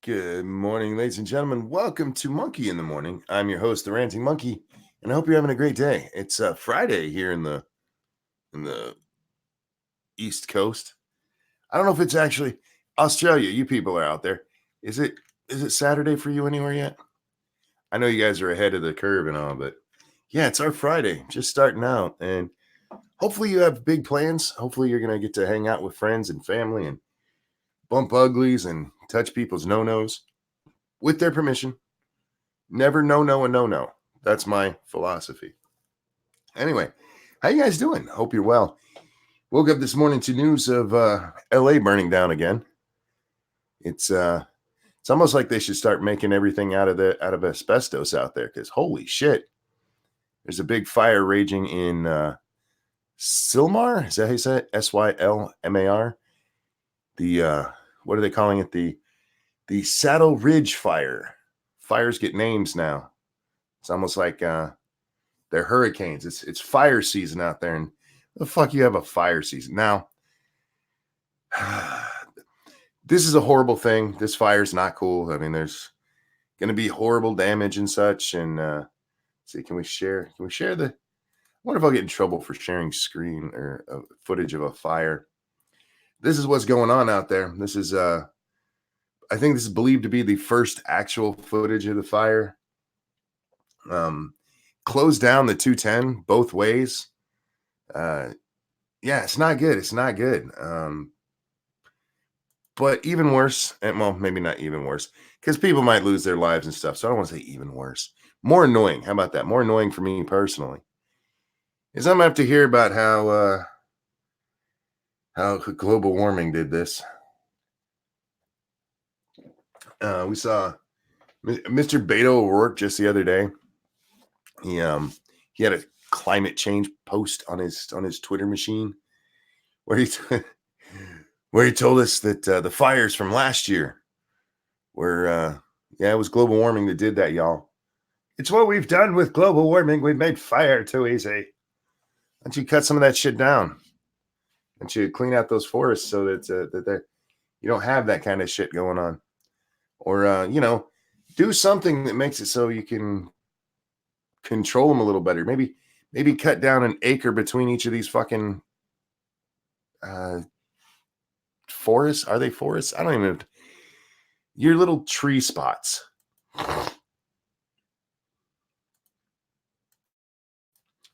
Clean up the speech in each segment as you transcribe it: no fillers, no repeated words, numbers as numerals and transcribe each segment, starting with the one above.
Good morning, ladies and gentlemen. Welcome to Monkey in the Morning. I'm your host, the Ranting Monkey, and I hope you're having a great day. It's Friday here in the East Coast. I don't know if it's actually Australia. You people are out there. Is it Saturday for you anywhere yet? I know you guys are ahead of the curve and all, but yeah, it's our Friday, just starting out, and hopefully you have big plans. Hopefully you're gonna get to hang out with friends and family and bump uglies and touch people's no-nos with their permission. Never no and no. That's my philosophy. Anyway, how you guys doing? Hope you're well. Woke up this morning to news of LA burning down again. It's almost like they should start making everything out of asbestos out there, because holy shit. There's a big fire raging in Sylmar. Is that how you say it? Sylmar. The what are they calling it? The Saddle Ridge fire. Fires get names now. It's almost like they're hurricanes. It's fire season out there, and the fuck you have a fire season now. This is a horrible thing. This fire's not cool. I mean, there's going to be horrible damage and such. And see, can we share the? I wonder if I'll get in trouble for sharing screen or footage of a fire. This is what's going on out there. This is I think this is believed to be the first actual footage of the fire. Closed down the 210 both ways. Yeah, it's not good. It's not good. But even worse, and well, maybe not even worse, because people might lose their lives and stuff. So I don't want to say even worse. More annoying. How about that? More annoying for me personally is I'm gonna have to hear about how global warming did this. We saw Mr. Beto O'Rourke just the other day. He had a climate change post on his Twitter machine where he told us that the fires from last year were it was global warming that did that, y'all. It's what we've done with global warming. We've made fire too easy. Why don't you cut some of that shit down? Why don't you clean out those forests so that you don't have that kind of shit going on? Or do something that makes it so you can control them a little better. Maybe cut down an acre between each of these fucking forests. Are they forests? I don't even know. Your little tree spots.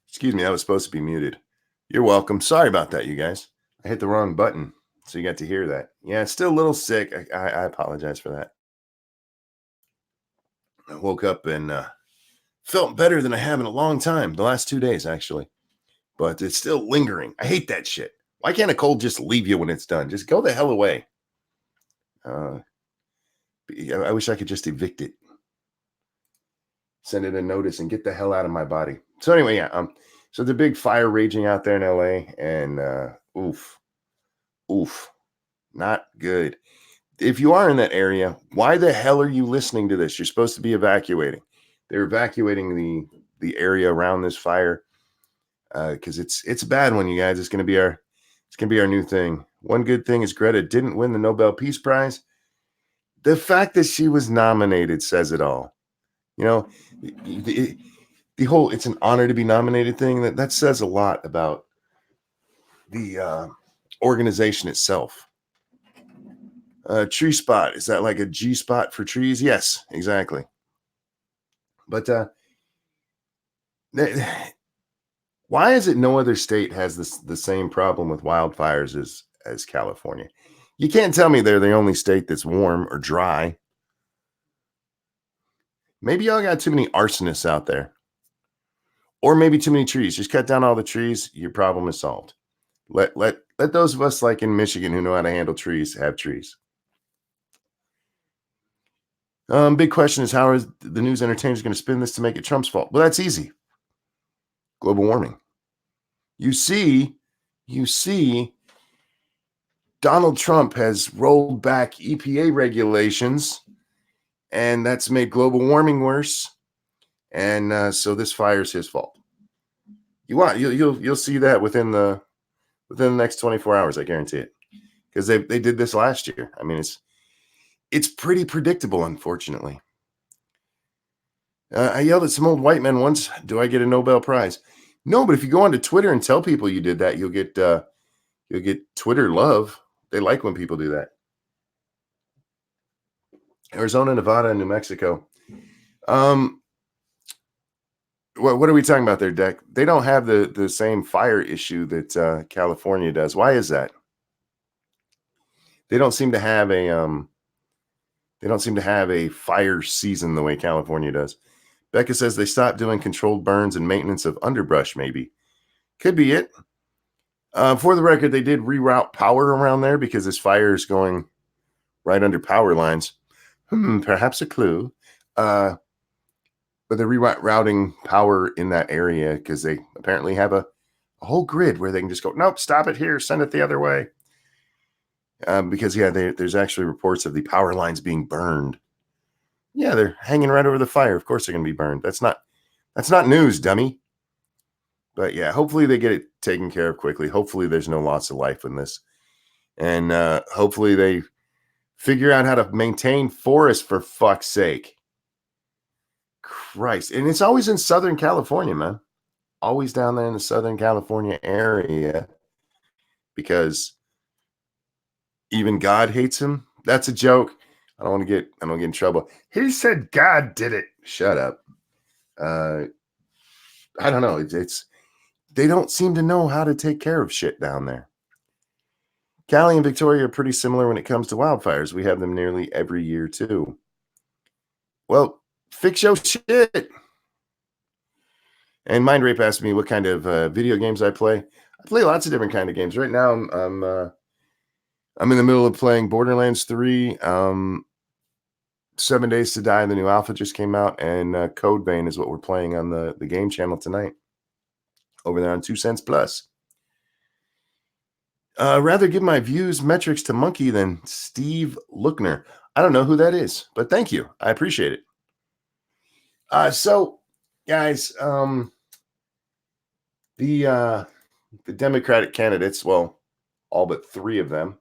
Excuse me, that was supposed to be muted. You're welcome. Sorry about that, you guys. I hit the wrong button, so you got to hear that. Yeah, it's still a little sick. I apologize for that. I woke up and felt better than I have in a long time. The last 2 days, actually. But it's still lingering. I hate that shit. Why can't a cold just leave you when it's done? Just go the hell away. I wish I could just evict it. Send it a notice and get the hell out of my body. So anyway, yeah. So the big fire raging out there in LA, and oof, not good. If you are in that area, why the hell are you listening to this? You're supposed to be evacuating. They're evacuating the area around this fire because it's a bad one, you guys. It's gonna be our new thing. One good thing is Greta didn't win the Nobel Peace Prize. The fact that she was nominated says it all. You know, the whole "it's an honor to be nominated" thing that says a lot about the organization itself. Tree spot, is that like a G spot for trees? Yes, exactly. But why is it no other state has the same problem with wildfires as California? You can't tell me they're the only state that's warm or dry. Maybe y'all got too many arsonists out there. Or maybe too many trees. Just cut down all the trees, your problem is solved. Let those of us like in Michigan who know how to handle trees have trees. Big question is, how is the news entertainers going to spin this to make it Trump's fault? Well, that's easy. Global warming. You see, Donald Trump has rolled back EPA regulations, and that's made global warming worse. And so this fire is his fault. You'll see that within the next 24 hours. I guarantee it, because they did this last year. I mean, It's pretty predictable, unfortunately. I yelled at some old white men once. Do I get a Nobel Prize? No, but if you go onto Twitter and tell people you did that, you'll get Twitter love. They like when people do that. Arizona, Nevada, and New Mexico. What are we talking about there, Deck? They don't have the same fire issue that California does. Why is that? They don't seem to have a fire season the way California does. Becca says they stopped doing controlled burns and maintenance of underbrush. Maybe could be it. For the record, they did reroute power around there because this fire is going right under power lines. Perhaps a clue. But they're rerouting power in that area because they apparently have a whole grid where they can just go, nope, stop it here, send it the other way. Because there's actually reports of the power lines being burned. Yeah, they're hanging right over the fire. Of course they're going to be burned. That's not news, dummy. But yeah, hopefully they get it taken care of quickly. Hopefully there's no loss of life in this. And hopefully they figure out how to maintain forests, for fuck's sake. Christ. And it's always in Southern California, man. Always down there in the Southern California area. Because even God hates him. That's a joke. I don't get in trouble. He said God did it. Shut up. I don't know. It's they don't seem to know how to take care of shit down there. Cali and Victoria are pretty similar when it comes to wildfires. We have them nearly every year too. Well, fix your shit. And Mind Rape asked me what kind of video games I play. I play lots of different kind of games. Right now, I'm in the middle of playing Borderlands 3. 7 Days to Die, the new alpha just came out, and Code Vein is what we're playing on the game channel tonight over there on 2 Cents Plus. Rather give my views metrics to Monkey than Steve Lookner. I don't know who that is, but thank you. I appreciate it. So, guys, the Democratic candidates, well, all but 3 of them,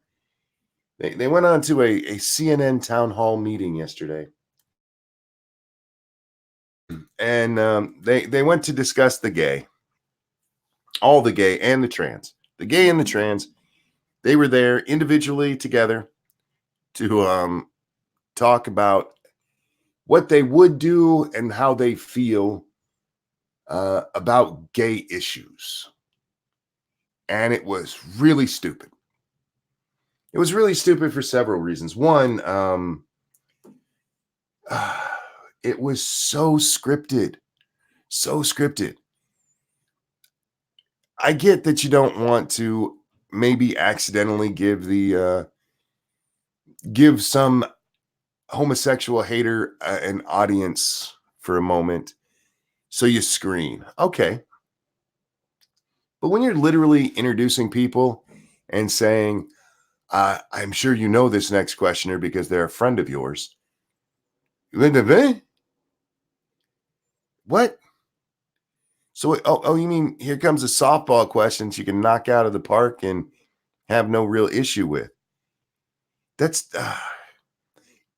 they went on to a CNN town hall meeting yesterday. And they went to discuss the gay, all the gay and the trans. The gay and the trans, they were there individually together to talk about what they would do and how they feel about gay issues. And it was really stupid. It was really stupid for several reasons. One, it was so scripted. So scripted. I get that you don't want to maybe accidentally give some homosexual hater an audience for a moment, so you screen. Okay. But when you're literally introducing people and saying, I'm sure you know this next questioner because they're a friend of yours. What? So, you mean here comes a softball question you can knock out of the park and have no real issue with? That's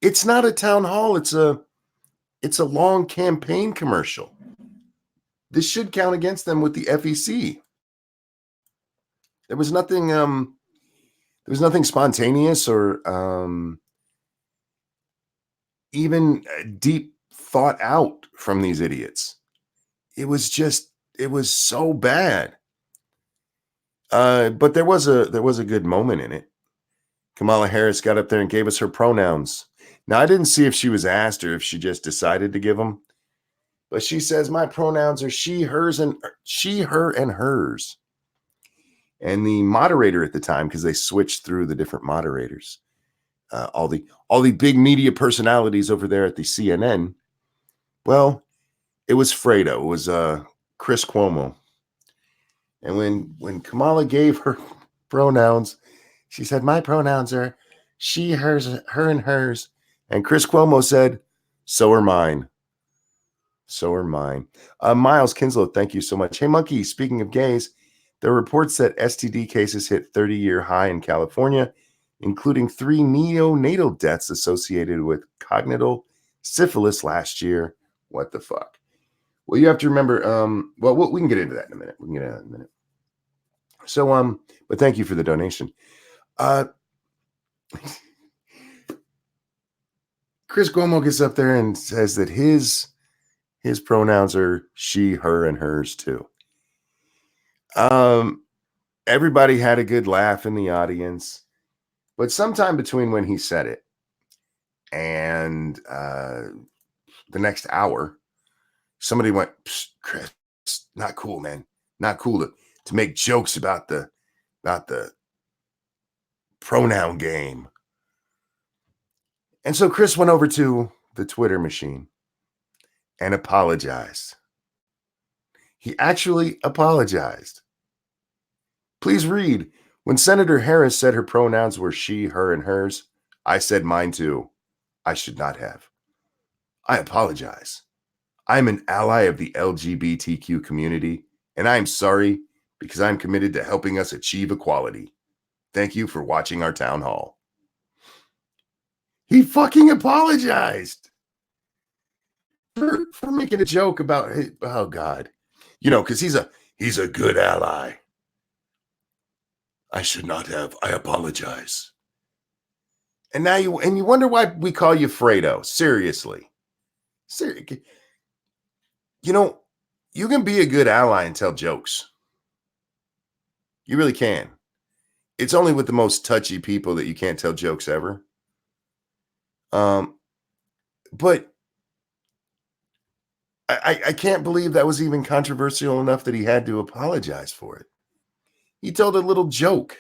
it's not a town hall. It's a long campaign commercial. This should count against them with the FEC. There was nothing spontaneous or even deep thought out from these idiots. It was so bad. But there was a good moment in it. Kamala Harris got up there and gave us her pronouns. Now, I didn't see if she was asked or if she just decided to give them. But she says, my pronouns are she, hers, and she, her, and hers. And the moderator at the time, because they switched through the different moderators, all the big media personalities over there at the CNN. Well, it was Fredo. It was Chris Cuomo. And when Kamala gave her pronouns, she said, my pronouns are she, hers, her, and hers. And Chris Cuomo said, so are mine. So are mine. Miles Kinslow, thank you so much. Hey, Monkey, speaking of gays, there are reports that STD cases hit 30-year high in California including 3 neonatal deaths associated with congenital syphilis last year. What the fuck? Well, you have to remember, well, we can get into that in a minute. We can get into that in a minute. So, but thank you for the donation. Chris Cuomo gets up there and says that his pronouns are she, her, and hers too. Everybody had a good laugh in the audience, but sometime between when he said it and the next hour, somebody went, Chris, not cool, man. Not cool to make jokes about the pronoun game. And so Chris went over to the Twitter machine and apologized. He actually apologized. Please read. When Senator Harris said her pronouns were she, her, and hers, I said mine too. I should not have. I apologize. I'm an ally of the LGBTQ community, and I'm sorry because I'm committed to helping us achieve equality. Thank you for watching our town hall. He fucking apologized for making a joke about, oh God, because he's a good ally. I should not have. I apologize. And now you wonder why we call you Fredo. Seriously. You can be a good ally and tell jokes. You really can. It's only with the most touchy people that you can't tell jokes ever. But I can't believe that was even controversial enough that he had to apologize for it. He told a little joke.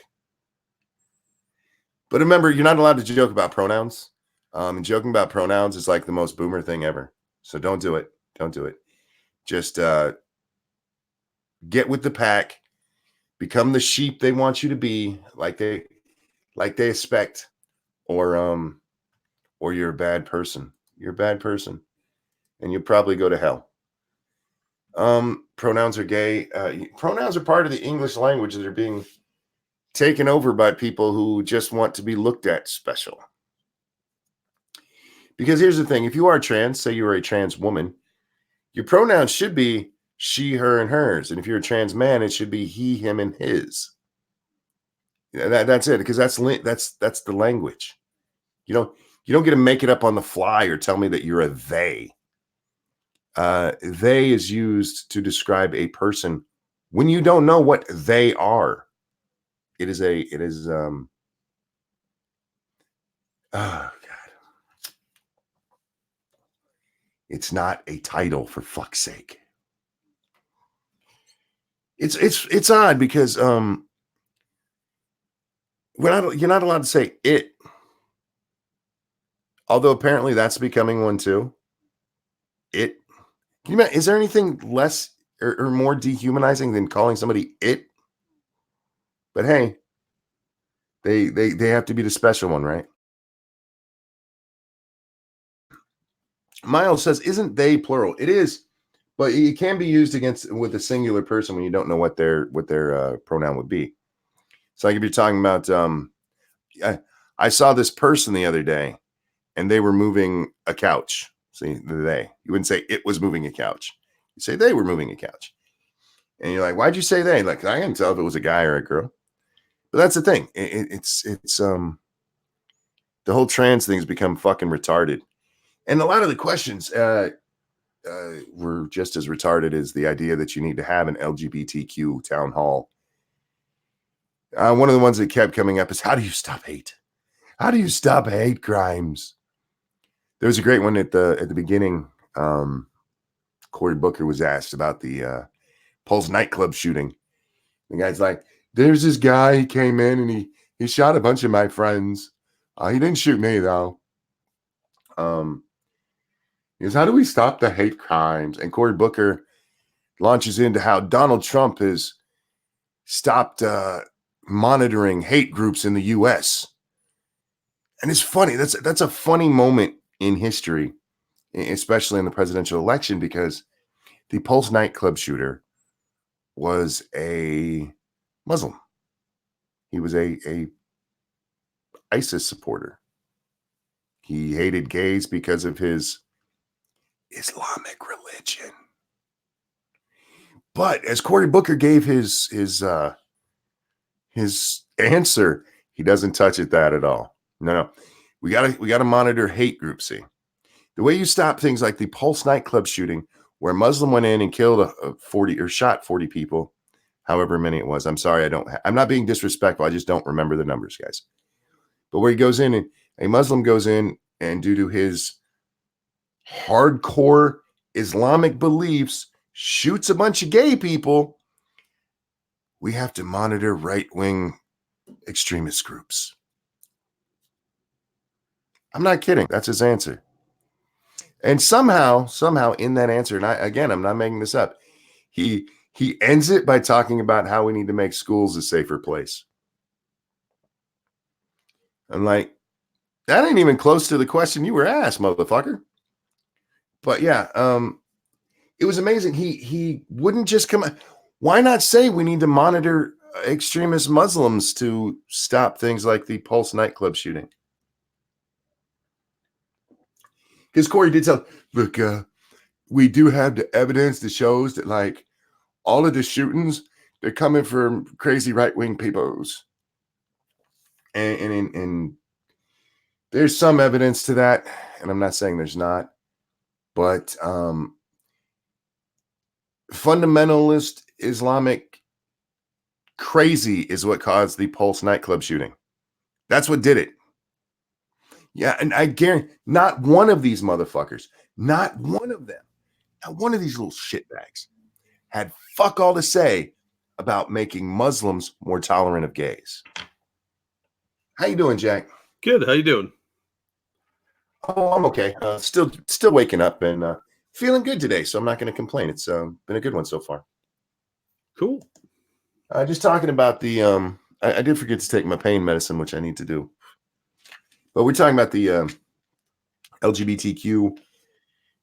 But remember, you're not allowed to joke about pronouns. And joking about pronouns is like the most boomer thing ever. So don't do it. Don't do it. Just get with the pack. Become the sheep they want you to be, like they expect, or you're a bad person. You're a bad person, and you'll probably go to hell. Pronouns are gay. Pronouns are part of the English language that are being taken over by people who just want to be looked at special. Because here's the thing: if you are trans, say you are a trans woman, your pronouns should be she, her, and hers. And if you're a trans man, it should be he, him, and his. That's it, because that's the language. You don't get to make it up on the fly or tell me that you're a they. They is used to describe a person when you don't know what they are. Oh God. It's not a title, for fuck's sake. It's odd because you're not allowed to say it. Although apparently that's becoming one too. It. Can you imagine, is there anything less or more dehumanizing than calling somebody it? But hey, they have to be the special one, right? Miles says, "Isn't they plural?" It is, but it can be used with a singular person when you don't know what their pronoun would be. So, like if you're talking about, I saw this person the other day, and they were moving a couch. See, you wouldn't say it was moving a couch. You say they were moving a couch, and you're like, "Why'd you say they?" Like, I can't tell if it was a guy or a girl. But that's the thing. It's the whole trans thing has become fucking retarded, and a lot of the questions were just as retarded as the idea that you need to have an LGBTQ town hall. One of the ones that kept coming up is, how do you stop hate? How do you stop hate crimes? There was a great one at the beginning. Cory Booker was asked about the Pulse nightclub shooting. The guy's like, "There's this guy. He came in and he shot a bunch of my friends. He didn't shoot me though." He goes, "How do we stop the hate crimes?" And Cory Booker launches into how Donald Trump has stopped monitoring hate groups in the U.S. And it's funny. That's a funny moment in history, especially in the presidential election, because the Pulse nightclub shooter was a Muslim. He was I ISIS supporter. He hated gays because of his Islamic religion. But as Cory Booker gave his answer, he doesn't touch at that at all. No. We gotta monitor hate groups. See, the way you stop things like the Pulse nightclub shooting, where a Muslim went in and killed 40 or shot 40 people, however many it was. I'm sorry, I'm not being disrespectful. I just don't remember the numbers, guys. But where he goes in and a Muslim goes in and due to his hardcore Islamic beliefs, shoots a bunch of gay people, we have to monitor right-wing extremist groups. I'm not kidding. That's his answer. And somehow in that answer, and I'm not making this up, he ends it by talking about how we need to make schools a safer place. I'm like, that ain't even close to the question you were asked, motherfucker. But yeah, it was amazing. He wouldn't just come. Why not say we need to monitor extremist Muslims to stop things like the Pulse nightclub shooting? Because Cory did tell, look, we do have the evidence that shows that like all of the shootings, they're coming from crazy right-wing peoples. And there's some evidence to that, and I'm not saying there's not, but fundamentalist Islamic crazy is what caused the Pulse nightclub shooting. That's what did it. Yeah, and I guarantee not one of these motherfuckers, not one of them, not one of these little shitbags had fuck all to say about making Muslims more tolerant of gays. How you doing, Jack? Good. How you doing? Oh, I'm okay. Still waking up and feeling good today, so I'm not going to complain. It's been a good one so far. Cool. Just talking about the I did forget to take my pain medicine, which I need to do. But we're talking about the LGBTQ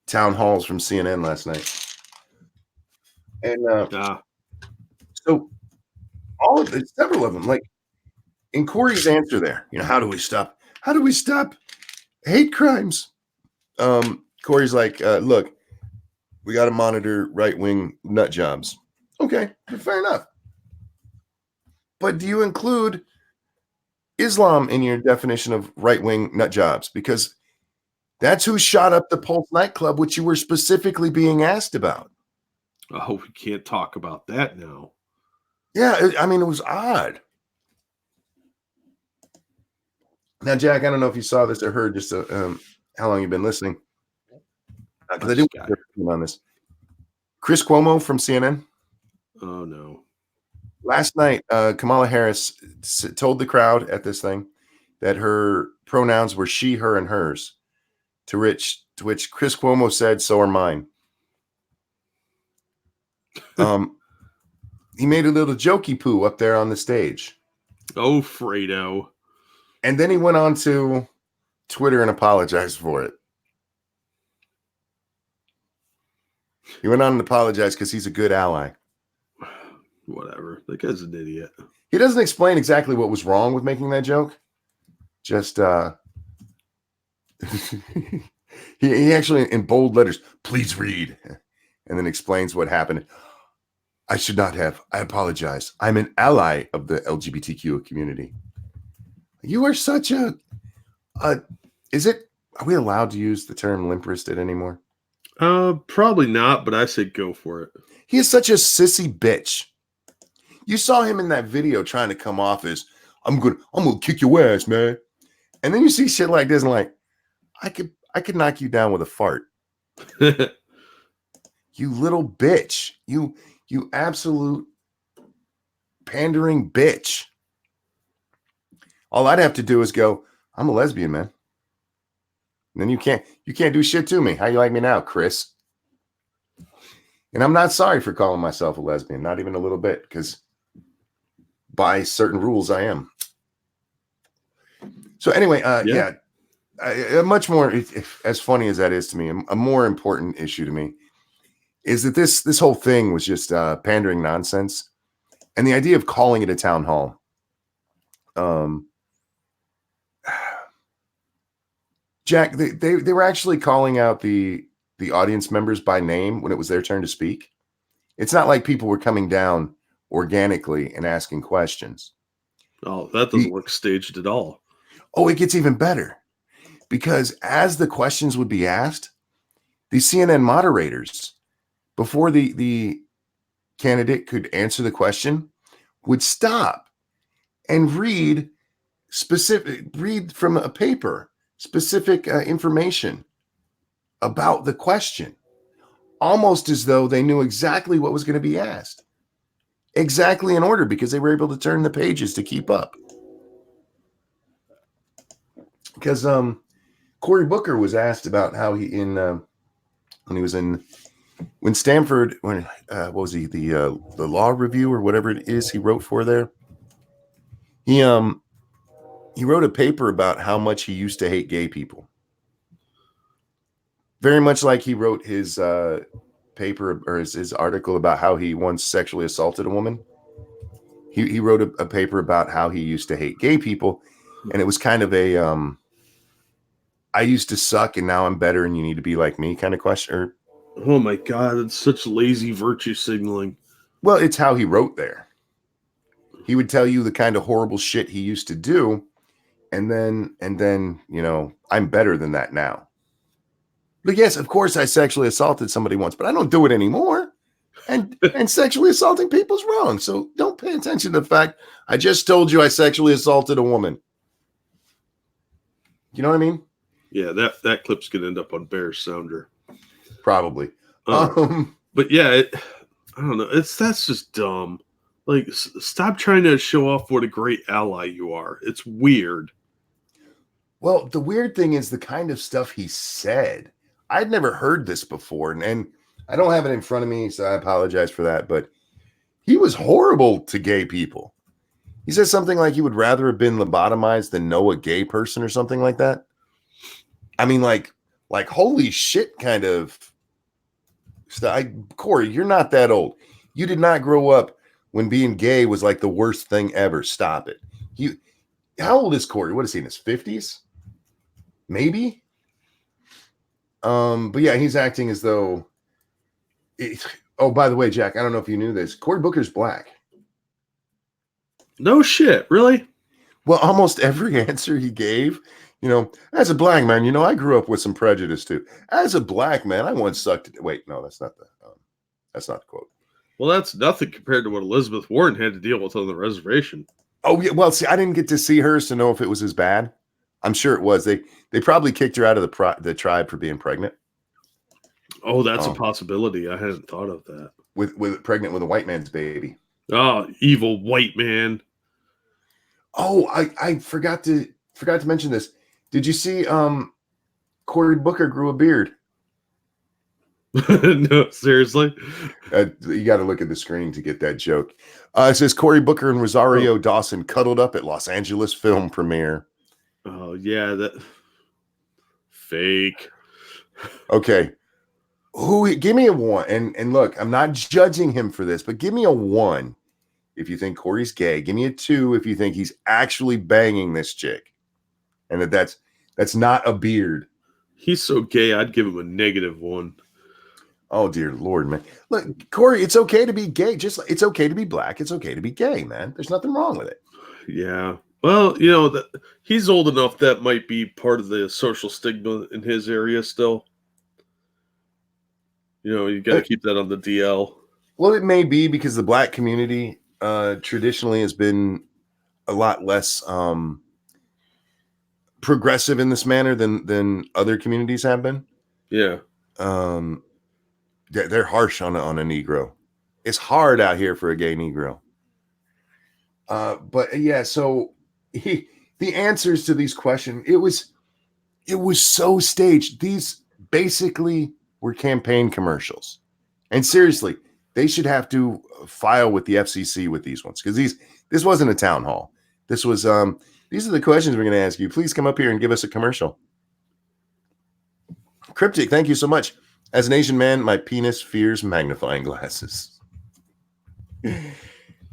town halls from CNN last night. And so all of it, several of them, like in Cory's answer there, how do we stop hate crimes? Cory's like, look, we got to monitor right-wing nut jobs. Okay, fair enough. But do you include Islam in your definition of right-wing nut jobs? Because that's who shot up the Pulse nightclub, which you were specifically being asked about. Oh, we can't talk about that now. Yeah, I mean, it was odd. Now, Jack, I don't know if you saw this or heard just how long you've been listening. Because I didn't on this. Chris Cuomo from CNN. Oh, no. Last night, Kamala Harris told the crowd at this thing that her pronouns were she, her, and hers, to which Chris Cuomo said, so are mine. He made a little jokey poo up there on the stage. Oh, Fredo. And then he went on to Twitter and apologized for it. He went on and apologized because he's a good ally. Whatever. That guy's an idiot. He doesn't explain exactly what was wrong with making that joke. Just he actually in bold letters, please read, and then explains what happened. I should not have. I apologize. I'm an ally of the LGBTQ community. You are such are we allowed to use the term limp-wristed anymore? Probably not, but I said go for it. He is such a sissy bitch. You saw him in that video trying to come off as I'm gonna kick your ass, man. And then you see shit like this and like, I could knock you down with a fart. You little bitch. You absolute pandering bitch. All I'd have to do is go, I'm a lesbian, man. And then you can't do shit to me. How you like me now, Chris? And I'm not sorry for calling myself a lesbian, not even a little bit, because by certain rules I am. So anyway, a much more, as funny as that is to me, a more important issue to me is that this whole thing was just pandering nonsense. And the idea of calling it a town hall, Jack, they were actually calling out the audience members by name when it was their turn to speak. It's not like people were coming down organically and asking questions. Oh, that doesn't look staged at all. Oh, it gets even better because as the questions would be asked, the CNN moderators, before the candidate could answer the question, would stop and read from a paper specific information about the question, almost as though they knew exactly what was going to be asked, exactly in order, because they were able to turn the pages to keep up. Because Cory Booker was asked about how he when Stanford, what was he, the law review or whatever it is he wrote for there. He wrote a paper about how much he used to hate gay people. Very much like he wrote his paper or his article about how he once sexually assaulted a woman. He wrote a paper about how he used to hate gay people, and it was kind of a I used to suck and now I'm better and you need to be like me kind of question. Or, oh my God, it's such lazy virtue signaling. Well, it's how he wrote there. He would tell you the kind of horrible shit he used to do, and then I'm better than that now. But yes, of course I sexually assaulted somebody once, but I don't do it anymore. And sexually assaulting people's wrong. So don't pay attention to the fact I just told you I sexually assaulted a woman. You know what I mean? Yeah, that clip's gonna end up on Bear's Sounder. Probably. But yeah, I don't know. That's just dumb. Like, stop trying to show off what a great ally you are. It's weird. Well, the weird thing is the kind of stuff he said. I'd never heard this before, and I don't have it in front of me, so I apologize for that. But he was horrible to gay people. He said something like he would rather have been lobotomized than know a gay person or something like that. I mean, like holy shit kind of stuff. Corey, you're not that old. You did not grow up when being gay was like the worst thing ever. Stop it. How old is Corey? What is he, in his 50s? Maybe? But yeah, he's acting as though oh, by the way, Jack, I don't know if you knew this. Cory Booker's black. No shit, really? Well, almost every answer he gave, as a black man, I grew up with some prejudice too. As a black man, I once sucked it. Wait, no, that's not the quote. Well, that's nothing compared to what Elizabeth Warren had to deal with on the reservation. Oh yeah, well, see, I didn't get to see hers to know if it was as bad. I'm sure it was. They probably kicked her out of the tribe for being pregnant. Oh, that's a possibility. I hadn't thought of that. With pregnant with a white man's baby. Oh, evil white man. Oh, I forgot to mention this. Did you see Cory Booker grew a beard? No, seriously? You got to look at the screen to get that joke. It says Cory Booker and Rosario Dawson cuddled up at Los Angeles film premiere. Oh, yeah, that fake. Okay. Give me a 1. And look, I'm not judging him for this, but give me a 1 if you think Corey's gay. Give me a 2 if you think he's actually banging this chick. And that's not a beard. He's so gay, I'd give him a -1. Oh, dear Lord, man. Look, Corey, it's okay to be gay. Just like it's okay to be black. It's okay to be gay, man. There's nothing wrong with it. Yeah. Well, he's old enough that might be part of the social stigma in his area still. You got to keep that on the DL. Well, it may be because the black community traditionally has been a lot less progressive in this manner than other communities have been. Yeah. They're harsh on a Negro. It's hard out here for a gay Negro. But yeah, so the answers to these questions, it was so staged. These basically were campaign commercials. And seriously, they should have to file with the FCC with these ones, because this wasn't a town hall. This was these are the questions we're going to ask you. Please come up here and give us a commercial. Cryptic, thank you so much. As an Asian man, my penis fears magnifying glasses.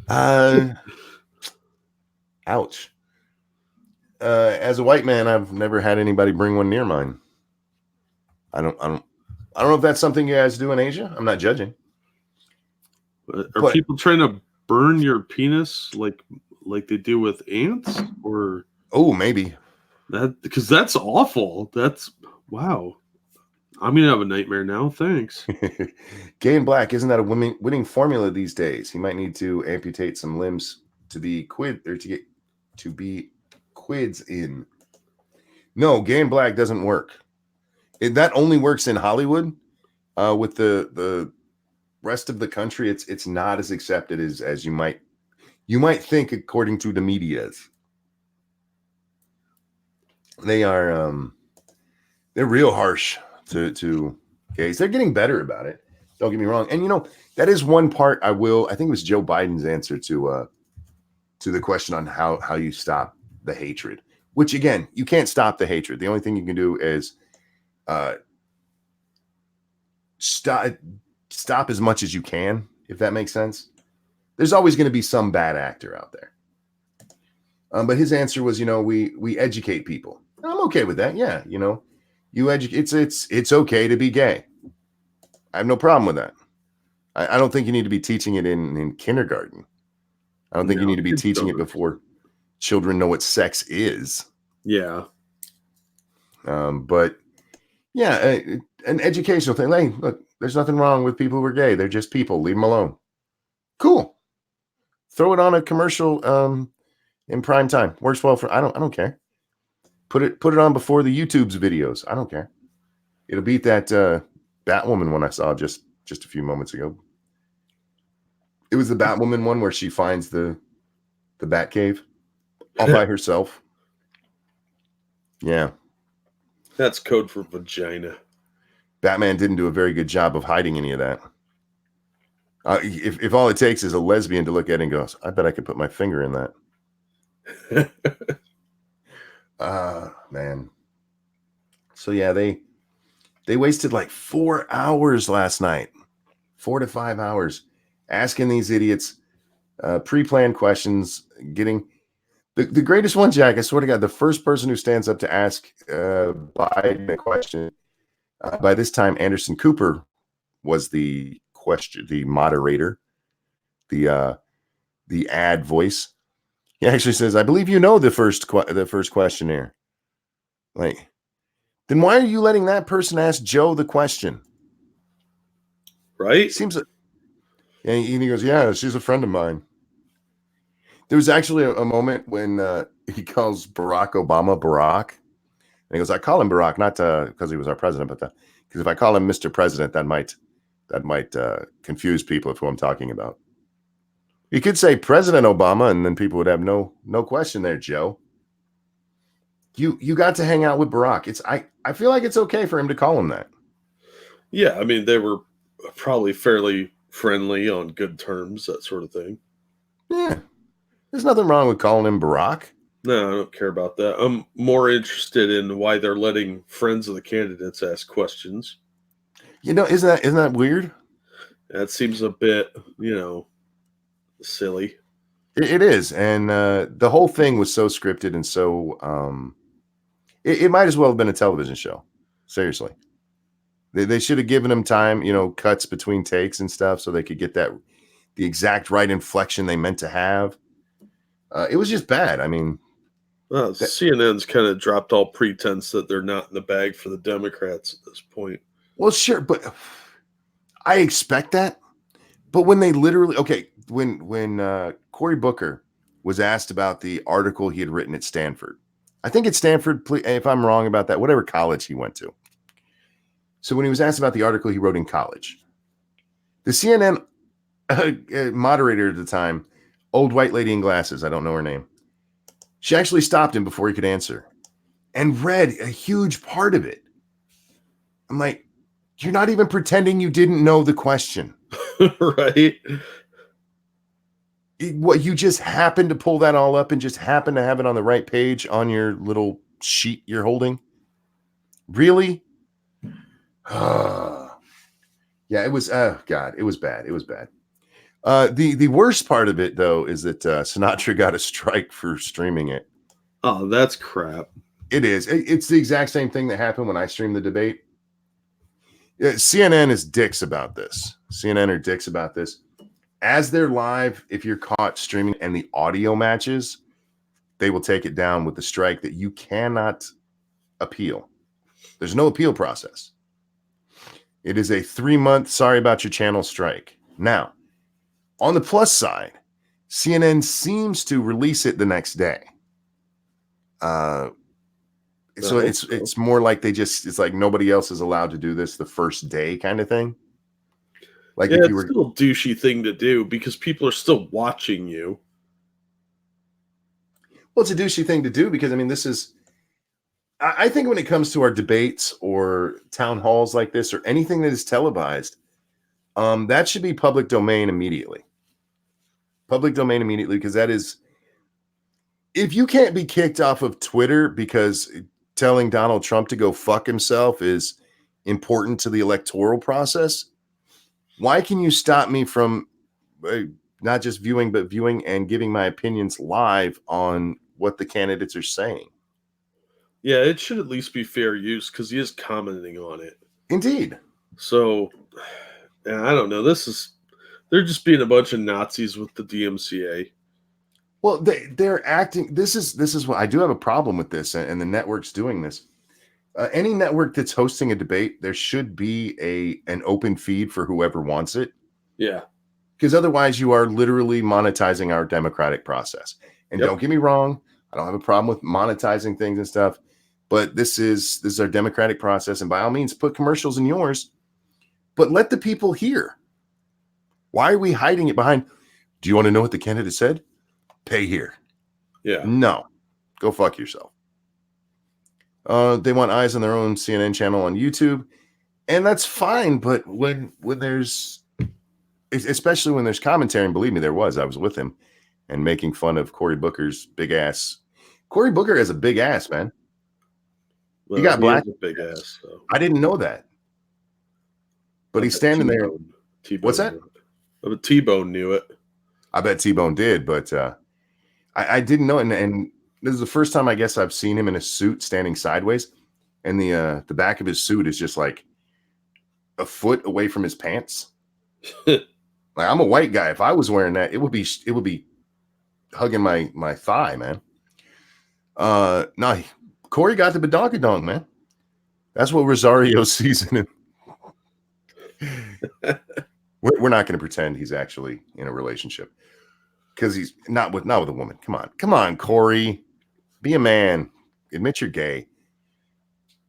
Ouch. as a white man, I've never had anybody bring one near mine. I don't know if that's something you guys do in Asia. I'm not judging. Are But people trying to burn your penis like they do with ants, or oh, maybe. that? Because that's awful. That's wow. I'm gonna have a nightmare now. Thanks. Gay and black, isn't that a winning formula these days? He might need to amputate some limbs to be quids in. No, gay and black doesn't work. That only works in Hollywood. With the rest of the country, it's not as accepted as you might think, according to the medias. They are they're real harsh to gays. They're getting better about it. Don't get me wrong. And that is one part I think it was Joe Biden's answer to the question on how you stop the hatred. Which, again, you can't stop the hatred. The only thing you can do is stop as much as you can, if that makes sense. There's always going to be some bad actor out there. But his answer was, we educate people. I'm okay with that. Yeah, you educate. It's okay to be gay. I have no problem with that. I don't think you need to be teaching it in kindergarten. I don't think you need to be teaching it before children know what sex is. Yeah. But yeah, an educational thing. Hey, look, there's nothing wrong with people who are gay. They're just people. Leave them alone. Cool. Throw it on a commercial in prime time. Works well for. I don't care. Put it on before the YouTube's videos. I don't care. It'll beat that Batwoman one I saw just a few moments ago. It was the Batwoman one where she finds the Batcave all by herself. Yeah. That's code for vagina. Batman didn't do a very good job of hiding any of that. If all it takes is a lesbian to look at it and goes, I bet I could put my finger in that. Man. So yeah, they wasted like 4 hours last night, 4 to 5 hours, asking these idiots pre-planned questions, getting the greatest one, Jack. I swear to God, the first person who stands up to ask Biden a question. By this time, Anderson Cooper was the moderator, the ad voice. He actually says, "I believe you know the first questionnaire." Like, then why are you letting that person ask Joe the question? Right? Seems like, and he goes, "Yeah, she's a friend of mine." There was actually a moment when he calls Barack Obama Barack. And he goes, I call him Barack, not because he was our president, but because if I call him Mr. President, that might confuse people of who I'm talking about. You could say President Obama, and then people would have no question there, Joe. You got to hang out with Barack. I feel like it's okay for him to call him that. Yeah, I mean, they were probably fairly friendly, on good terms, that sort of thing. Yeah. There's nothing wrong with calling him Barack. No, I don't care about that. I'm more interested in why they're letting friends of the candidates ask questions. Isn't that weird? That seems a bit, silly. It is, and the whole thing was so scripted and so. It might as well have been a television show. Seriously, they should have given him time, cuts between takes and stuff, so they could get the exact right inflection they meant to have. It was just bad. I mean, CNN's kind of dropped all pretense that they're not in the bag for the Democrats at this point. Well, sure, but I expect that. But when they literally, when Cory Booker was asked about the article he had written at Stanford, I think at Stanford, if I'm wrong about that, whatever college he went to. So when he was asked about the article he wrote in college, the CNN moderator at the time, old white lady in glasses, I don't know her name, she actually stopped him before he could answer and read a huge part of it. I'm like, you're not even pretending you didn't know the question. Right? What, you just happened to pull that all up and just happen to have it on the right page on your little sheet you're holding? Really? Yeah, it was, God, it was bad. It was bad. The worst part of it, though, is that Sinatra got a strike for streaming it. Oh, that's crap. It is. It's the exact same thing that happened when I streamed the debate. CNN is dicks about this. CNN are dicks about this. As they're live, if you're caught streaming and the audio matches, they will take it down with the strike that you cannot appeal. There's no appeal process. It is a 3-month sorry about your channel strike. Now, on the plus side, CNN seems to release it the next day. So it's more like it's like nobody else is allowed to do this the first day kind of thing. Like Yeah, if you it's were, still a douchey thing to do because people are still watching you. well, it's a douchey thing to do because I mean, this is, I think when it comes to our debates or town halls like this or anything that is televised, that should be public domain immediately. Public domain immediately, because that is, if you can't be kicked off of Twitter because telling Donald Trump to go fuck himself is important to the electoral process, why can you stop me from not just viewing, but viewing and giving my opinions live on what the candidates are saying? Yeah, it should at least be fair use because he is commenting on it. Indeed. So, yeah, I don't know. They're just being a bunch of Nazis with the DMCA. Well, they're acting. This is what I do have a problem with this, and the network's doing this. Any network that's hosting a debate, there should be an open feed for whoever wants it, Yeah. because otherwise you are literally monetizing our democratic process. And Yep. don't get me wrong, I don't have a problem with monetizing things and stuff, but this is our democratic process, and by all means, put commercials in yours, but let the people hear. Why are we hiding it behind? Do you want to know what the candidate said? Pay here. Yeah. No, go fuck yourself. They want eyes on their own CNN channel on YouTube, and that's fine. But when there's, especially when there's commentary, and believe me, I was with him and making fun of Cory Booker's big ass. Cory Booker has a big ass, man. Well, He got he black. has a big ass. So. I didn't know that, but he's standing there. T-Bone What's that? I bet T-Bone knew it. I bet T-Bone did, but I didn't know. And this is the first time I guess I've seen him in a suit standing sideways, and the back of his suit is just like a foot away from his pants. Like, I'm a white guy. If I was wearing that, it would be hugging my thigh, man. No, Cory got the badonkadonk, man. That's what Rosario sees in him. We're not going to pretend he's actually in a relationship because he's not with a woman. Come on, Cory, be a man. Admit you're gay.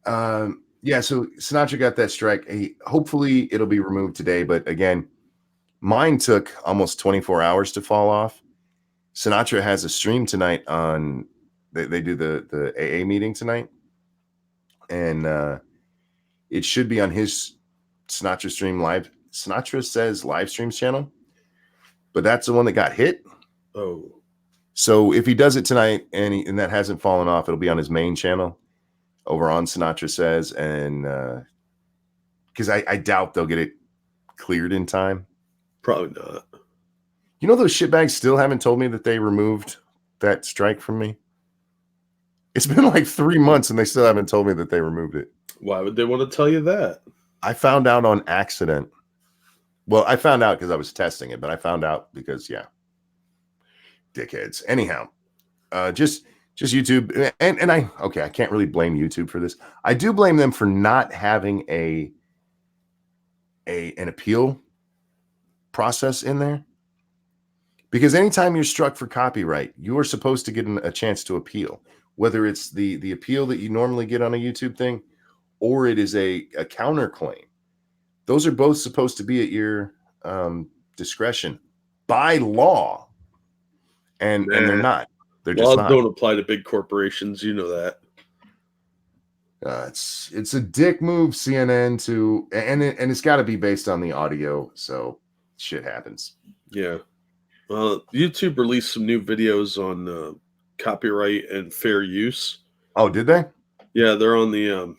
Yeah. So Sinatra got that strike. Hopefully it'll be removed today. But again, mine took almost 24 hours to fall off. Sinatra has a stream tonight on. They do the AA meeting tonight, and it should be on his Sinatra stream live. Sinatra Says live streams channel, but that's the one that got hit. Oh, so if he does it tonight and that hasn't fallen off, it'll be on his main channel over on Sinatra Says, and because I doubt they'll get it cleared in time. probably not. You know, those shitbags still haven't told me that they removed that strike from me. It's been like 3 months and they still haven't told me that they removed it. Why would they want to tell you that? I found out on accident. Well, I found out because I was testing it, but I found out because, yeah, dickheads. Anyhow, just YouTube. And I can't really blame YouTube for this. I do blame them for not having an appeal process in there. Because anytime you're struck for copyright, you are supposed to get a chance to appeal, whether it's the appeal that you normally get on a YouTube thing, or it is a counterclaim. Those are both supposed to be at your discretion by law, and they're not. They're just not. Laws don't apply to big corporations. You know that. It's a dick move, CNN, to and it's got to be based on the audio, so shit happens. Yeah. YouTube released some new videos on copyright and fair use. Oh, did they? Yeah, they're on the.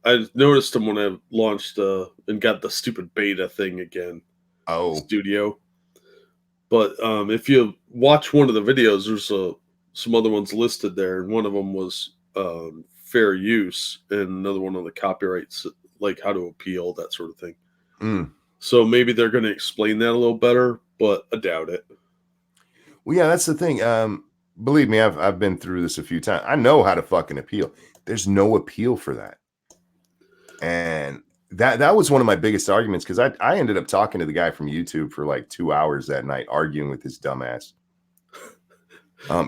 I noticed them when I launched and got the stupid beta thing again. Oh, Studio. But if you watch one of the videos, there's a some other ones listed there, and one of them was fair use, and another one on the copyrights, like how to appeal, that sort of thing. Mm. So maybe they're going to explain that a little better, but I doubt it. Well, yeah, that's the thing. Believe me, I've been through this a few times. I know how to fucking appeal. There's no appeal for that. And that was one of my biggest arguments, because I ended up talking to the guy from YouTube for like 2 hours that night, arguing with his dumbass.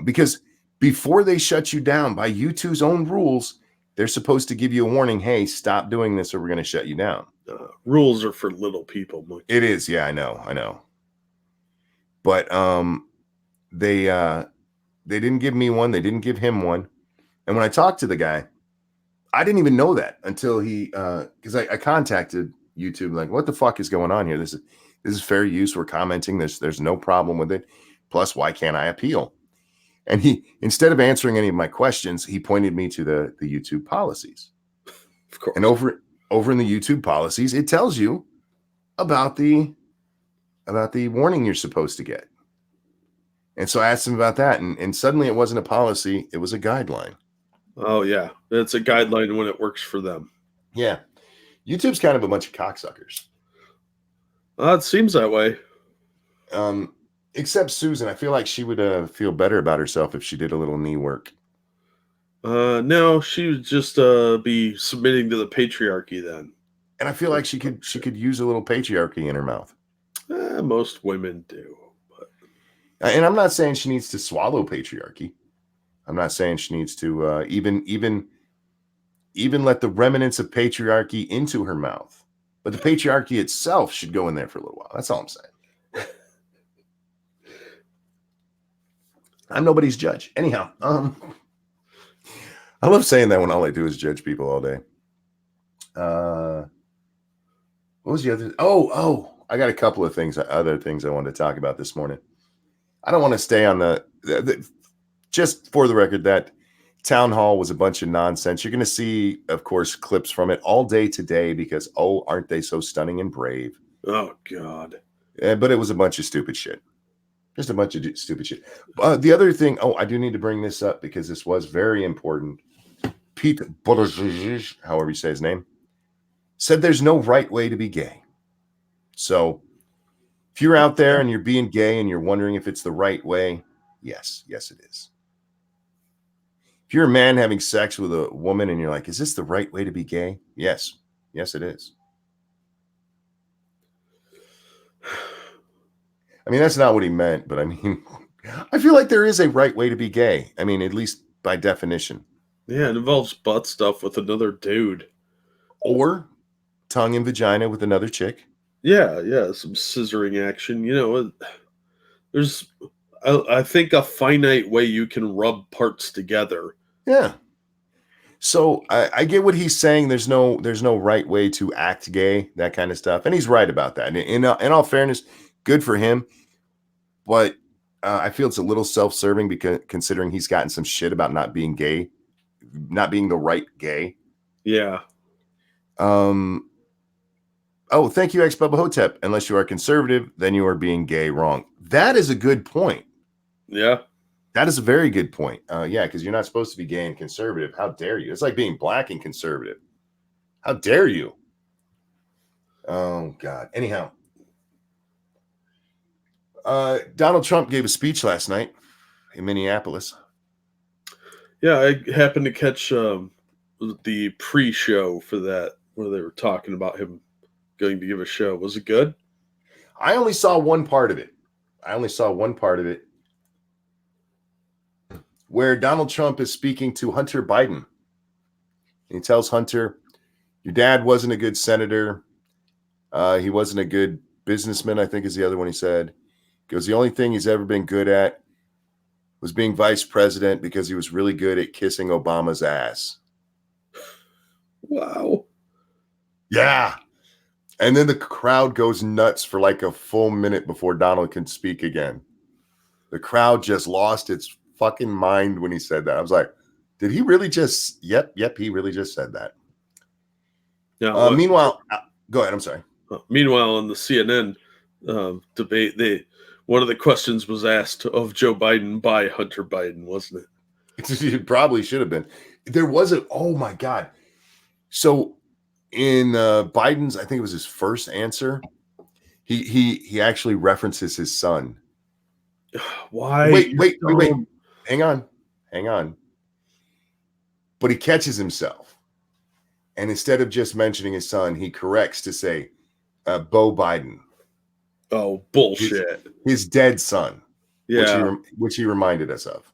Because before they shut you down, by YouTube's own rules, they're supposed to give you a warning. Hey, stop doing this or we're going to shut you down. Rules are for little people. It is. Yeah, I know. But they didn't give me one. They didn't give him one. And when I talked to the guy, I didn't even know that until he, because I contacted YouTube, like, what the fuck is going on here? This is fair use. We're commenting. There's no problem with it. Plus, why can't I appeal? And he, instead of answering any of my questions, he pointed me to the YouTube policies. Of course. And over in the YouTube policies, it tells you about the warning you're supposed to get. And so I asked him about that, and suddenly it wasn't a policy, it was a guideline. Oh yeah, it's a guideline when it works for them. Yeah. YouTube's kind of a bunch of cocksuckers. It seems that way. Except Susan. I feel like she would feel better about herself if she did a little knee work. No, she would just be submitting to the patriarchy then. And I feel like she could use a little patriarchy in her mouth. Most women do. But... And I'm not saying she needs to swallow patriarchy. I'm not saying she needs to even let the remnants of patriarchy into her mouth. But the patriarchy itself should go in there for a little while. That's all I'm saying. I'm nobody's judge. Anyhow, I love saying that when all I do is judge people all day. What was the other? Oh, I got a couple of other things I wanted to talk about this morning. I don't want to stay on the just for the record, that town hall was a bunch of nonsense. You're going to see, of course, clips from it all day today because, oh, aren't they so stunning and brave? Oh, God. But it was a bunch of stupid shit. Just a bunch of stupid shit. The other thing, I do need to bring this up because this was very important. Pete Buttigieg, however you say his name, said there's no right way to be gay. So if you're out there and you're being gay and you're wondering if it's the right way, yes, it is. If you're a man having sex with a woman and you're like, is this the right way to be gay? Yes, it is. I mean, that's not what he meant, but I mean, I feel like there is a right way to be gay. I mean, at least by definition. Yeah, it involves butt stuff with another dude. Or tongue and vagina with another chick. Yeah, some scissoring action. You know, there's, I think, a finite way you can rub parts together. Yeah. So I get what he's saying. There's no right way to act gay, that kind of stuff, and he's right about that. And in all fairness, good for him. But I feel it's a little self-serving because considering he's gotten some shit about not being gay, not being the right gay. Yeah. Oh, thank you, ex-Bubba Hotep. Unless you are conservative, then you are being gay wrong. That is a good point. Yeah. That is a very good point. Yeah, because you're not supposed to be gay and conservative. How dare you? It's like being black and conservative. How dare you? Oh, God. Anyhow. Donald Trump gave a speech last night in Minneapolis. Yeah, I happened to catch the pre-show for that, where they were talking about him going to give a show. Was it good? I only saw one part of it. Where Donald Trump is speaking to Hunter Biden. He tells Hunter, your dad wasn't a good senator. He wasn't a good businessman, I think is the other one he said. Because the only thing he's ever been good at was being vice president because he was really good at kissing Obama's ass. Wow. Yeah. And then the crowd goes nuts for like a full minute before Donald can speak again. The crowd just lost its fucking mind when he said that. I was like, did he really just, yep, he really just said that. Meanwhile, go ahead, I'm sorry. Meanwhile, on the CNN debate, One of the questions was asked of Joe Biden by Hunter Biden, wasn't It probably should have been. There wasn't. Oh my God. So in Biden's, I think it was his first answer. He actually references his son. it? Why? Wait, You're wait, wait, wait. dumb. Hang on. But he catches himself, and instead of just mentioning his son, he corrects to say Bo Biden, Oh, his, bullshit. his dead son, Yeah. which he reminded us of.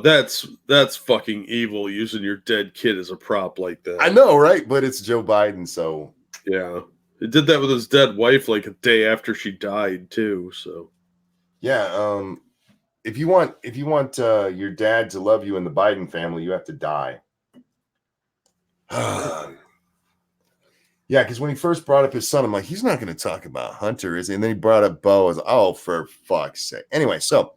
That's fucking evil using your dead kid as a prop like I that. know, right? But it's Joe Biden, so Yeah. He did that with his dead wife like a day after she died too, so yeah. If you want your dad to love you in the Biden family, you have to die. Yeah, because when he first brought up his son, I'm like, he's not going to talk about Hunter, is he? And then he brought up Bo. I was like, oh, for fuck's sake. Anyway, so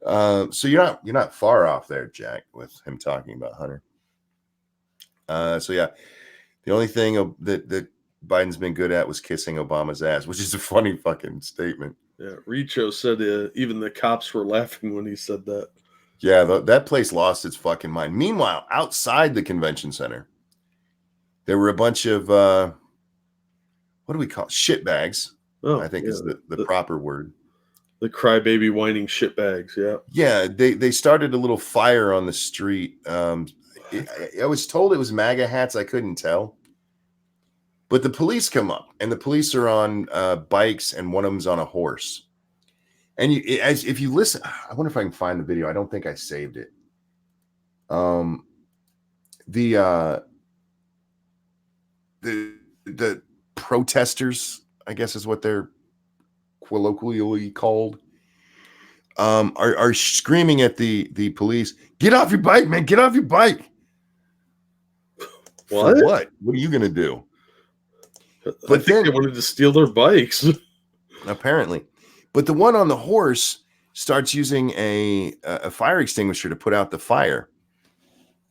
you're not far off there, Jack, with him talking about Hunter. So yeah, the only thing that Biden's been good at was kissing Obama's ass, which is a funny fucking statement. yeah. Richo said even the cops were laughing when he said that. Yeah, that place lost its fucking mind. Meanwhile, outside the convention center, there were a bunch of what do we call it? Shitbags? Oh, I think yeah. is the proper word. The crybaby whining shitbags, yeah. Yeah, they started a little fire on the street. I was told it was MAGA hats. I couldn't tell. But the police come up, and the police are on bikes, and one of them's on a horse. And if you listen, I wonder if I can find the video. I don't think I saved it. The protesters, I guess is what they're colloquially called, are screaming at the police, "Get off your bike, man! Get off your bike!" What? For what? What are you gonna do? I think they wanted to steal their bikes. Apparently, but the one on the horse starts using a fire extinguisher to put out the fire,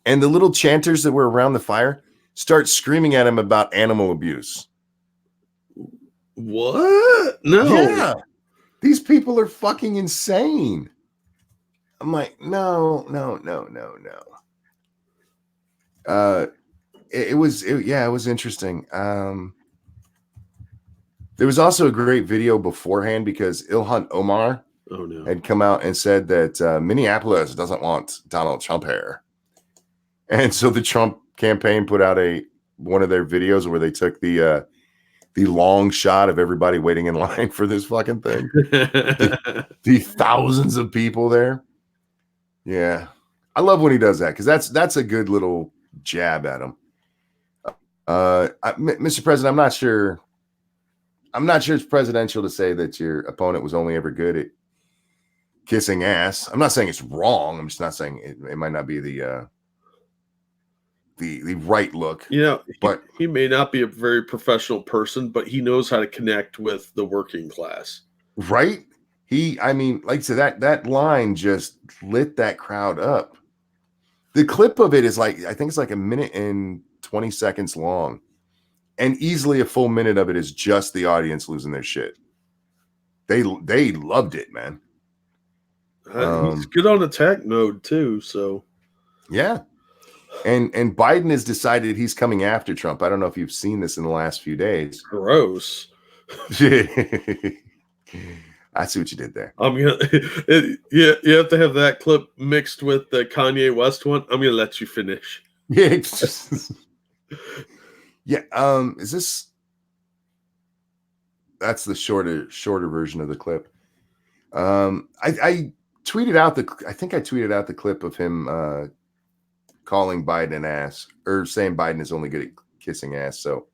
and the little chanters that were around the fire start screaming at him about animal abuse. What? No. Yeah, these people are fucking insane. I'm like, no. It was interesting. There was also a great video beforehand because Ilhan Omar had come out and said that Minneapolis doesn't want Donald Trump here. And so the Trump campaign put out one of their videos where they took the long shot of everybody waiting in line for this fucking thing. the thousands of people there. Yeah. I love when he does that because that's a good little jab at him. Mr. President, I'm not sure it's presidential to say that your opponent was only ever good at kissing ass. I'm not saying it's wrong. I'm just not saying it might not be the right look. But he may not be a very professional person, but he knows how to connect with the working class. Right? I mean, like I said, that line just lit that crowd up. The clip of it is I think it's like a minute and 20 seconds long. And easily a full minute of it is just the audience losing their shit. They loved it, man. He's good on attack mode too, so yeah. And Biden has decided he's coming after Trump. I don't know if you've seen this in the last few days. Gross. I see what you did there. I'm gonna you have to have that clip mixed with the Kanye West one. I'm gonna let you finish. Yeah. Yeah. Is this? That's the shorter version of the clip. I tweeted out I think I tweeted out the clip of him calling Biden an ass, or saying Biden is only good at kissing ass. So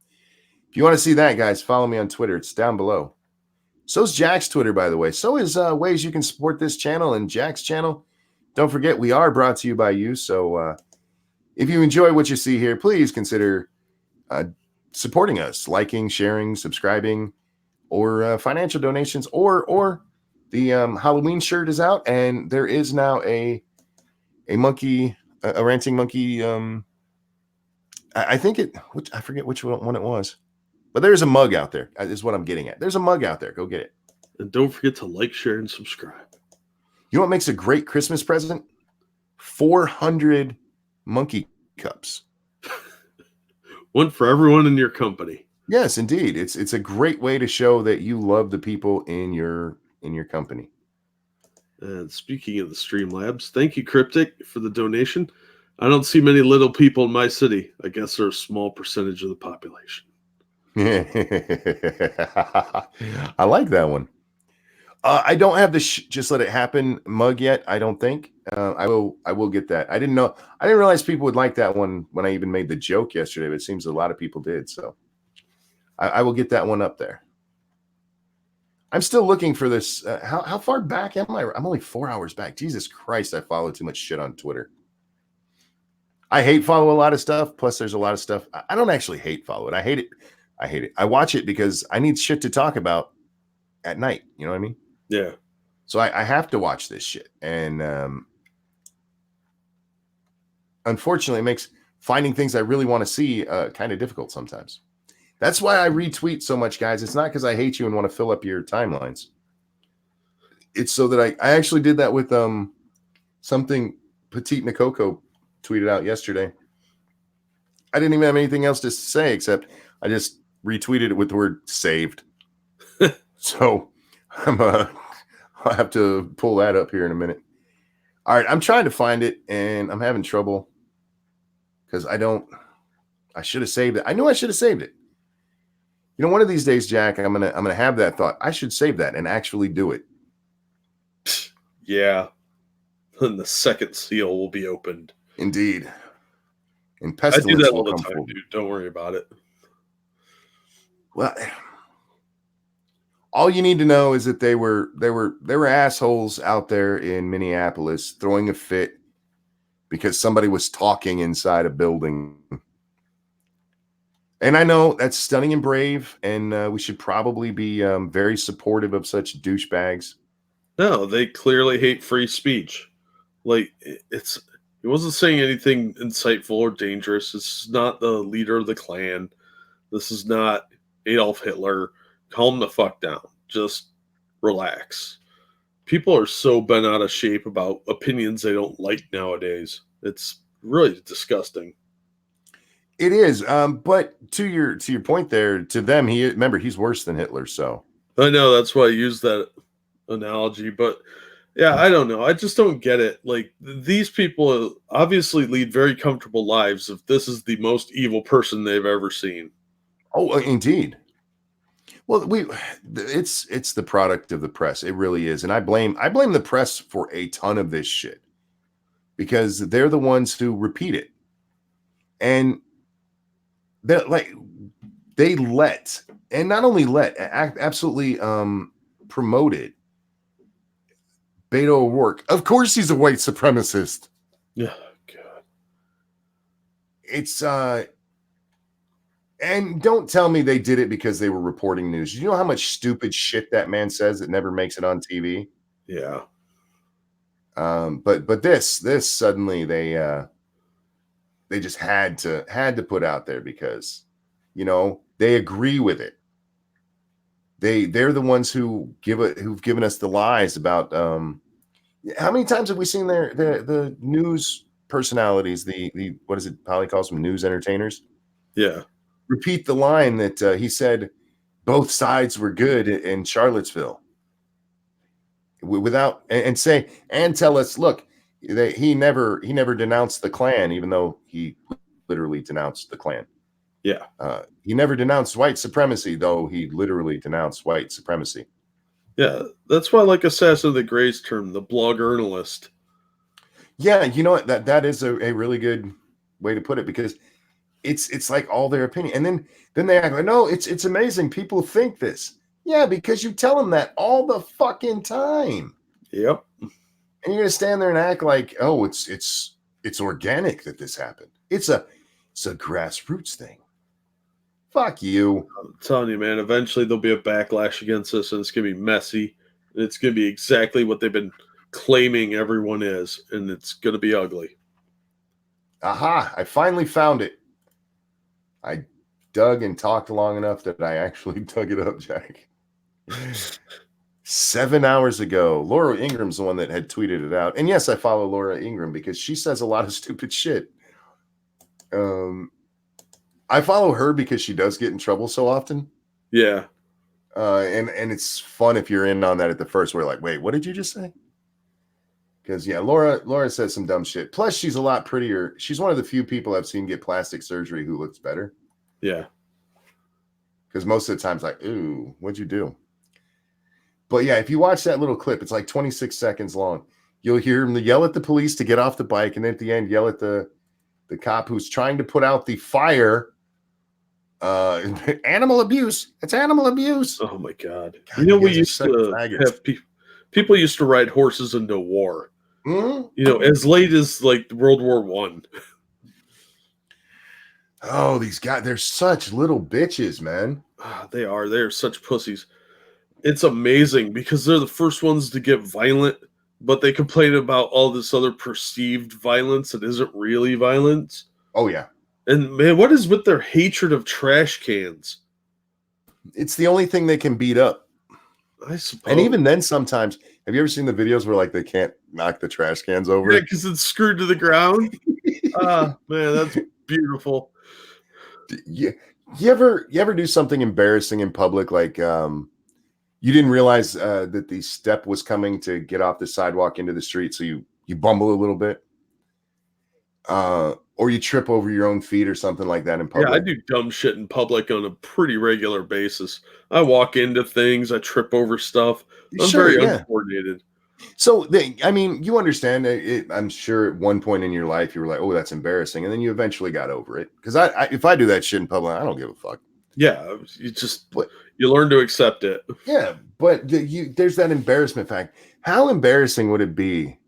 if you want to see that, guys, follow me on Twitter. It's down below. So is Jack's Twitter, by the way. So is ways you can support this channel and Jack's channel. Don't forget, we are brought to you by you. So if you enjoy what you see here, please consider supporting us, liking, sharing, subscribing, or financial donations, or the Halloween shirt is out, and there is now a ranting monkey. I think I forget which one it was, but there's a mug out there. Is what I'm getting at. There's a mug out there. Go get it. And don't forget to like, share, and subscribe. You know what makes a great Christmas present? 400 monkey cups. One for everyone in your company. Yes, indeed. It's a great way to show that you love the people in your company. And speaking of the Streamlabs, thank you, Cryptic, for the donation. I don't see many little people in my city. I guess they're a small percentage of the population. I like that one. I don't have the just let it happen mug yet. I don't think I will. I will get that. I didn't know. I didn't realize people would like that one when I even made the joke yesterday. But it seems a lot of people did. So I will get that one up there. I'm still looking for this. How far back am I? I'm only 4 hours back. Jesus Christ! I follow too much shit on Twitter. I hate follow a lot of stuff. Plus, there's a lot of stuff. I don't actually hate follow it. I hate it. I hate it. I watch it because I need shit to talk about at night. You know what I mean? Yeah. So I have to watch this shit. And unfortunately, it makes finding things I really want to see kind of difficult sometimes. That's why I retweet so much, guys. It's not because I hate you and want to fill up your timelines. It's so that I actually did that with something Petite Nikoko tweeted out yesterday. I didn't even have anything else to say except I just retweeted it with the word saved. So I'll have to pull that up here in a minute. All right, I'm trying to find it and I'm having trouble because I should have saved it. I knew I should have saved it. You know, one of these days, Jack, I'm gonna have that thought. I should save that and actually do it. Yeah. And the second seal will be opened. Indeed. And I do pestilence that will all the come time, forward. dude. Don't worry about it. Well, all you need to know is that they were assholes out there in Minneapolis throwing a fit because somebody was talking inside a building. And I know that's stunning and brave, and we should probably be very supportive of such douchebags. No, they clearly hate free speech. Like he wasn't saying anything insightful or dangerous. This is not the leader of the Klan. This is not Adolf Hitler. Calm the fuck down. Just relax. People are so bent out of shape about opinions they don't like nowadays. It's really disgusting. It is, but to your point there, to them, he's worse than Hitler. So I know that's why I use that analogy, but yeah, I don't know. I just don't get it. Like these people obviously lead very comfortable lives if this is the most evil person they've ever seen. indeed. Well, it's the product of the press. It really is, and I blame the press for a ton of this shit because they're the ones who repeat it, and they let, and not only let, absolutely promoted Beto O'Rourke. Of course, he's a white supremacist. Yeah, God. It's and don't tell me they did it because they were reporting news. You know how much stupid shit that man says that never makes it on TV. Yeah. But this suddenly they just had to put out there because they agree with it. They're the ones who've given us the lies about how many times have we seen the news personalities, the what is it Polly calls them, news entertainers, Yeah. repeat the line that he said both sides were good in Charlottesville without and say and tell us, look, he never denounced the Klan, even though he literally denounced the Klan. Yeah. He never denounced white supremacy, though he literally denounced white supremacy. Yeah. That's why I like Assassin of the Gray's term, the bloggernalyst. Yeah, you know what? That is a really good way to put it because it's like all their opinion, and then they act like, no, it's amazing. People think this, yeah, because you tell them that all the fucking time. Yep. And you're gonna stand there and act like, oh, it's organic that this happened. It's a grassroots thing. Fuck you. I'm telling you, man, eventually there'll be a backlash against this and it's going to be messy. And it's going to be exactly what they've been claiming everyone is. And it's going to be ugly. Aha, I finally found it. I dug and talked long enough that I actually dug it up, Jack. 7 hours ago. Laura Ingram's the one that had tweeted it out. And yes, I follow Laura Ingram because she says a lot of stupid shit. I follow her because she does get in trouble so often. Yeah. And it's fun if you're in on that at the first. We're like, wait, what did you just say? Because yeah, Laura says some dumb shit. Plus, she's a lot prettier. She's one of the few people I've seen get plastic surgery who looks better. Yeah. Because most of the times, like, ooh, what'd you do? But yeah, if you watch that little clip, it's like 26 seconds long. You'll hear him yell at the police to get off the bike, and then at the end, yell at the cop who's trying to put out the fire. Animal abuse. It's animal abuse. Oh my God. God, you We guys are used such to faggots. have people used to ride horses into war. Mm-hmm. As late as like World War One. Oh, these guys, they're such little bitches, man. They are. They are such pussies. It's amazing because they're the first ones to get violent, but they complain about all this other perceived violence that isn't really violence. Oh, yeah. And man, what is with their hatred of trash cans? It's the only thing they can beat up. I suppose. And even then, sometimes, have you ever seen the videos where like they can't knock the trash cans over? Yeah, because it's screwed to the ground. Man, that's beautiful. You ever do something embarrassing in public, like you didn't realize that the step was coming to get off the sidewalk into the street, so you bumble a little bit, or you trip over your own feet or something like that in public? Yeah, I do dumb shit in public on a pretty regular basis. I walk into things, I trip over stuff. I'm very uncoordinated. So, you understand. I'm sure at one point in your life you were like, "Oh, that's embarrassing," and then you eventually got over it. Because if I do that shit in public, I don't give a fuck. Yeah, you learn to accept it. Yeah, but there's that embarrassment fact. How embarrassing would it be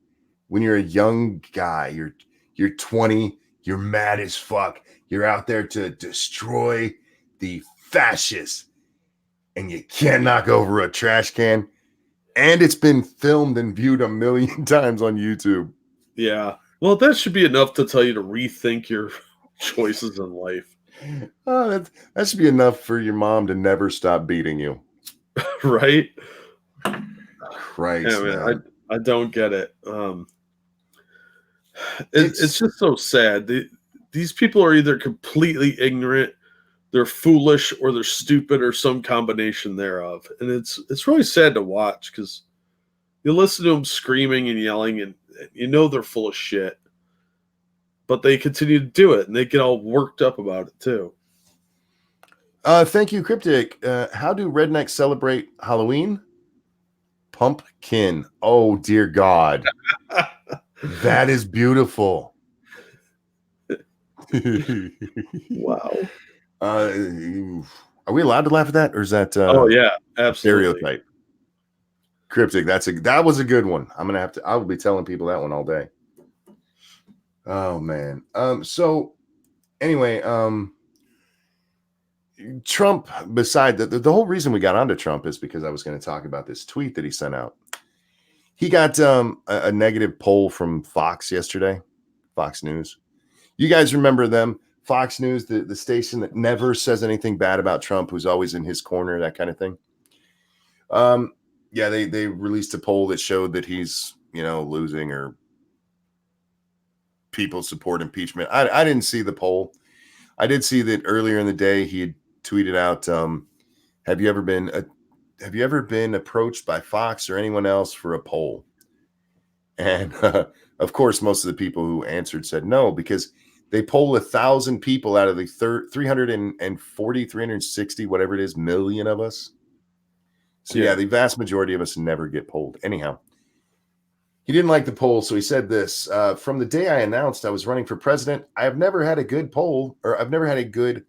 when you're a young guy? You're 20. You're mad as fuck. You're out there to destroy the fascists, and you can't knock over a trash can. And it's been filmed and viewed 1 million times on YouTube. Yeah. Well, that should be enough to tell you to rethink your choices in life. Oh, that should be enough for your mom to never stop beating you. Right? Christ, Yeah, man. I don't get it. It's just so sad. These people are either completely ignorant, they're foolish, or they're stupid, or some combination thereof. And it's really sad to watch because you listen to them screaming and yelling, and they're full of shit. But they continue to do it, and they get all worked up about it too. Thank you, Cryptic. How do rednecks celebrate Halloween? Pumpkin. Oh, dear God. That is beautiful. Wow. Are we allowed to laugh at that, or is that oh yeah, absolutely stereotype? Cryptic, that was a good one. I will be telling people that one all day. Oh man. So anyway, Trump, beside the whole reason we got onto Trump is because I was going to talk about this tweet that he sent out. He got a negative poll from Fox yesterday, Fox News. You guys remember them? Fox News, the station that never says anything bad about Trump, who's always in his corner, that kind of thing. Yeah, they released a poll that showed that he's, losing, or people support impeachment. I didn't see the poll. I did see that earlier in the day he had tweeted out, have you ever been approached by Fox or anyone else for a poll? And of course, most of the people who answered said no, because they poll 1,000 people out of the 360, whatever it is, million of us. So yeah, the vast majority of us never get polled. Anyhow, he didn't like the poll, so he said this: from the day I announced I was running for president, I have never had a good poll, or I've never had a good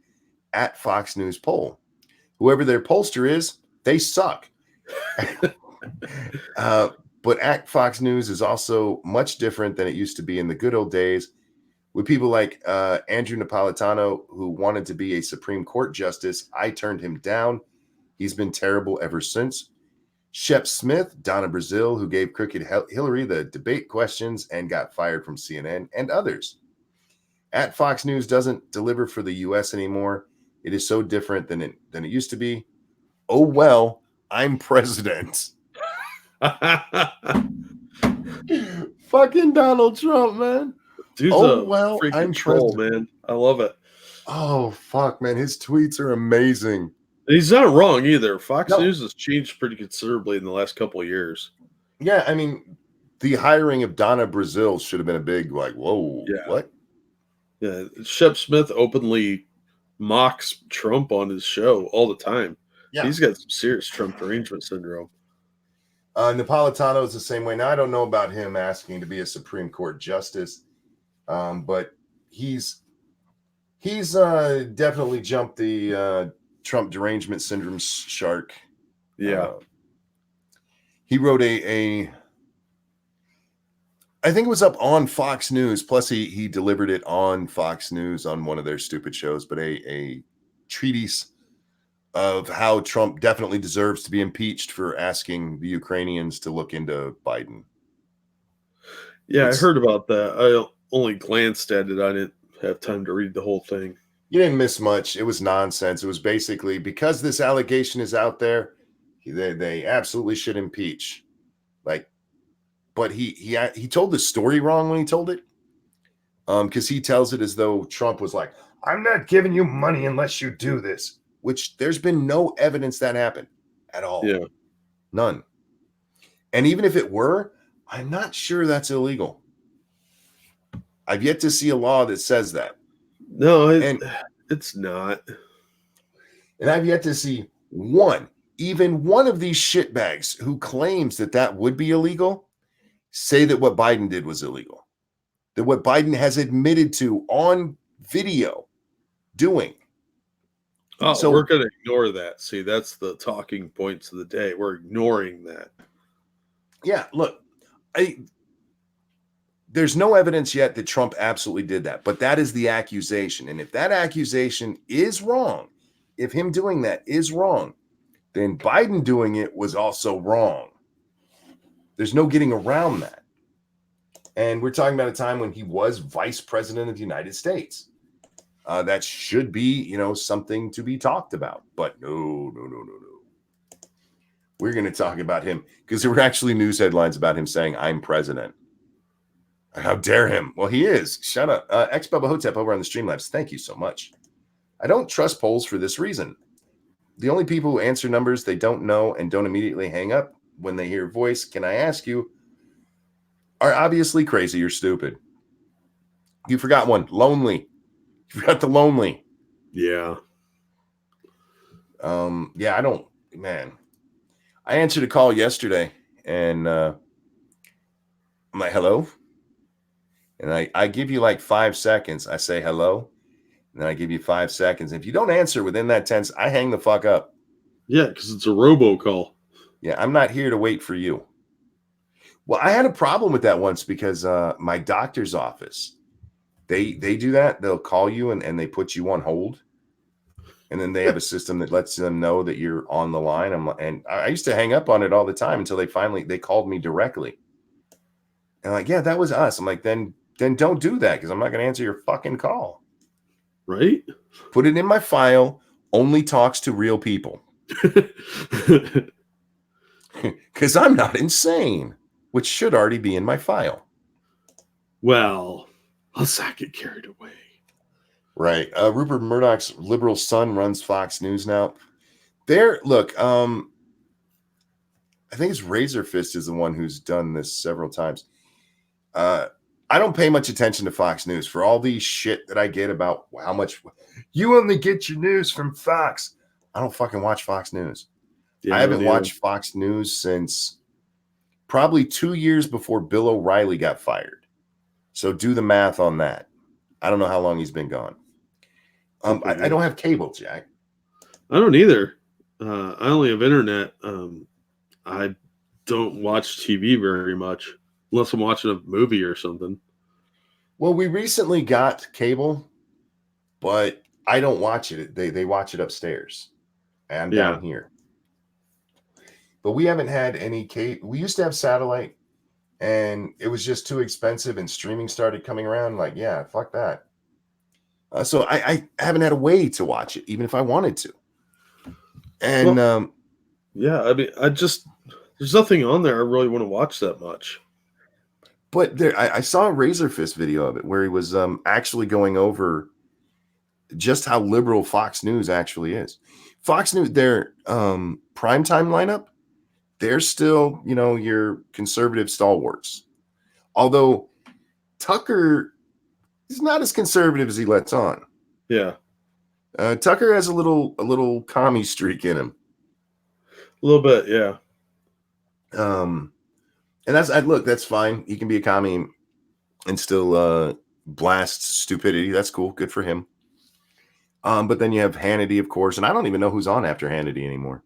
at Fox News poll. Whoever their pollster is, they suck. But at Fox News is also much different than it used to be in the good old days, with people like Andrew Napolitano, who wanted to be a Supreme Court justice. I turned him down. He's been terrible ever since. Shep Smith, Donna Brazile, who gave crooked Hillary the debate questions and got fired from CNN, and others. At Fox News doesn't deliver for the U.S. anymore. It is so different than it used to be. Oh, well, I'm president. Fucking Donald Trump, man. Dude's Oh, a well, freaking I'm troll, president. man. I love it. Oh, fuck, man. His tweets are amazing. And he's not wrong either. Fox No. News has changed pretty considerably in the last couple of years. Yeah, I mean, the hiring of Donna Brazil should have been a big, like, whoa, Yeah. what? Yeah. Shep Smith openly mocks Trump on his show all the time. Yeah. He's got some serious Trump derangement syndrome. Napolitano is the same way. Now, I don't know about him asking to be a Supreme Court justice, but he's definitely jumped the Trump derangement syndrome shark. Yeah. He wrote I think it was up on Fox News. Plus, he delivered it on Fox News on one of their stupid shows. But a treatise of how Trump definitely deserves to be impeached for asking the Ukrainians to look into Biden. Yeah, I heard about that. I only glanced at it. I didn't have time to read the whole thing. You didn't miss much. It was nonsense. It was basically because this allegation is out there, they absolutely should impeach. Like, but he told the story wrong when he told it. Because he tells it as though Trump was like, "I'm not giving you money unless you do this," which there's been no evidence that happened at all. Yeah. None. And even if it were, I'm not sure that's illegal. I've yet to see a law that says that. No, it's not. And I've yet to see even one of these shitbags who claims that would be illegal say that what Biden did was illegal. That what Biden has admitted to on video doing. Oh, So we're going to ignore that. See, that's the talking points of the day. We're ignoring that. yeah, look, there's no evidence yet that Trump absolutely did that, but that is the accusation. And if that accusation is wrong, if him doing that is wrong, then Biden doing it was also wrong. There's no getting around that. And we're talking about a time when he was vice president of the United States. That should be, something to be talked about. But no. We're going to talk about him because there were actually news headlines about him saying, "I'm president." How dare him? Well, he is. Shut up. X-Bubba Hotep over on the Streamlabs. Thank you so much. I don't trust polls for this reason. The only people who answer numbers they don't know and don't immediately hang up when they hear voice, can I ask you, are obviously crazy or stupid. You forgot one. Lonely. You forgot the lonely. Yeah. Yeah, I don't, man. I answered a call yesterday and I'm like, hello? And I give you like 5 seconds. I say hello. And then I give you 5 seconds. If you don't answer within that 10, I hang the fuck up. Yeah, because it's a robocall. Yeah, I'm not here to wait for you. Well, I had a problem with that once because my doctor's office, they do that. They'll call you and they put you on hold. And then they have a system that lets them know that you're on the line. And I used to hang up on it all the time until they called me directly. And like, yeah, that was us. I'm like, then don't do that because I'm not going to answer your fucking call. Right? Put it in my file. Only talks to real people. Because I'm not insane, which should already be in my file. Well, let's not get carried away. Right. Rupert Murdoch's liberal son runs Fox News now. Look, I think it's Razor Fist is the one who's done this several times. I don't pay much attention to Fox News for all the shit that I get about how much you only get your news from Fox. I don't fucking watch Fox News. Yeah, I haven't watched Fox News since probably 2 years before Bill O'Reilly got fired. So do the math on that. I don't know how long he's been gone. I don't have cable, Jack. I don't either. I only have internet. I don't watch TV very much unless I'm watching a movie or something. Well, we recently got cable, but I don't watch it. They watch it upstairs. And I'm down here. But we haven't had any cable. We used to have satellite, and it was just too expensive, and streaming started coming around. Like, yeah, fuck that. So I haven't had a way to watch it, even if I wanted to. And yeah, I mean, There's nothing on there I really want to watch that much. But I saw a Razor Fist video of it where he was actually going over just how liberal Fox News actually is. Fox News, their primetime lineup, they're still, your conservative stalwarts. Although Tucker is not as conservative as he lets on. Yeah. Tucker has a little commie streak in him. A little bit, yeah. And that's fine. He can be a commie and still blast stupidity. That's cool. Good for him. But then you have Hannity, of course, and I don't even know who's on after Hannity anymore.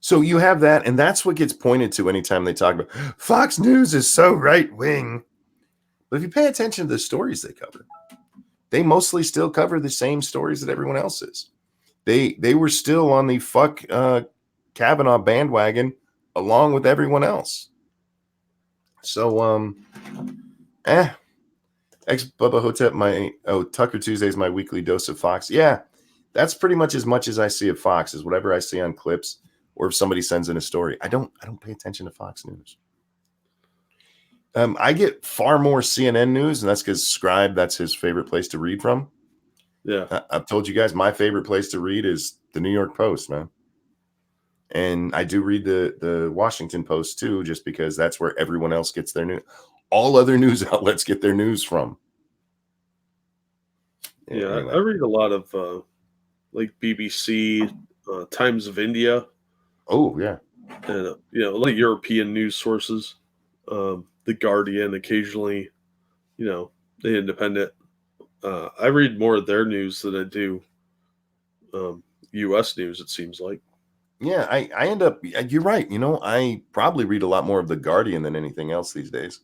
So you have that, and that's what gets pointed to anytime they talk about Fox News is so right wing. But if you pay attention to the stories they cover, they mostly still cover the same stories that everyone else is. They were still on the fuck Kavanaugh bandwagon along with everyone else. So ex Bubba Hotep, Tucker Tuesday is my weekly dose of Fox. Yeah, that's pretty much as I see of Fox is whatever I see on clips or if somebody sends in a story. I don't pay attention to Fox News. I get far more CNN news, and that's because Scribe, that's his favorite place to read from. Yeah. I've told you guys my favorite place to read is the New York Post, man. And I do read the Washington Post too, just because that's where everyone else gets their news. All other news outlets get their news from. Yeah, anyway. I read a lot of like BBC, Times of India. Oh, yeah. And, like European news sources. The Guardian, occasionally, The Independent. I read more of their news than I do U.S. news, it seems like. Yeah, I end up, you're right. I probably read a lot more of The Guardian than anything else these days.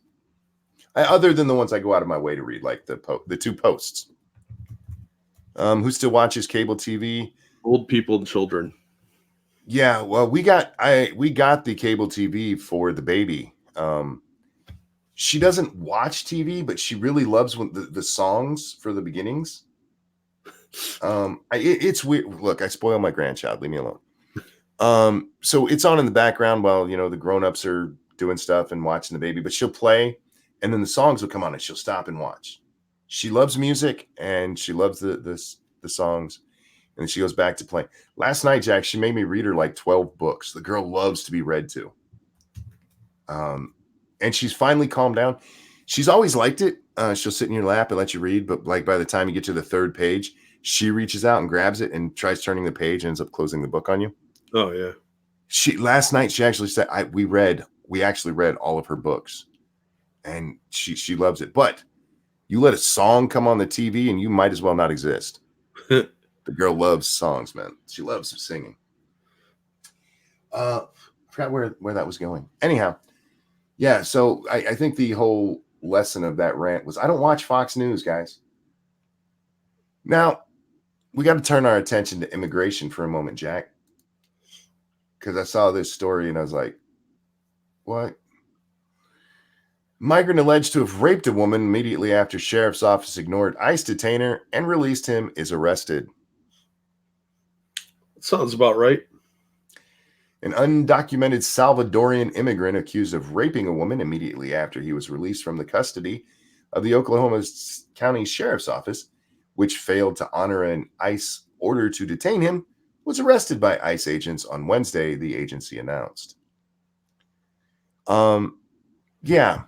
Other than the ones I go out of my way to read, like the two Posts. Who still watches cable TV? Old people and children. Yeah, well, we got the cable TV for the baby. She doesn't watch TV, but she really loves when the songs for the beginnings. It's weird. Look, I spoil my grandchild. Leave me alone. So it's on in the background while the grown-ups are doing stuff and watching the baby, but she'll play, and then the songs will come on, and she'll stop and watch. She loves music, and she loves the songs, and then she goes back to playing. Last night, Jack, she made me read her like 12 books. The girl loves to be read to. And she's finally calmed down. She's always liked it. She'll sit in your lap and let you read, but like by the time you get to the third page, she reaches out and grabs it and tries turning the page and ends up closing the book on you. Oh yeah. Last night she actually said we actually read all of her books, and she loves it. But you let a song come on the TV and you might as well not exist. The girl loves songs, man. She loves singing. I forgot where that was going. Anyhow. Yeah, so I think the whole lesson of that rant was I don't watch Fox News, guys. Now, we got to turn our attention to immigration for a moment, Jack. Because I saw this story and I was like, what? Migrant alleged to have raped a woman immediately after sheriff's office ignored ICE detainer and released him is arrested. Sounds about right. An undocumented Salvadorian immigrant accused of raping a woman immediately after he was released from the custody of the Oklahoma County Sheriff's Office, which failed to honor an ICE order to detain him, was arrested by ICE agents on Wednesday, the agency announced. Yeah.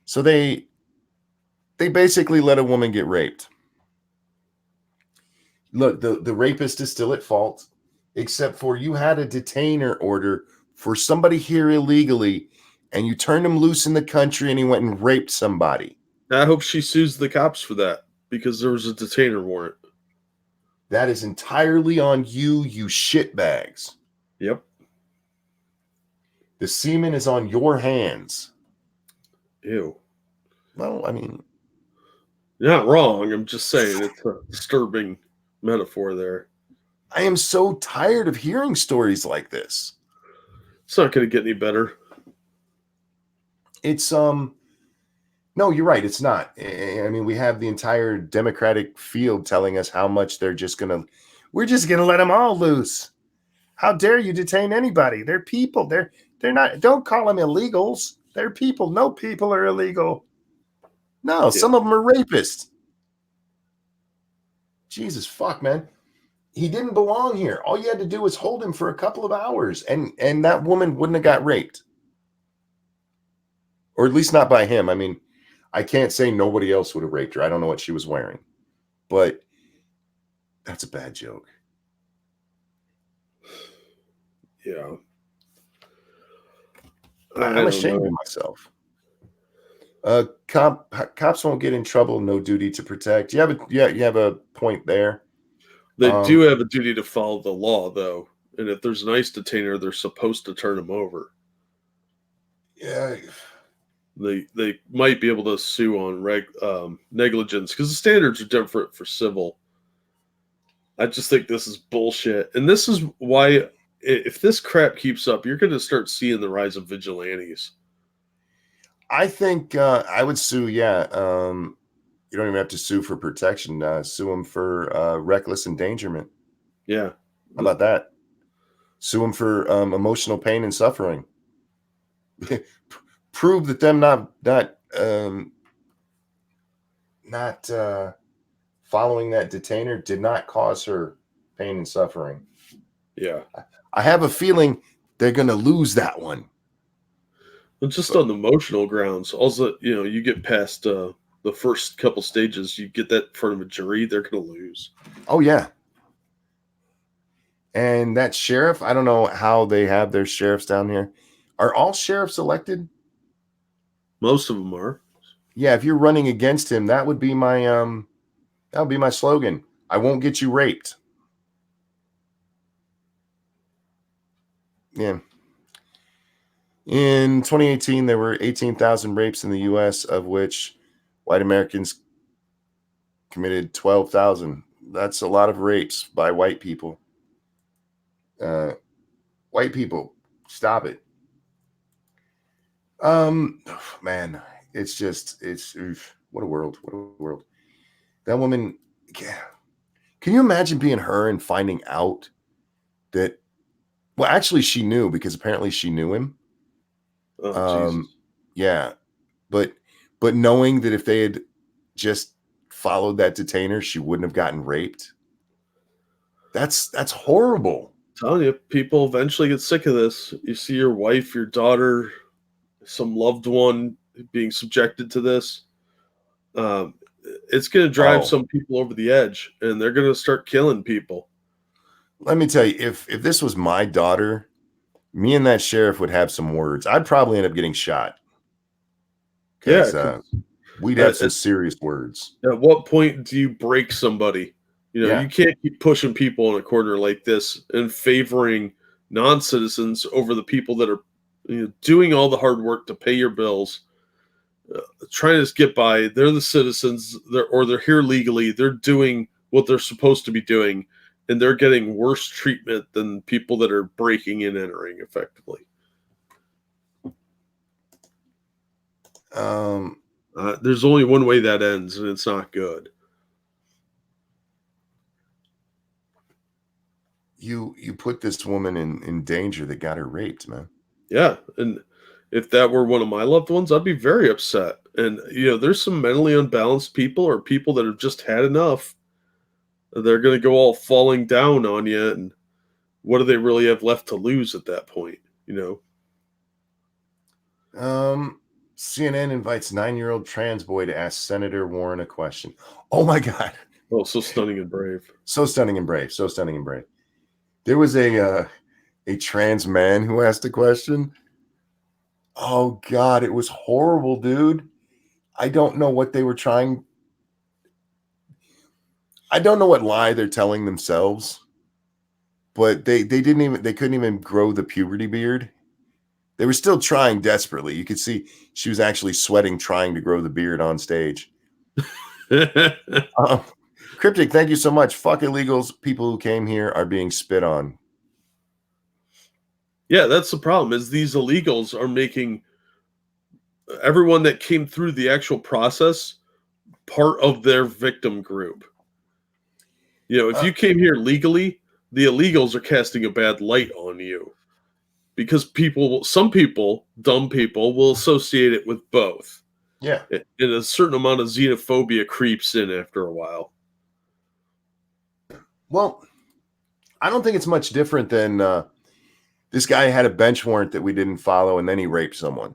So they basically let a woman get raped. Look, the rapist is still at fault. Except for you had a detainer order for somebody here illegally, and you turned him loose in the country, and he went and raped somebody. I hope she sues the cops for that because there was a detainer warrant. That is entirely on you, you shitbags. Yep. The semen is on your hands. Ew. Well, I mean, you're not wrong. I'm just saying it's a disturbing metaphor there. I am so tired of hearing stories like this. It's not going to get any better. It's no, you're right. It's not. I mean, we have the entire Democratic field telling us how much we're just gonna let them all loose. How dare you detain anybody? They're people. They're not. Don't call them illegals. They're people. No people are illegal. No, some of them are rapists. Jesus fuck, man. He didn't belong here. All you had to do was hold him for a couple of hours, and that woman wouldn't have got raped, or at least not by him. I mean, I can't say nobody else would have raped her. I don't know what she was wearing, but that's a bad joke. Yeah. I'm ashamed of myself. Cops won't get in trouble. No duty to protect. You have a point there. They do have a duty to follow the law, though, and if there's an ICE detainer, they're supposed to turn him over. Yeah, they might be able to sue on negligence because the standards are different for civil. I just think this is bullshit, and this is why if this crap keeps up, you're going to start seeing the rise of vigilantes. I think I would sue. Yeah, you don't even have to sue for protection. Sue them for reckless endangerment. Yeah, how about that? Sue them for emotional pain and suffering. Prove that them not following that detainer did not cause her pain and suffering. Yeah, I have a feeling they're going to lose that one. and just on the emotional grounds, also, you get past the first couple stages, you get that in front of a jury, they're going to lose. Oh yeah. And that sheriff, I don't know how they have their sheriffs down here. Are all sheriffs elected? Most of them are. Yeah, if you're running against him, that would be my slogan. I won't get you raped. Yeah. In 2018, there were 18,000 rapes in the U.S., of which white Americans committed 12,000. That's a lot of rapes by white people. White people, stop it. Man, it's what a world. What a world. That woman, yeah. Can you imagine being her and finding out that, well, actually she knew, because apparently she knew him. Oh, Jesus. Yeah. But knowing that if they had just followed that detainer, she wouldn't have gotten raped. That's horrible. I'm telling you, people eventually get sick of this. You see your wife, your daughter, some loved one being subjected to this. It's going to drive some people over the edge, and they're going to start killing people. Let me tell you, if this was my daughter, me and that sheriff would have some words. I'd probably end up getting shot. Yeah, we'd have some serious words. At what point do you break somebody? You can't keep pushing people in a corner like this and favoring non-citizens over the people that are doing all the hard work to pay your bills, trying to get by. They're the citizens, they're here legally. They're doing what they're supposed to be doing, and they're getting worse treatment than people that are breaking and entering effectively. There's only one way that ends, and it's not good. You put this woman in danger that got her raped, man. Yeah, and if that were one of my loved ones, I'd be very upset. And there's some mentally unbalanced people or people that have just had enough. They're going to go all falling down on you, and what do they really have left to lose at that point? CNN invites 9-year-old trans boy to ask Senator Warren a question. Oh my God. Oh, so stunning and brave. So stunning and brave. So stunning and brave. There was a trans man who asked a question. Oh God, it was horrible, dude. I don't know what they were trying. I don't know what lie they're telling themselves, but they couldn't even grow the puberty beard. They were still trying desperately. You could see she was actually sweating trying to grow the beard on stage. Cryptic, thank you so much. Fuck illegals. People who came here are being spit on. Yeah, that's the problem, is these illegals are making everyone that came through the actual process part of their victim group. If you came here legally, the illegals are casting a bad light on you. because some people, dumb people, will associate it with both. Yeah. And a certain amount of xenophobia creeps in after a while. Well, I don't think it's much different than this guy had a bench warrant that we didn't follow, and then he raped someone.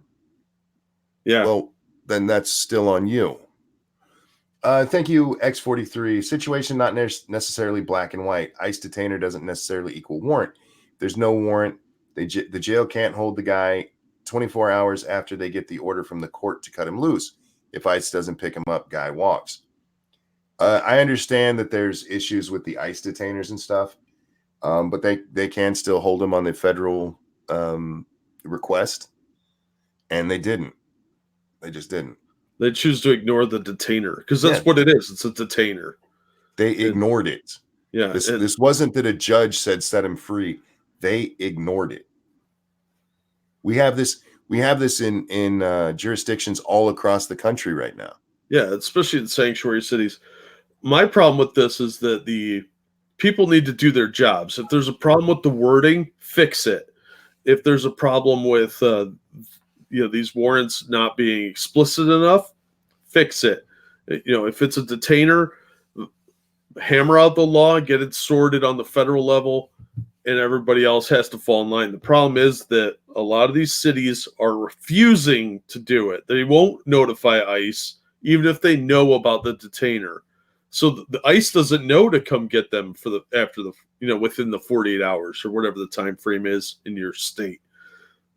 Yeah. Well, then that's still on you. Thank you, X43. Situation not necessarily black and white. ICE detainer doesn't necessarily equal warrant. There's no warrant. The jail can't hold the guy 24 hours after they get the order from the court to cut him loose. If ICE doesn't pick him up, guy walks. I understand that there's issues with the ICE detainers and stuff, but they can still hold him on the federal request, and they didn't. They just didn't. They choose to ignore the detainer because that's what it is. It's a detainer. They ignored it. Yeah. This wasn't that a judge said set him free. They ignored it. We have this in jurisdictions all across the country right now. Yeah, especially in sanctuary cities. My problem with this is that the people need to do their jobs. If there's a problem with the wording, fix it. If there's a problem with these warrants not being explicit enough, fix it. If it's a detainer, hammer out the law, get it sorted on the federal level, and everybody else has to fall in line. The problem is that a lot of these cities are refusing to do it. They won't notify ICE, even if they know about the detainer. So the ICE doesn't know to come get them within the 48 hours or whatever the time frame is in your state.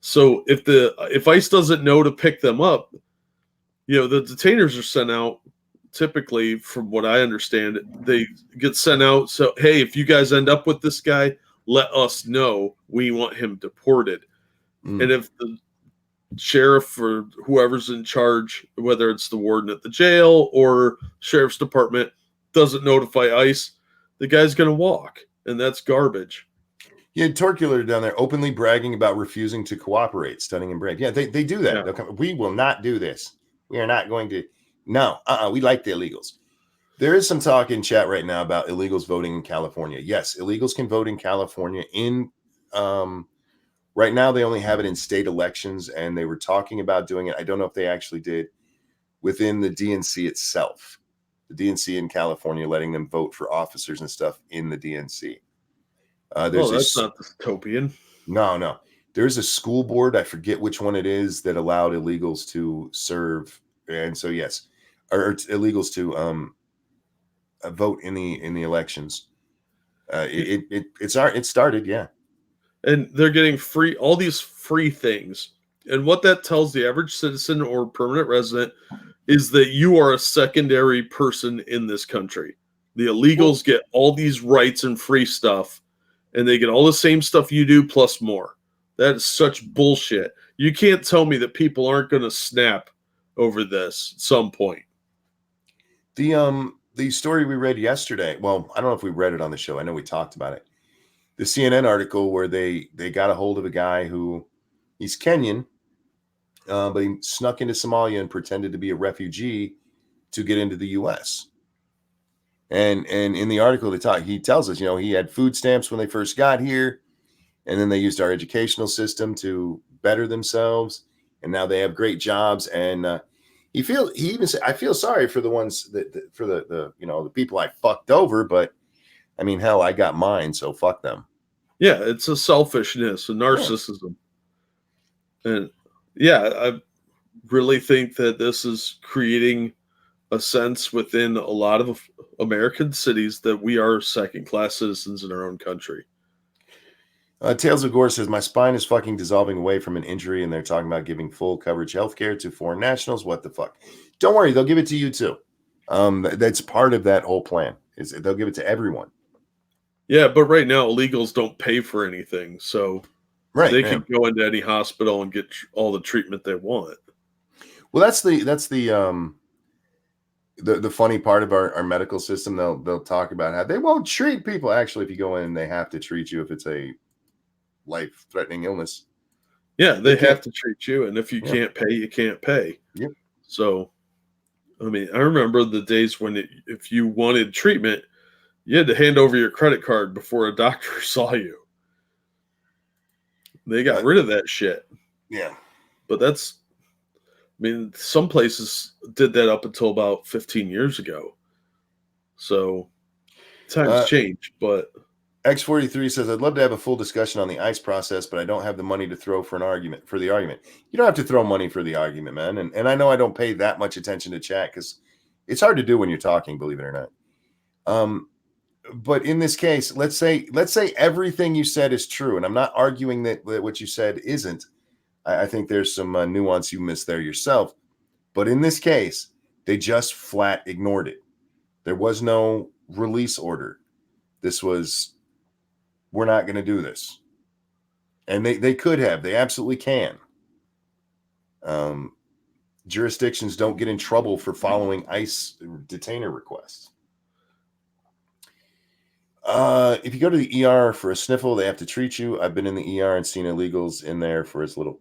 So if ICE doesn't know to pick them up, the detainers are sent out. Typically, from what I understand, they get sent out. So, hey, if you guys end up with this guy, let us know. We want him deported. And if the sheriff or whoever's in charge, whether it's the warden at the jail or sheriff's department, doesn't notify ICE, the guy's going to walk. And that's garbage. Yeah, Torcular down there openly bragging about refusing to cooperate, stunning and brave. Yeah, they do that. Yeah. We will not do this. We are not going to. No, we like the illegals. There is some talk in chat right now about illegals voting in California. Yes, illegals can vote in California. Right now, they only have it in state elections, and they were talking about doing it. I don't know if they actually did within the DNC itself. The DNC in California, letting them vote for officers and stuff in the DNC. That's not dystopian. No. There's a school board, I forget which one it is, that allowed illegals to serve. And so, yes, or illegals to vote in the elections. It started, yeah. And they're getting all these free things. And what that tells the average citizen or permanent resident is that you are a secondary person in this country. The illegals get all these rights and free stuff, and they get all the same stuff you do plus more. That is such bullshit. You can't tell me that people aren't going to snap over this at some point. The story we read yesterday, well, I don't know if we read it on the show. I know we talked about it. The CNN article where they got a hold of a guy who he's Kenyan, but he snuck into Somalia and pretended to be a refugee to get into the U.S. And in the article he tells us, he had food stamps when they first got here, and then they used our educational system to better themselves, and now they have great jobs. And he even said, I feel sorry for the ones for the people I fucked over, but I mean, hell, I got mine, so fuck them. Yeah, it's a selfishness, a narcissism. Yeah. And yeah, I really think that this is creating a sense within a lot of American cities that we are second-class citizens in our own country. Tales of Gore says, my spine is fucking dissolving away from an injury, and they're talking about giving full coverage healthcare to foreign nationals. What the fuck? Don't worry, they'll give it to you too. That's part of that whole plan. Is they'll give it to everyone. Yeah, but right now illegals don't pay for anything, so they can go into any hospital and get all the treatment they want. Well, that's the funny part of our medical system. They'll talk about how they won't treat people. Actually, if you go in, they have to treat you if it's a life-threatening illness. Yeah, they have to treat you, and if you can't pay, you can't pay. Yep. So, I mean, I remember the days when if you wanted treatment, you had to hand over your credit card before a doctor saw you. They got rid of that shit. Yeah. But that's, I mean, some places did that up until about 15 years ago. So times change, but X43 says, I'd love to have a full discussion on the ICE process, but I don't have the money to throw for the argument. You don't have to throw money for the argument, man. And I know I don't pay that much attention to chat because it's hard to do when you're talking, believe it or not. But in this case, let's say everything you said is true. And I'm not arguing that what you said isn't. I think there's some nuance you missed there yourself. But in this case, they just flat ignored it. There was no release order. This was, we're not going to do this. And they could have. They absolutely can. Jurisdictions don't get in trouble for following ICE detainer requests. If you go to the ER for a sniffle, they have to treat you. I've been in the ER and seen illegals in there for as little.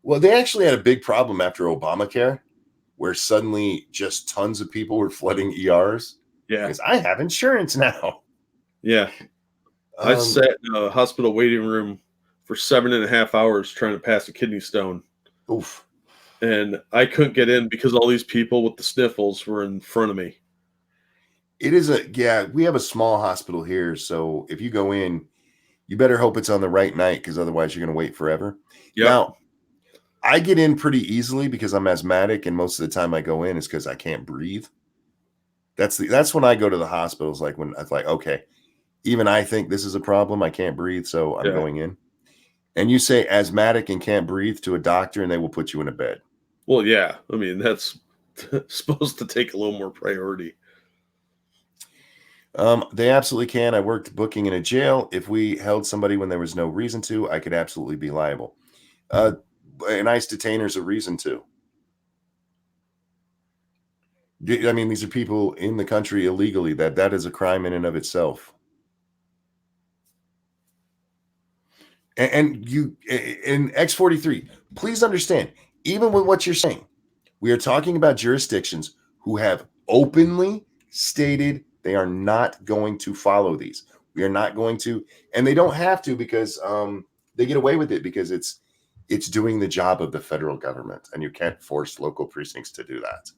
Well, they actually had a big problem after Obamacare, where suddenly just tons of people were flooding ERs. yeah. Because I have insurance now. Yeah. I sat in a hospital waiting room for 7.5 hours trying to pass a kidney stone. Oof. And I couldn't get in because all these people with the sniffles were in front of me. It is we have a small hospital here. So if you go in, you better hope it's on the right night because otherwise you're going to wait forever. Yep. Now, I get in pretty easily because I'm asthmatic, and most of the time I go in is because I can't breathe. That's when I go to the hospitals, like when it's like, okay, even I think this is a problem. I can't breathe, so I'm going in. And you say asthmatic and can't breathe to a doctor, and they will put you in a bed. Well, yeah. I mean, that's supposed to take a little more priority. They absolutely can. I worked booking in a jail. If we held somebody when there was no reason to, I could absolutely be liable. An ICE detainer is a reason to. I mean, these are people in the country illegally. That is a crime in and of itself. And you in X43, please understand, even with what you're saying, we are talking about jurisdictions who have openly stated they are not going to follow these. We are not going to, and they don't have to because they get away with it because it's doing the job of the federal government, and you can't force local precincts to do that.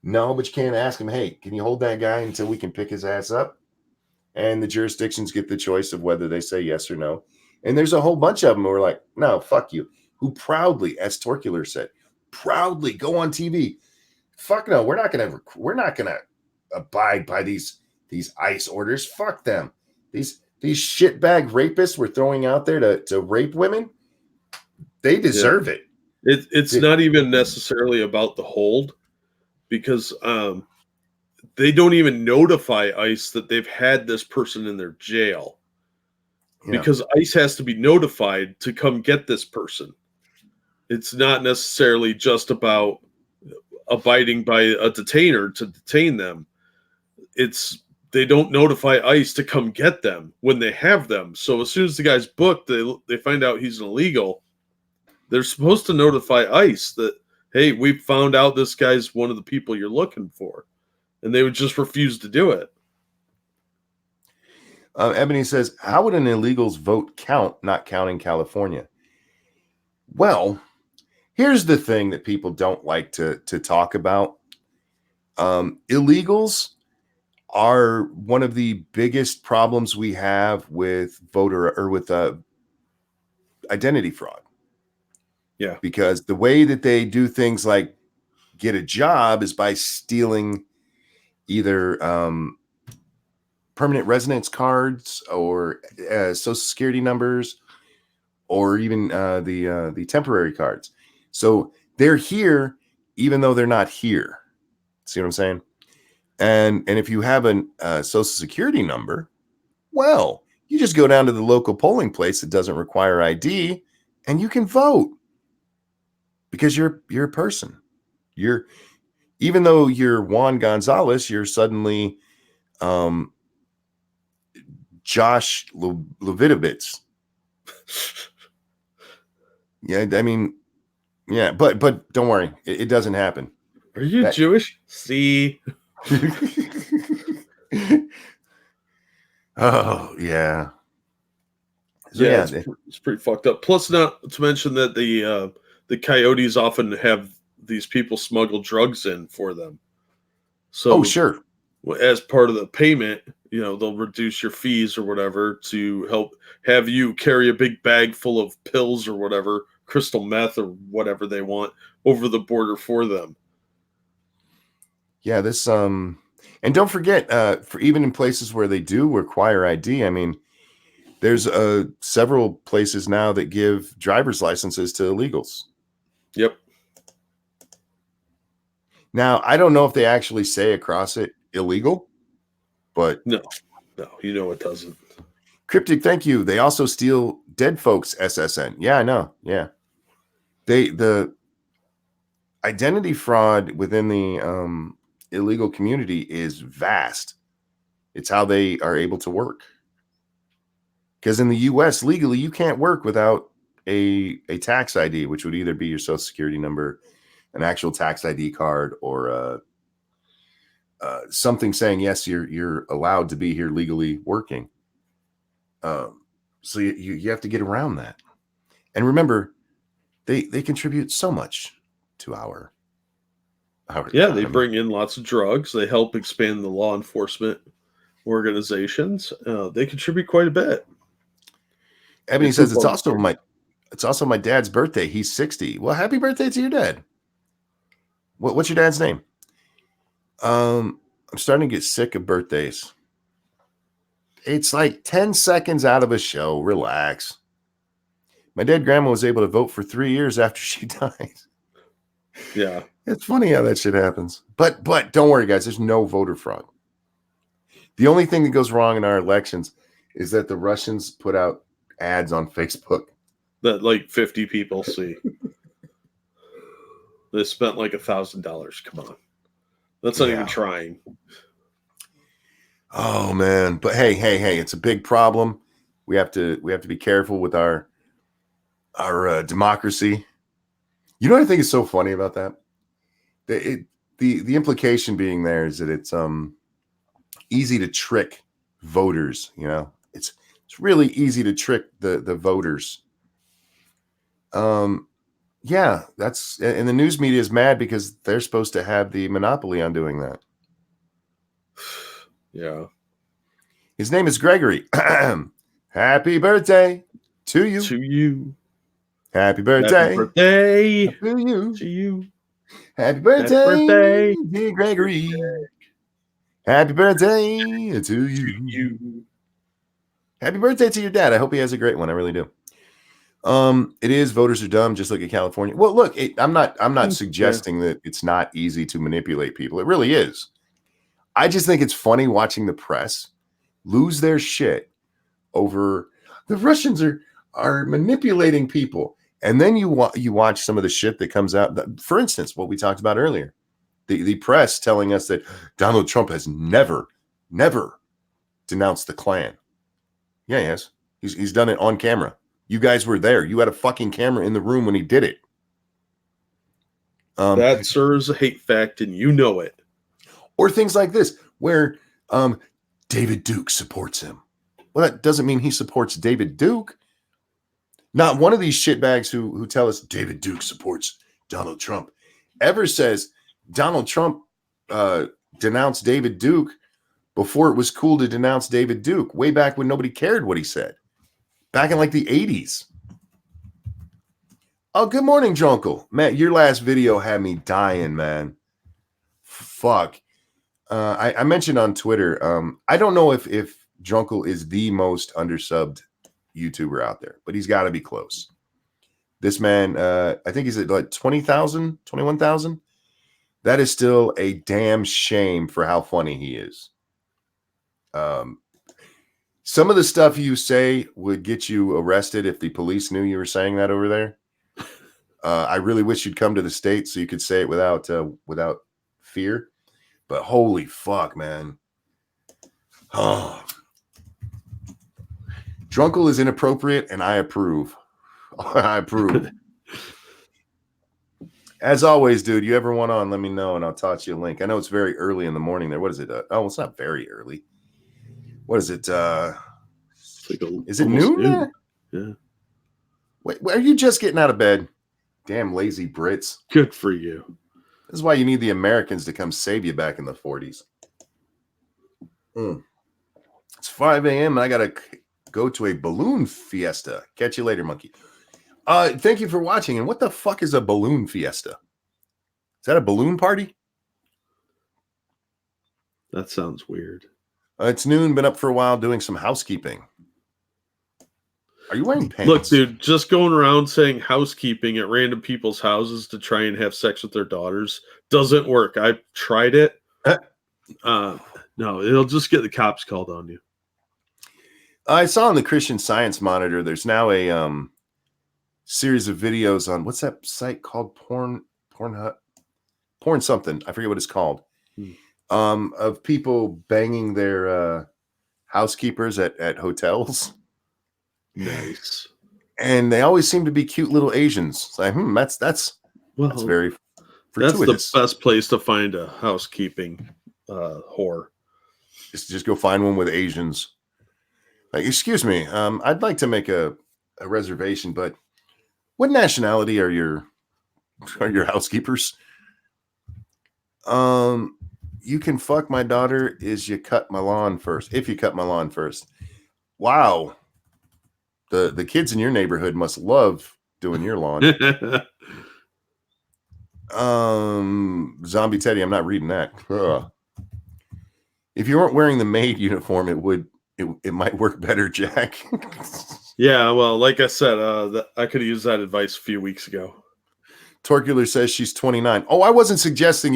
No, but you can't ask them, hey, can you hold that guy until we can pick his ass up? And the jurisdictions get the choice of whether they say yes or no. And there's a whole bunch of them who are like, no, fuck you. Who proudly, as Torcular said, proudly go on TV. Fuck no, we're not gonna abide by these ICE orders. Fuck them. These shitbag rapists we're throwing out there to rape women. They deserve it. It's not even necessarily about the hold because they don't even notify ICE that they've had this person in their jail because ICE has to be notified to come get this person. It's not necessarily just about abiding by a detainer to detain them. They don't notify ICE to come get them when they have them. So as soon as the guy's booked, they find out he's an illegal. They're supposed to notify ICE that, hey, we found out this guy's one of the people you're looking for. And they would just refuse to do it. Ebony says, how would an illegal's vote count, not counting California? Well, here's the thing that people don't like to talk about. Illegals are one of the biggest problems we have with voter or with identity fraud. Yeah. Because the way that they do things like get a job is by stealing either permanent residence cards or social security numbers or even the temporary cards. So they're here even though they're not here. See what I'm saying? And if you have a social security number, well, you just go down to the local polling place that doesn't require ID and you can vote because you're a person. Even though you're Juan Gonzalez, you're suddenly Josh Levitovitz. Yeah, I mean, yeah, but don't worry, it doesn't happen. Are you Jewish? See. Oh, yeah. So Yeah, yeah, it's pretty fucked up. Plus, not to mention that the coyotes often have these people smuggle drugs in for them. oh So sure. as part of the payment, they'll reduce your fees or whatever to help have you carry a big bag full of pills or whatever, crystal meth or whatever they want over the border for them. Yeah, this and don't forget, for even in places where they do require ID, I mean, there's several places now that give driver's licenses to illegals. Yep. Now, I don't know if they actually say across it illegal, but No, it doesn't. Cryptic, thank you. They also steal dead folks SSN. Yeah, I know. Yeah. The identity fraud within the illegal community is vast. It's how they are able to work. Because in the US, legally, you can't work without a tax ID, which would either be your social security number, an actual tax ID card, or something saying, yes, you're allowed to be here legally working. So you have to get around that. And remember, they contribute so much to our Yeah, they economy. bring in lots of drugs. They help expand the law enforcement organizations. They contribute quite a bit. Ebony says it's also my dad's birthday. He's 60. Well, happy birthday to your dad. What's your dad's name? I'm starting to get sick of birthdays. It's like 10 seconds out of a show. Relax. My dead grandma was able to vote for 3 years after she died. Yeah. It's funny how that shit happens. But don't worry, guys. There's no voter fraud. The only thing that goes wrong in our elections is that the Russians put out ads on Facebook That like 50 people see. They spent like $1,000. Come on. That's not even trying. Oh man. But hey, it's a big problem. We have to be careful with our democracy. You know what I think is so funny about that? The implication being there is that it's easy to trick voters. It's really easy to trick the voters. Yeah, and the news media is mad because they're supposed to have the monopoly on doing that. Yeah. His name is Gregory. Happy birthday to you. To you. Happy birthday. Happy birthday to you. To you. Happy birthday, Happy birthday, dear Gregory. Happy birthday to you. to you. Happy birthday to your dad. I hope he has a great one. I really do. It is voters are dumb. Just look at California. Well, look, I'm not suggesting that it's not easy to manipulate people. It really is. I just think it's funny watching the press lose their shit over the Russians are manipulating people, and then you watch some of the shit that comes out. For instance, what we talked about earlier, the press telling us that Donald Trump has never denounced the Klan. Yeah, he has. He's done it on camera. You guys were there. You had a fucking camera in the room when he did it. That, sir, is a hate fact, and you know it. Or things like this, where David Duke supports him. Well, that doesn't mean he supports David Duke. Not one of these shitbags who tell us David Duke supports Donald Trump ever says Donald Trump denounced David Duke before it was cool to denounce David Duke, way back when nobody cared what he said. Back in like the 80s. Oh, good morning, Drunkle. Man, your last video had me dying, man. Fuck. I mentioned on Twitter, I don't know if Drunkle is the most undersubbed YouTuber out there, but he's got to be close. This man, I think he's at like 20,000, 21,000. That is still a damn shame for how funny he is. Some of the stuff you say would get you arrested if the police knew you were saying that over there. I really wish you'd come to the States so you could say it without fear. But holy fuck, man. Oh. Drunkle is inappropriate, and I approve. I approve. As always, dude, you ever want on, let me know, and I'll toss you a link. I know it's very early in the morning there. What is it? It's not very early. What is it? Is it noon there? Yeah. Wait, are you just getting out of bed? Damn lazy Brits. Good for you. This is why you need the Americans to come save you back in the 40s. It's 5 a.m. and I gotta go to a balloon fiesta. Catch you later, monkey. Thank you for watching. And what the fuck is a balloon fiesta? Is that a balloon party? That sounds weird. It's noon. Been up for a while doing some housekeeping. Are you wearing pants? Look, dude, just going around saying housekeeping at random people's houses to try and have sex with their daughters doesn't work. I've tried it. No, it'll just get the cops called on you. I saw on the Christian Science Monitor there's now a series of videos on what's that site called? Porn something. I forget what it's called. Of people banging their housekeepers at hotels. Nice. And they always seem to be cute little Asians. It's like, that's very fortuitous. That's the best place to find a housekeeping whore. Just go find one with Asians. Like, excuse me, I'd like to make a reservation, but what nationality are your housekeepers? You can fuck my daughter if you cut my lawn first. Wow. The kids in your neighborhood must love doing your lawn. Zombie Teddy, I'm not reading that. Ugh. If you weren't wearing the maid uniform, it might work better, Jack. Yeah, well, like I said, I could have used that advice a few weeks ago. Torcular says she's 29. Oh, I wasn't suggesting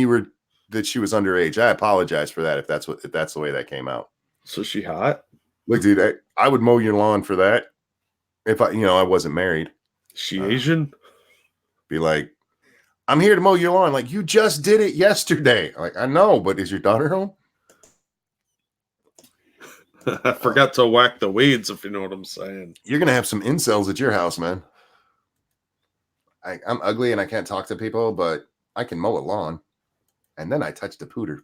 that she was underage. I apologize for that if that's the way that came out. So she hot? Look, dude, I would mow your lawn for that. If I wasn't married. She Asian? Be like, I'm here to mow your lawn. Like, you just did it yesterday. Like, I know, but is your daughter home? I forgot to whack the weeds, if you know what I'm saying. You're gonna have some incels at your house, man. I'm ugly and I can't talk to people, but I can mow a lawn. And then I touch the pooter.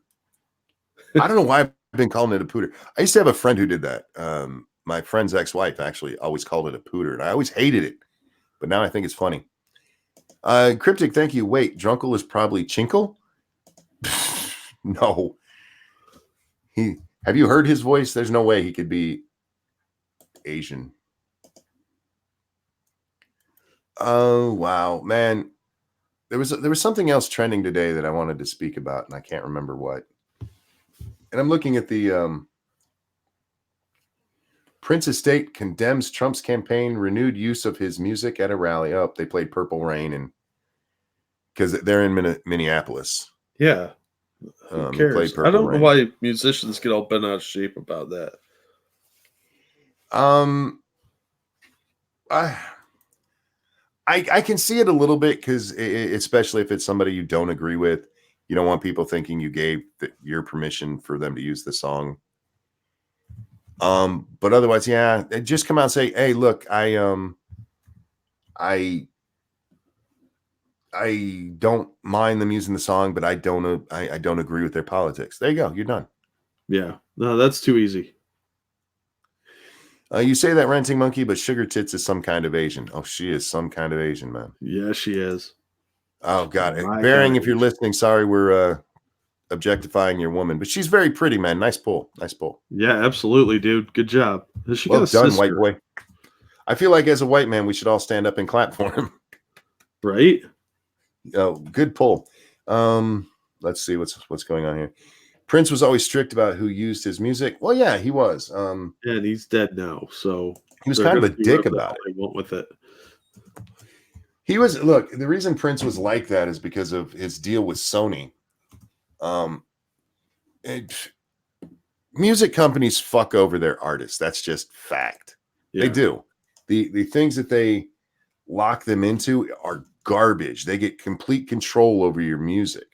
I don't know why I've been calling it a pooter. I used to have a friend who did that. My friend's ex-wife actually always called it a pooter, and I always hated it. But now I think it's funny. Cryptic, thank you. Wait, Drunkle is probably Chinkle? No. Have you heard his voice? There's no way he could be Asian. Oh, wow, man. There was something else trending today that I wanted to speak about, and I can't remember what. And I'm looking at the Prince Estate condemns Trump's campaign renewed use of his music at a rally. Oh, they played Purple Rain, and because they're in Minneapolis. Yeah. Who cares? I don't know why musicians get all bent out of shape about that. I can see it a little bit because especially if it's somebody you don't agree with, you don't want people thinking you gave your permission for them to use the song. But otherwise, yeah, just come out and say, "Hey, look, I don't mind them using the song, but I don't agree with their politics." There you go. You're done. Yeah. No, that's too easy. You say that, Ranting Monkey, but Sugar Tits is some kind of Asian. Oh, she is some kind of Asian, man. Yeah, she is. Oh, God. Bearing, if you're listening, sorry, we're objectifying your woman, but she's very pretty, man. Nice pull. Yeah, absolutely, dude. Good job. She well done, white boy. I feel like as a white man, we should all stand up and clap for him. Right? Oh, good pull. Let's see what's going on here. Prince was always strict about who used his music. Well, yeah, he was. And he's dead now, so he was kind of a dick about it. Went with it. He was. Look, the reason Prince was like that is because of his deal with Sony. Music companies fuck over their artists. That's just fact. Yeah. They do. The things that they lock them into are garbage. They get complete control over your music.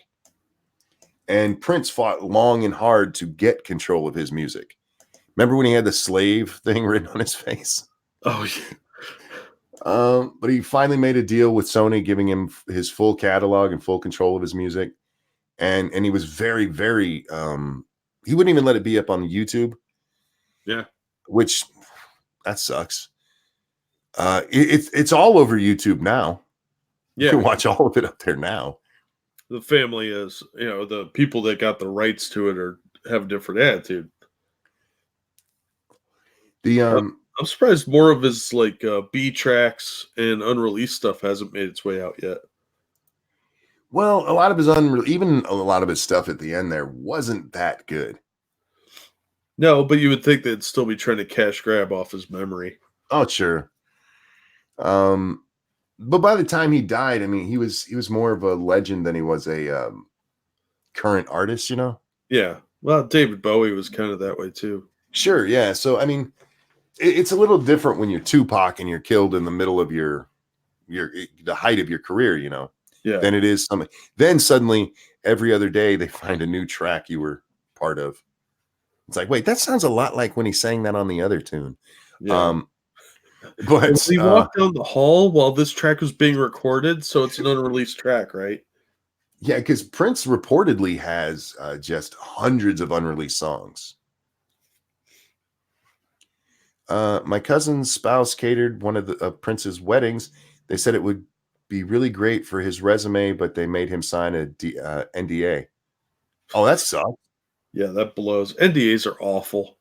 And Prince fought long and hard to get control of his music. Remember when he had the slave thing written on his face? Oh, yeah. But he finally made a deal with Sony, giving him his full catalog and full control of his music. And he was very, very, he wouldn't even let it be up on YouTube. Yeah. Which, that sucks. It's all over YouTube now. You Yeah, can because watch all of it up there now. the family is, the people that got the rights to it are have a different attitude. The Uh, I'm surprised more of his like B tracks and unreleased stuff hasn't made its way out yet. Well, a lot of even a lot of his stuff at the end there wasn't that good. No, but you would think they'd still be trying to cash grab off his memory. Oh, sure. Um, but by the time he died, I mean, he was more of a legend than he was a current artist, you know? Yeah. Well, David Bowie was kind of that way too. Sure, yeah. So I mean, it's a little different when you're Tupac and you're killed in the middle of the height of your career, you know, Yeah. than it is something. Then suddenly every other day they find a new track you were part of. It's like, wait, that sounds a lot like when he sang that on the other tune. Yeah. Um, And but we walked down the hall while this track was being recorded, so it's an unreleased track, right? yeah, because Prince reportedly has just hundreds of unreleased songs. My cousin's spouse catered one of the Prince's weddings. They said it would be really great for his resume, but they made him sign a NDA. Oh, that sucks. Yeah, that blows. NDAs are awful.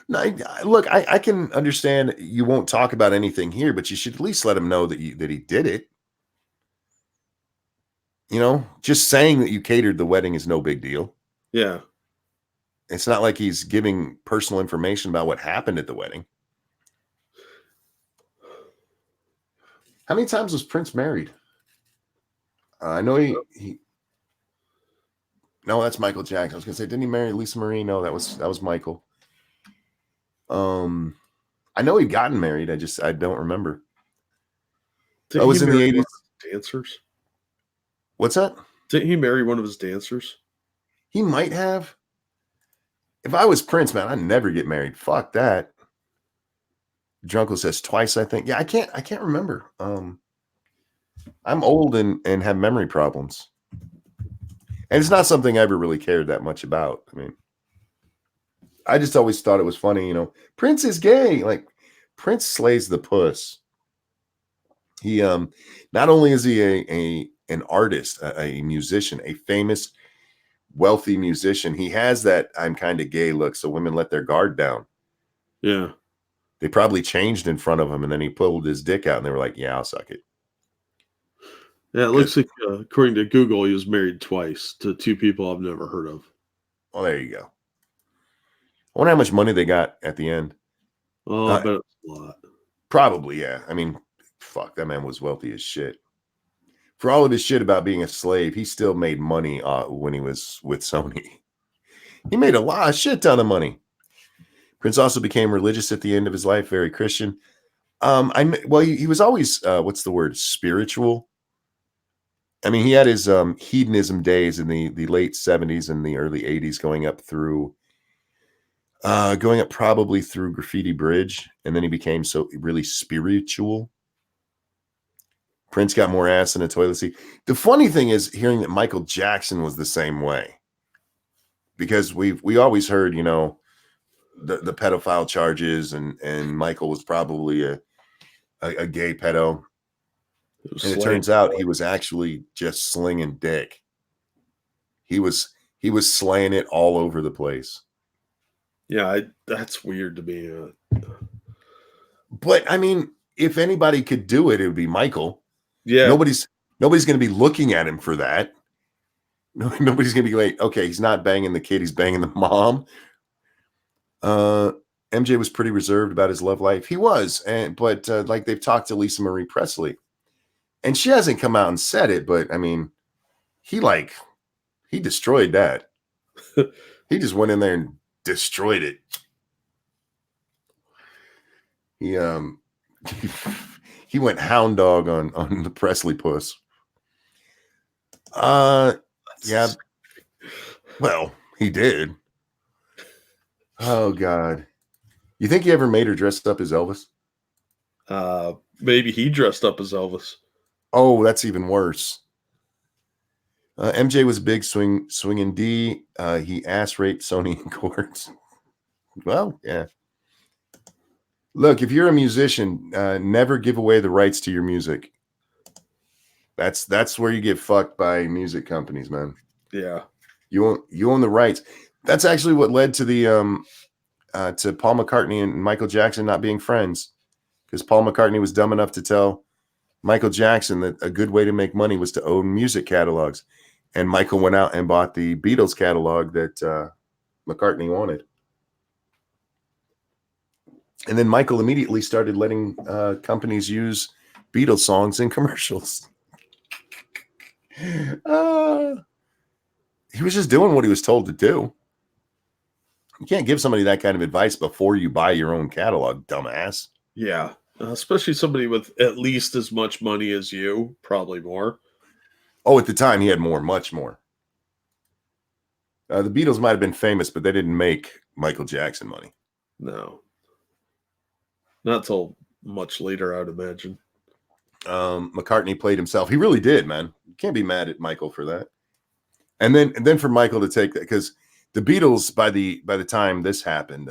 No, look, I can understand you won't talk about anything here, but you should at least let him know that he did it. You know, just saying that you catered the wedding is no big deal. Yeah. It's not like he's giving personal information about what happened at the wedding. How many times was Prince married? I know he. No, that's Michael Jackson. I was gonna say, didn't he marry Lisa Marie? No, that was Michael. Um, I know he'd gotten married. I don't remember. Did I he was in the marry one 80s. of his dancers? What's that? Did he marry one of his dancers? He might have. If I was Prince, man, I'd never get married. Fuck that. Drunkle says twice, I think. Yeah, I can't remember. I'm old and have memory problems. And it's not something I ever really cared that much about. I mean, I just always thought it was funny, you know. Prince is gay. Like Prince slays the puss. He not only is he an artist, a musician, a famous, wealthy musician, he has that I'm kind of gay look, so women let their guard down. Yeah. They probably changed in front of him, and then he pulled his dick out, and they were like, "Yeah, I'll suck it." Yeah, it 'Cause, looks like, according to Google, he was married twice to two people I've never heard of. well, there you go. I wonder how much money they got at the end. Oh, I Uh, bet it's a lot. Probably, yeah. I mean, fuck, that man was wealthy as shit. For all of his shit about being a slave, he still made money when he was with Sony. He made a shit ton of money. Prince also became religious at the end of his life, very Christian. Well, he was always what's the word? Spiritual. I mean, he had his hedonism days in the late 70s and the early 80s, going up probably through Graffiti Bridge, and then he became so really spiritual. Prince got more ass in a toilet seat. The funny thing is hearing that Michael Jackson was the same way, because we always heard, you know, the pedophile charges, and Michael was probably a gay pedo, It was and it slaying. turns out he was actually just slinging dick. He was he was slaying it all over the place. Yeah, that's weird to me. But I mean, if anybody could do it, it would be Michael. Yeah, Nobody's nobody's going to be looking at him for that. Nobody's going to be like, okay, he's not banging the kid, he's banging the mom. Uh, MJ was pretty reserved about his love life. He was, but like they've talked to Lisa Marie Presley, and she hasn't come out and said it, but I mean, he like he destroyed that. He just went in there and destroyed it. He he went hound dog on the Presley puss. Yeah, well, he did. Oh God. You think he ever made her dressed up as Elvis? maybe he dressed up as Elvis. Oh, that's even worse. MJ was a big swinging D. He ass raped Sony in courts. Well, yeah. Look, if you're a musician, never give away the rights to your music. That's where you get fucked by music companies, man. Yeah. You own the rights. That's actually what led to the to Paul McCartney and Michael Jackson not being friends, because Paul McCartney was dumb enough to tell Michael Jackson that a good way to make money was to own music catalogs, and Michael went out and bought the Beatles catalog that McCartney wanted. And then Michael immediately started letting companies use Beatles songs in commercials. He was just doing what he was told to do. You can't give somebody that kind of advice before you buy your own catalog, dumbass. Yeah. Especially somebody with at least as much money as you, probably more. Oh, at the time, he had more, much more. The Beatles might have been famous, but they didn't make Michael Jackson money. No. Not till much later, I'd imagine. McCartney played himself. He really did, man. You can't be mad at Michael for that. And then for Michael to take that, because the Beatles, by the time this happened,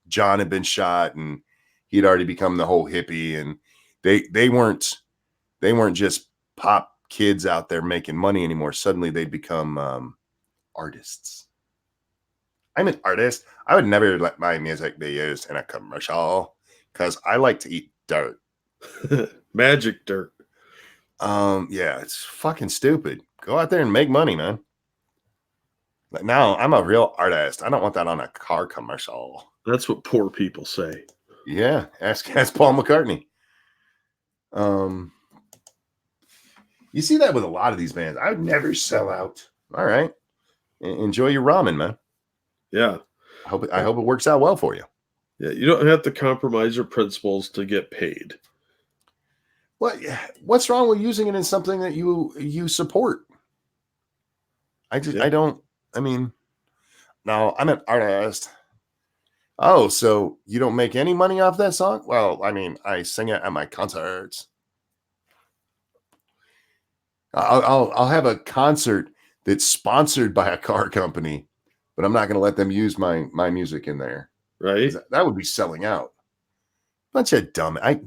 John had been shot, and he'd already become the whole hippie, and they weren't just pop kids out there making money anymore. Suddenly they'd become artists. I'm an artist. I would never let my music be used in a commercial because I like to eat dirt. Magic dirt. Yeah, it's fucking stupid. Go out there and make money, man. Like, now I'm a real artist. I don't want that on a car commercial. That's what poor people say. Yeah, ask Paul McCartney. You see that with a lot of these bands. I would never sell out. All right, enjoy your ramen, man. Yeah. I hope it works out well for you. Yeah, you don't have to compromise your principles to get paid. What's wrong with using it in something that you support? I mean, no, I'm an artist. Oh, so you don't make any money off that song? Well, I mean, I sing it at my concerts. I'll have a concert that's sponsored by a car company, but I'm not going to let them use my music in there. Right? That would be selling out. Bunch of dumb. I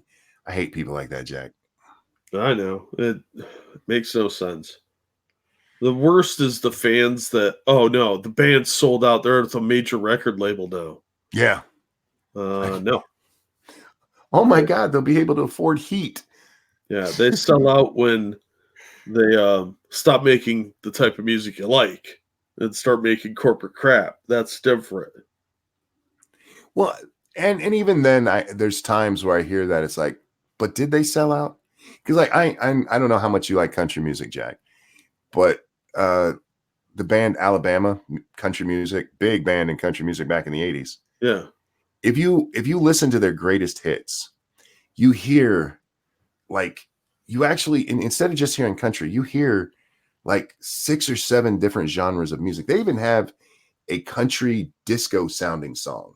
hate people like that, Jack. I know. It makes no sense. The worst is the fans that, oh no, the band's sold out. They're at a major record label now. Yeah. No. Oh my God, they'll be able to afford heat. Yeah, they sell out when they stop making the type of music you like and start making corporate crap. That's different. Well, and even then, there's times where I hear that it's like, but did they sell out? Because like I don't know how much you like country music, Jack, but the band Alabama country music, big band in country music back in the 80s. Yeah. If you listen to their greatest hits, you hear like you actually instead of just hearing country, you hear like 6 or 7 different genres of music. They even have a country disco sounding song.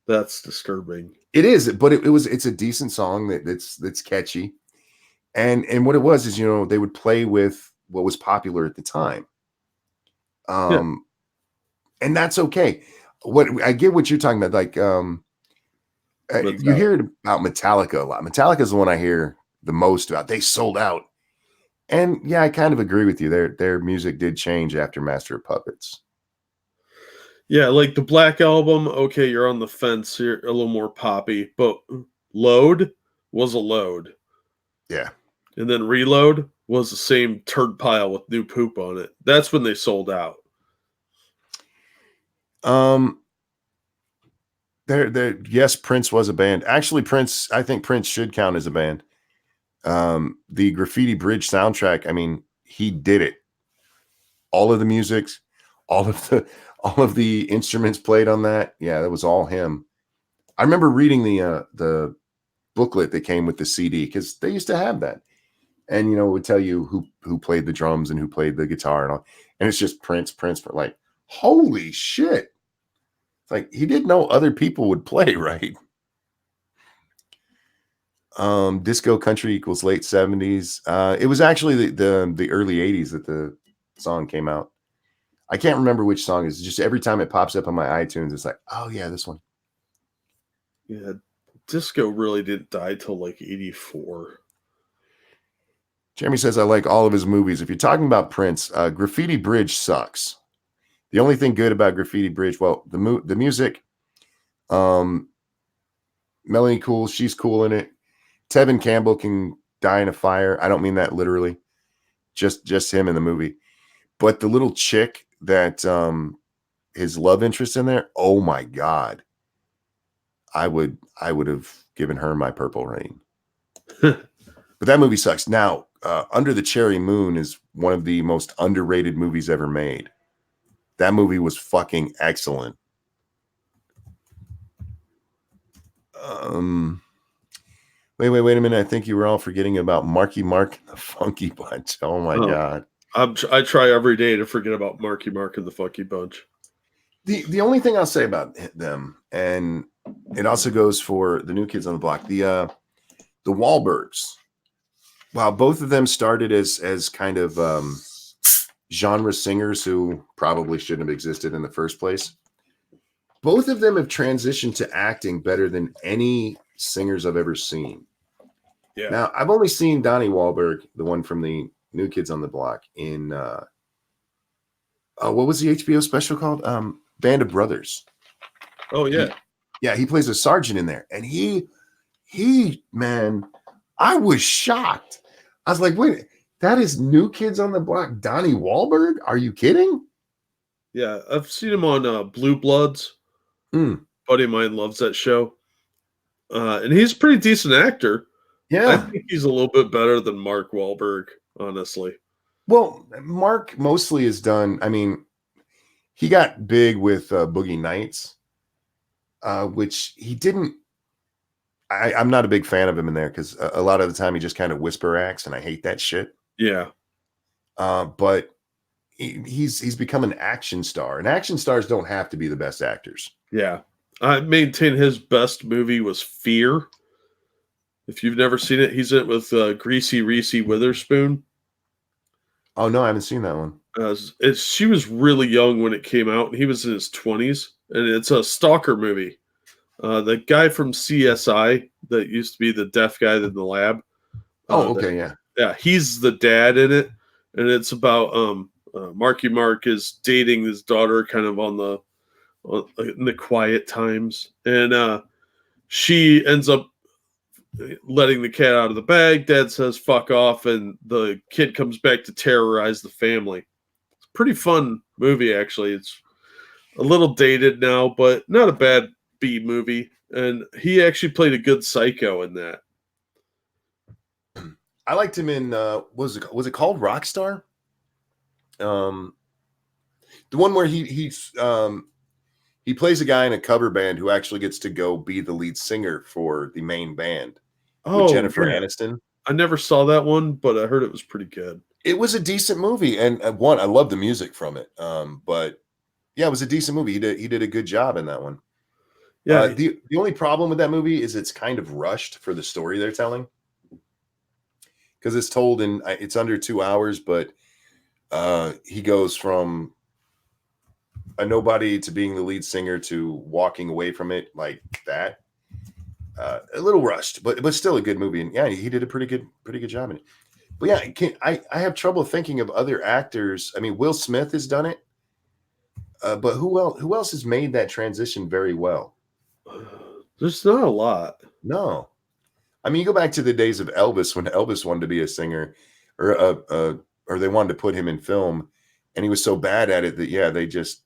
That's disturbing. It is, but it's a decent song that's catchy. And what it was is, they would play with what was popular at the time. Yeah. And that's okay. What I get what you're talking about, like you hear it about Metallica a lot. Metallica is the one I hear the most about. They sold out. And yeah, I kind of agree with you. Their music did change after Master of Puppets. Yeah, like the Black Album, okay, you're on the fence. You're a little more poppy, but Load was a load. Yeah. And then Reload was the same turd pile with new poop on it. That's when they sold out. Yes, Prince was a band. Actually, I think Prince should count as a band. The Graffiti Bridge soundtrack, I mean, he did it. All of the musics, all of the instruments played on that. Yeah, that was all him. I remember reading the booklet that came with the CD, because they used to have that. And it would tell you who played the drums and who played the guitar and all. And it's just Prince, like, holy shit. It's like he didn't know other people would play, right? Disco country equals late 70s. It was actually the early 80s that the song came out. I can't remember which song. It's just every time it pops up on my iTunes, it's like, oh yeah, this one. Yeah, disco really didn't die till like 84. Jeremy says I like all of his movies. If you're talking about Prince, Graffiti Bridge sucks. The only thing good about Graffiti Bridge, well, the music, um, Melanie cool, she's cool in it. Tevin Campbell can die in a fire. I don't mean that literally. Just him in the movie. But the little chick that his love interest in there, oh my god. I would have given her my purple rain. But that movie sucks. Now, Under the Cherry Moon is one of the most underrated movies ever made. That movie was fucking excellent. Wait a minute. I think you were all forgetting about Marky Mark and the Funky Bunch. Oh my god. I try every day to forget about Marky Mark and the Funky Bunch. The only thing I'll say about them, and it also goes for the New Kids on the Block, the Wahlbergs. While both of them started as kind of genre singers who probably shouldn't have existed in the first place, both of them have transitioned to acting better than any singers I've ever seen. Yeah. Now, I've only seen Donnie Wahlberg, the one from the New Kids on the Block, in what was the HBO special called? Band of Brothers. Oh yeah. He plays a sergeant in there, and he man, I was shocked. I was like, wait, that is New Kids on the Block, Donnie Wahlberg? Are you kidding? Yeah, I've seen him on Blue Bloods. Buddy of mine loves that show. And he's a pretty decent actor. Yeah. I think he's a little bit better than Mark Wahlberg, honestly. Well, Mark mostly has done, I mean, he got big with Boogie Nights, which he didn't. I'm not a big fan of him in there because a lot of the time he just kind of whisper acts, and I hate that shit. Yeah. But he's become an action star, and action stars don't have to be the best actors. Yeah. I maintain his best movie was Fear. If you've never seen it, he's in it with Greasy Reese Witherspoon. Oh, no, I haven't seen that one. She was really young when it came out, and he was in his 20s, and it's a stalker movie. The guy from CSI that used to be the deaf guy in the lab. Yeah. Yeah, he's the dad in it, and it's about Marky Mark is dating his daughter kind of in the quiet times, and she ends up letting the cat out of the bag. Dad says fuck off, and the kid comes back to terrorize the family. It's a pretty fun movie, actually. It's a little dated now, but not a bad B movie, and he actually played a good psycho in that. I liked him in was it called Rockstar? The one where he plays a guy in a cover band who actually gets to go be the lead singer for the main band with Jennifer Aniston. I never saw that one, but I heard it was pretty good. It was a decent movie, and I love the music from it. But yeah, it was a decent movie. He did a good job in that one. Yeah. The only problem with that movie is it's kind of rushed for the story they're telling, because it's told it's under 2 hours, but he goes from a nobody to being the lead singer to walking away from it like that. A little rushed, but still a good movie. And yeah, he did a pretty good job in it. But yeah, I have trouble thinking of other actors. I mean, Will Smith has done it, but who else has made that transition very well? There's not a lot. No, I mean, you go back to the days of Elvis when Elvis wanted to be a singer, or they wanted to put him in film, and he was so bad at it that they just.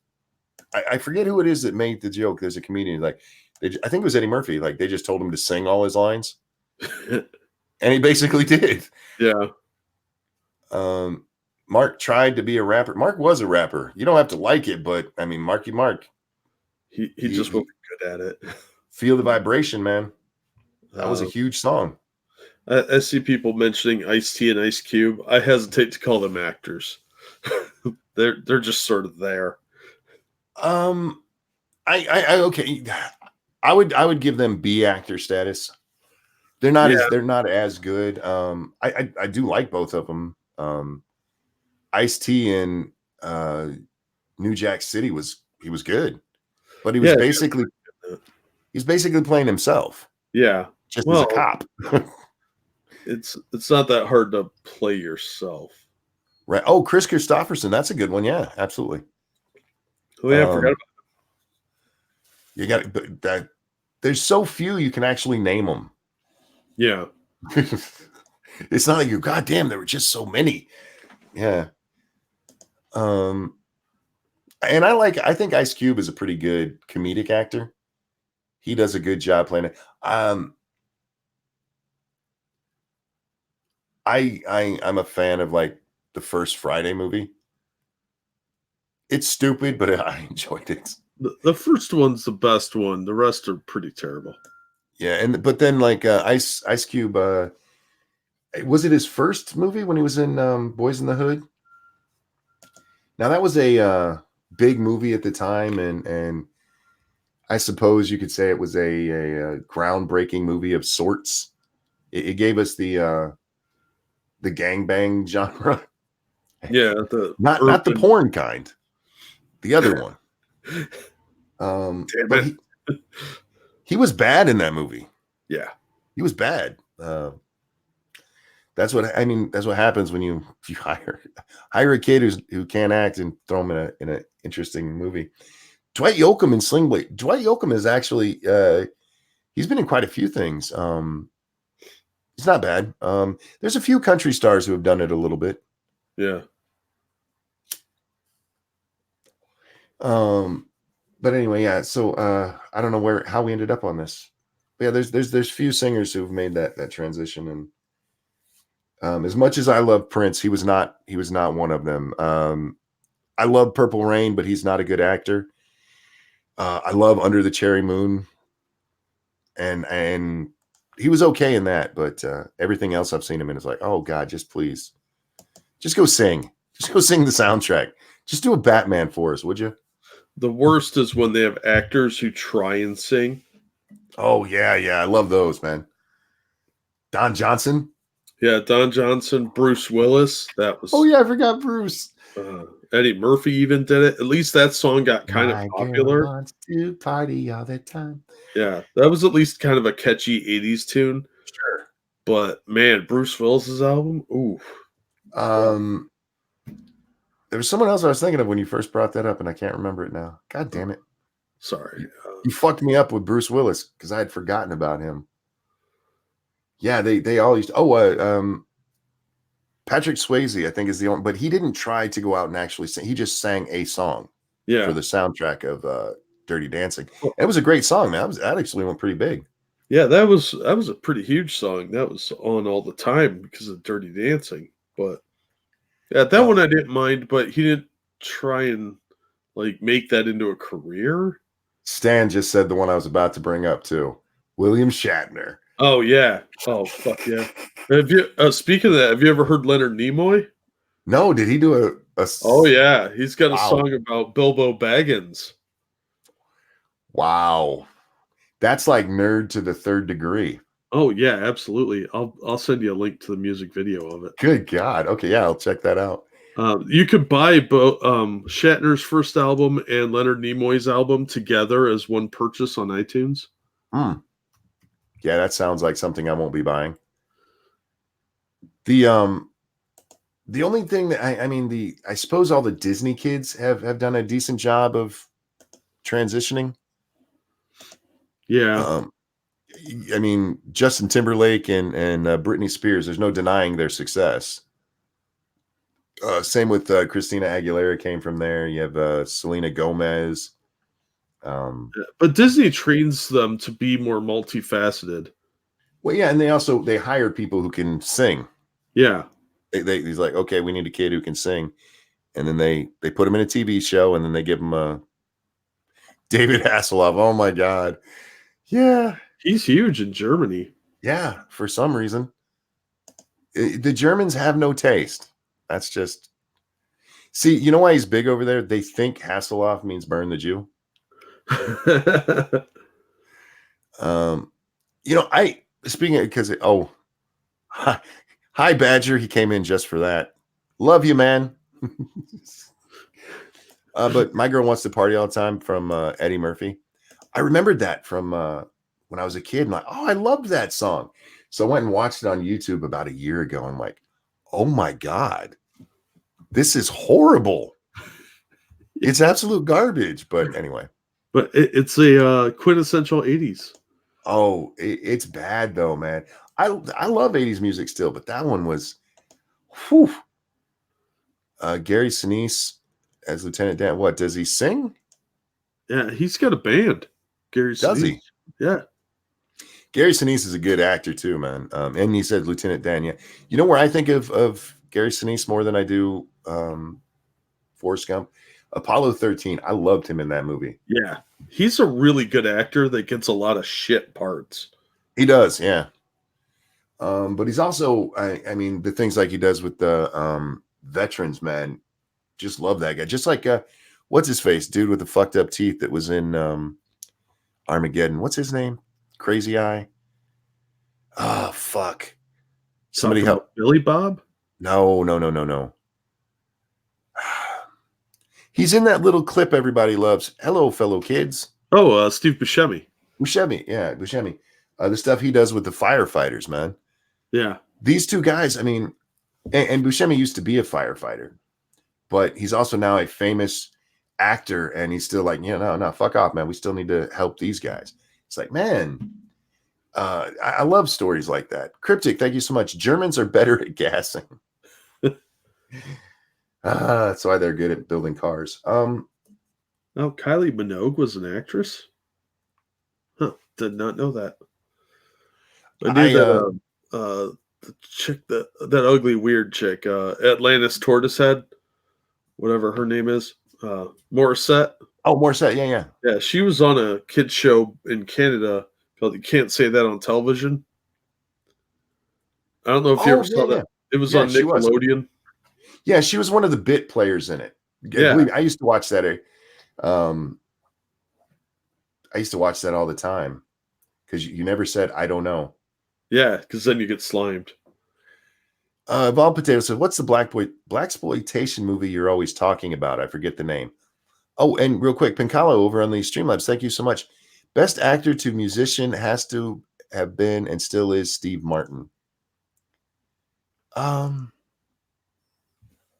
I forget who it is that made the joke. There's a comedian I think it was Eddie Murphy. Like they just told him to sing all his lines, and he basically did. Yeah. Mark tried to be a rapper. Mark was a rapper. You don't have to like it, but I mean, Marky Mark. He just wasn't good at it. Feel the Vibration, man. That was a huge song. I see people mentioning Ice-T and Ice Cube. I hesitate to call them actors. They're just sort of there. Okay. I would give them B actor status. They're not as good. I do like both of them. Ice-T in New Jack City was good, but he was basically playing himself. Yeah. just as a Well, cop. it's not that hard to play yourself. Right. Oh, Chris Christopherson. That's a good one. Yeah, absolutely. Oh yeah, I forgot You got that. There's so few you can actually name them. Yeah. It's not like you, God damn, there were just so many. Yeah. Um, and I think Ice Cube is a pretty good comedic actor. He does a good job playing it. I'm a fan of like the first Friday movie. It's stupid, but I enjoyed it. The first one's the best one. The rest are pretty terrible. Yeah, but then like Ice Cube, was it his first movie when he was in Boys in the Hood? Now that was a big movie at the time, and I suppose you could say it was a groundbreaking movie of sorts. It gave us the gangbang genre, Yeah, the not the urban. porn kind, the other one. Damn But it. he was bad in that movie. Yeah. He was bad. That's what I mean. That's what happens when you hire a kid who can't act and throw him in an interesting movie. Dwight Yoakam in Sling Blade. Dwight Yoakam is actually he's been in quite a few things. He's not bad. There's a few country stars who have done it a little bit. Yeah. But anyway, yeah. So I don't know how we ended up on this. But yeah, there's few singers who've made that transition, and as much as I love Prince, he was not one of them. I love Purple Rain, but he's not a good actor. I love Under the Cherry Moon, and he was okay in that, but everything else I've seen him in is like, oh God, just please, just go sing, the soundtrack, just do a Batman for us, would you? The worst is when they have actors who try and sing. Oh yeah, I love those, man. Don Johnson. Yeah, Don Johnson, Bruce Willis. That was. Oh yeah, I forgot Bruce. Eddie Murphy even did it. At least that song got kind of My girl popular. wants to party all the time. Yeah, that was at least kind of a catchy 80s tune. Sure. But man, Bruce Willis's album, ooh. There was someone else I was thinking of when you first brought that up, and I can't remember it now. God damn it. Sorry. You fucked me up with Bruce Willis because I had forgotten about him. Yeah, they all used to, Patrick Swayze, I think, is the only, but he didn't try to go out and actually sing. He just sang a song for the soundtrack of Dirty Dancing. And it was a great song, man. That actually went pretty big. Yeah, that was a pretty huge song. That was on all the time because of Dirty Dancing. But yeah, that one I didn't mind, but he didn't try and like make that into a career. Stan just said the one I was about to bring up too. William Shatner. Oh yeah. Oh fuck yeah. Have you speaking of that, have you ever heard Leonard Nimoy? No, did he do a Oh yeah, he's got a Wow. song about Bilbo Baggins. Wow. That's like nerd to the third degree. Oh yeah, absolutely. I'll send you a link to the music video of it. Good God. Okay, yeah, I'll check that out. You could buy both Shatner's first album and Leonard Nimoy's album together as one purchase on iTunes. Yeah, that sounds like something I won't be buying. The only thing that I suppose all the Disney kids have done a decent job of transitioning. Yeah. I mean, Justin Timberlake and Britney Spears, there's no denying their success. Same with Christina Aguilera, came from there. You have Selena Gomez. But Disney trains them to be more multifaceted. Well, yeah, and they hire people who can sing. Yeah. He's like, okay, we need a kid who can sing, and then they put him in a TV show, and then they give him a David Hasselhoff. Oh my God, yeah, he's huge in Germany. Yeah, for some reason, the Germans have no taste. That's just see, you know why he's big over there? They think Hasselhoff means burn the Jew. I speaking of, because hi Badger, he came in just for that. Love you, man. But My Girl Wants to Party All the Time from Eddie Murphy. I remembered that from when I was a kid. And like, oh, I loved that song. So I went and watched it on YouTube about a year ago. I'm like, oh my God, this is horrible. It's absolute garbage. But anyway. But it's a quintessential 80s. Oh, it's bad though, man. I love 80s music still, but that one was whew. Gary Sinise as Lieutenant Dan. What does he sing? Yeah, he's got a band. Gary Does Sinise. he? Yeah. Gary Sinise is a good actor too, man. And he said Lieutenant Dan. Yeah, you know where I think of Gary Sinise more than I do Forrest Gump. Apollo 13. I loved him in that movie. Yeah. He's a really good actor that gets a lot of shit parts. He does, yeah. But he's also, I mean, the things like he does with the veterans, man. Just love that guy. Just like what's his face, dude with the fucked up teeth that was in Armageddon. What's his name? Crazy Eye. Oh fuck. Somebody Talking help. about Billy Bob? No. He's in that little clip everybody loves. Hello, fellow kids. Oh, Steve Buscemi. Buscemi. Yeah, Buscemi. The stuff he does with the firefighters, man. Yeah. These two guys, I mean, and Buscemi used to be a firefighter, but he's also now a famous actor, and he's still like, no, fuck off, man. We still need to help these guys. It's like, man, I love stories like that. Cryptic, thank you so much. Germans are better at gassing. That's why they're good at building cars. Oh, Kylie Minogue was an actress? Huh. Did not know that. I knew that the chick, that ugly, weird chick, Atlantis Tortoisehead, whatever her name is, Morissette. Oh, Morissette, yeah. Yeah, she was on a kids show in Canada called You Can't Say That on Television. I don't know if you ever saw that. It was on Nickelodeon. Yeah, she was one of the bit players in it. Yeah. I used to watch that. I used to watch that all the time because you never said, I don't know. Yeah, because then you get slimed. Evolved Potato said, what's the blaxploitation movie you're always talking about? I forget the name. Oh, and real quick, Pincalo over on the Streamlabs, thank you so much. Best actor to musician has to have been and still is Steve Martin.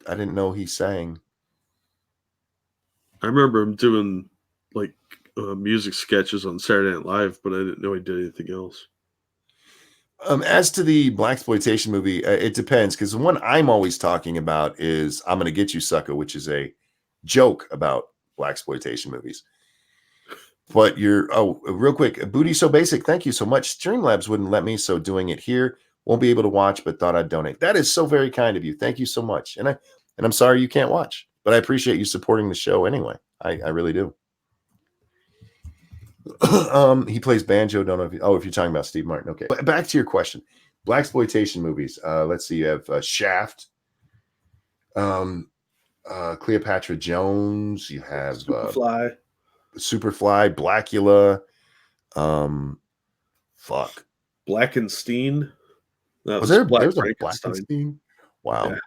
I didn't know he sang. I remember him doing like music sketches on Saturday Night Live, but I didn't know he did anything else. As to the blaxploitation movie, it depends, because the one I'm always talking about is I'm Gonna Get You, Sucker, which is a joke about blaxploitation movies. But real quick, Booty So Basic, thank you so much. Streamlabs wouldn't let me, so doing it here. Won't be able to watch, but thought I'd donate. That is so very kind of you. Thank you so much. And I'm sorry you can't watch, but I appreciate you supporting the show anyway. I really do. He plays banjo. Don't know if you're talking about Steve Martin. Okay, but back to your question. Blaxploitation movies. Let's see. You have Shaft, Cleopatra Jones. You have Superfly, Blackula. Fuck. Blackenstein. Was there's a Blackenstein? Wow.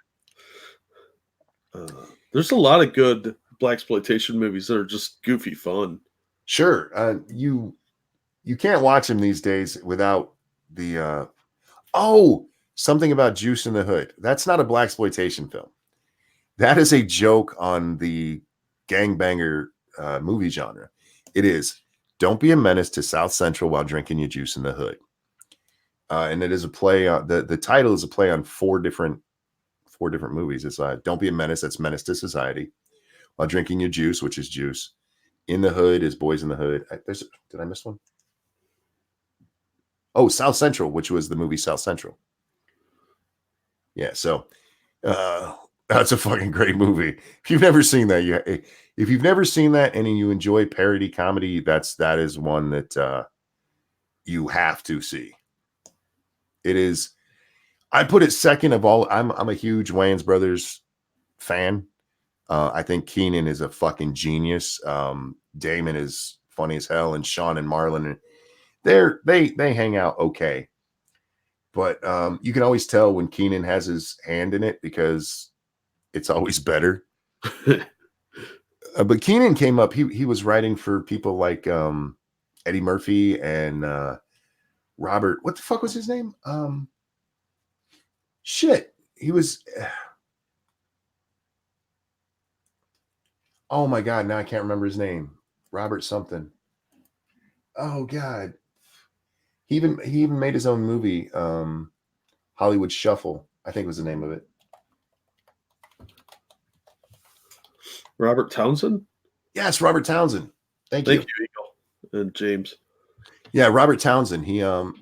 Yeah. There's a lot of good blaxploitation movies that are just goofy fun. Sure. You can't watch them these days without the something about Juice in the Hood. That's not a blaxploitation film. That is a joke on the gangbanger movie genre. It is. Don't be a menace to South Central while drinking your juice in the hood. And it is a play on the title is a play on four different movies. It's Don't Be a Menace, that's Menace to Society, while drinking your juice, which is Juice. In the Hood is Boys in the Hood. Did I miss one? Oh, South Central, which was the movie South Central. Yeah, so that's a fucking great movie. If you've never seen that, if you've never seen that and you enjoy parody comedy, that is one that you have to see. It is. I put it second of all. I'm a huge Wayans Brothers fan. I think Keenan is a fucking genius. Damon is funny as hell, and Sean and Marlon, they hang out okay. But you can always tell when Keenan has his hand in it because it's always better. But Keenan came up. He was writing for people like Eddie Murphy and Robert. What the fuck was his name? Shit. He was. Oh my god! Now I can't remember his name. Robert something. Oh god. He even made his own movie. Hollywood Shuffle, I think was the name of it. Robert Townsend? Yes, Robert Townsend. Thank Thank you. you, Eagle. And James. Yeah, Robert Townsend.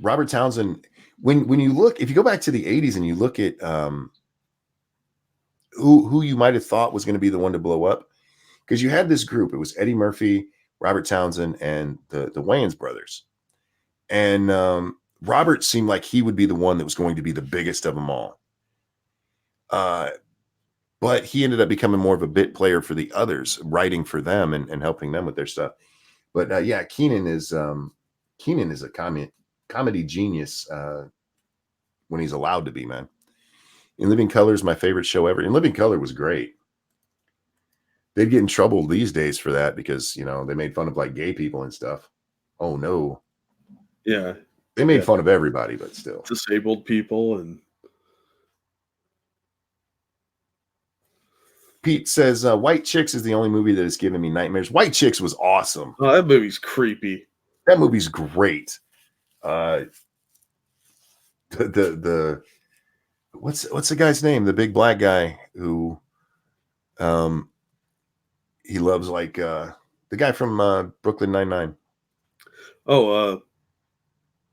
Robert Townsend, when you look, if you go back to the 80s and you look at who you might have thought was going to be the one to blow up, because you had this group. It was Eddie Murphy, Robert Townsend, and the Wayans brothers. And Robert seemed like he would be the one that was going to be the biggest of them all. But he ended up becoming more of a bit player for the others, writing for them and helping them with their stuff. But yeah, Keenan is a comedy genius when he's allowed to be, man. In Living Color is my favorite show ever. In Living Color was great. They'd get in trouble these days for that because, you know, they made fun of like gay people and stuff. Oh no. Yeah. They made fun of everybody, but still. Disabled people. And Pete says, White Chicks is the only movie that has given me nightmares. White Chicks was awesome. oh, that movie's creepy. That movie's great. The what's the guy's name? The big black guy who he loves, like the guy from Brooklyn Nine-Nine. Oh,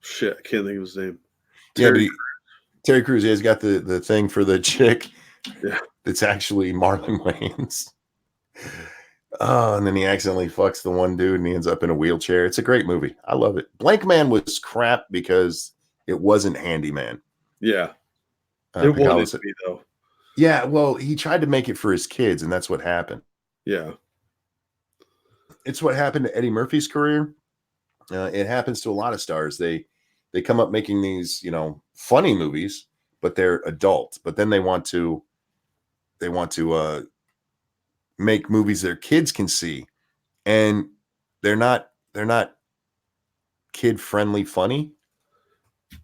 shit, I can't think of his name. Terry Crews. He's got the thing for the chick. Yeah. That's actually Marlon Wayans. Oh, and then he accidentally fucks the one dude and he ends up in a wheelchair. It's a great movie. I love it. Blank Man was crap because it wasn't Handyman. Yeah. It wanted to be, though. Yeah, well, he tried to make it for his kids, and that's what happened. Yeah. It's what happened to Eddie Murphy's career. It happens to a lot of stars. They come up making these, you know, funny movies, but they're adult. But then they want to make movies their kids can see, and they're not kid friendly funny.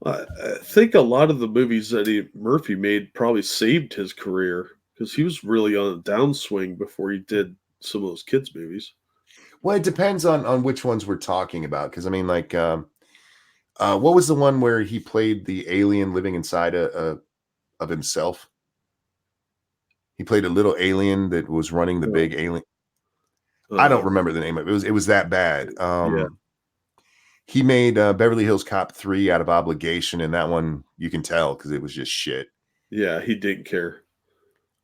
I think a lot of the movies that Eddie Murphy made probably saved his career because he was really on a downswing before he did some of those kids' movies. Well, it depends on which ones we're talking about. Because I mean, like, what was the one where he played the alien living inside of himself? He played a little alien that was running the big alien. I don't remember the name of it. It was that bad. Yeah. He made Beverly Hills Cop 3 out of obligation, and that one you can tell because it was just shit. Yeah, he didn't care.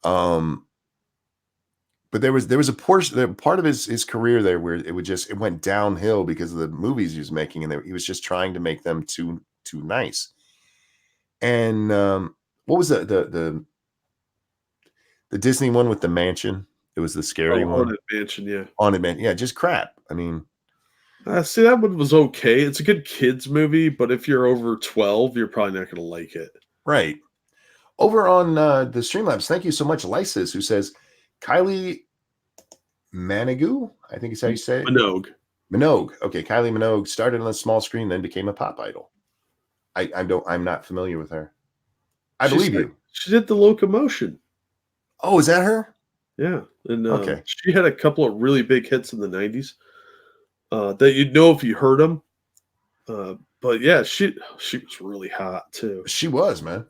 But there was a part of his career there where it went downhill because of the movies he was making, and he was just trying to make them too nice. And what was the Disney one with the mansion? It was the scary one. Haunted Mansion, yeah. Haunted Mansion, yeah, just crap. I mean, see, that one was okay. It's a good kids movie, but if you're over 12, you're probably not going to like it. Right. Over on the Streamlabs, thank you so much, Lysis, who says Kylie Minogue, I think is how you say it. Minogue. Okay, Kylie Minogue started on a small screen, then became a pop idol. I'm not familiar with her. I believe you. She did The Locomotion. Oh, is that her? Yeah. And okay. She had a couple of really big hits in the 90s that you'd know if you heard them. But yeah, she was really hot too. She was, man.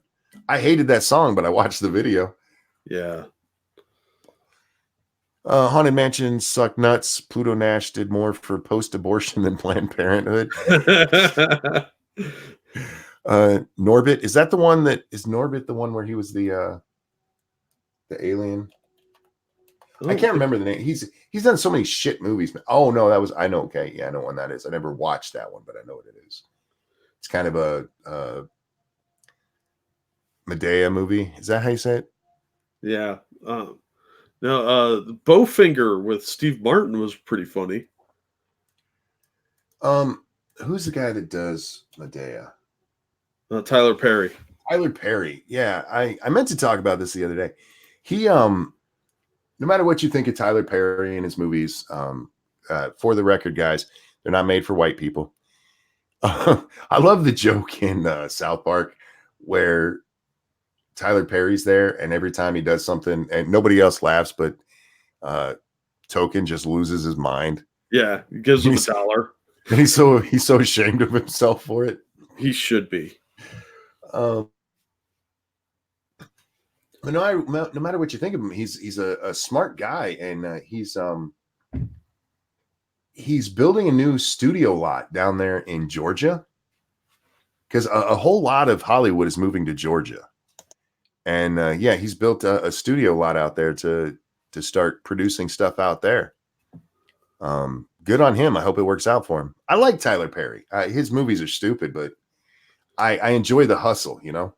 I hated that song, but I watched the video. Yeah. Haunted Mansion sucked nuts. Pluto Nash did more for post-abortion than Planned Parenthood. Norbit, is that the one that is Norbit? The one where he was the alien? I can't remember the name. He's done so many shit movies. Oh no, I know. Okay, yeah, I know one that is. I never watched that one, but I know what it is. It's kind of a Medea movie. Is that how you say it? Yeah. No, Bowfinger with Steve Martin was pretty funny. Who's the guy that does Medea? Tyler Perry. Tyler Perry. Yeah, I meant to talk about this the other day. He no matter what you think of Tyler Perry and his movies, for the record, guys, They're not made for white people. I love the joke in South Park where Tyler Perry's there, and every time he does something, and nobody else laughs, but Token just loses his mind. Yeah, he gives him $1. And he's so ashamed of himself for it. He should be. But no matter what you think of him, he's a smart guy, and he's building a new studio lot down there in Georgia, because a whole lot of Hollywood is moving to Georgia, and yeah, he's built a studio lot out there to start producing stuff out there. Good on him. I hope it works out for him. I like Tyler Perry. His movies are stupid, but I enjoy the hustle, you know.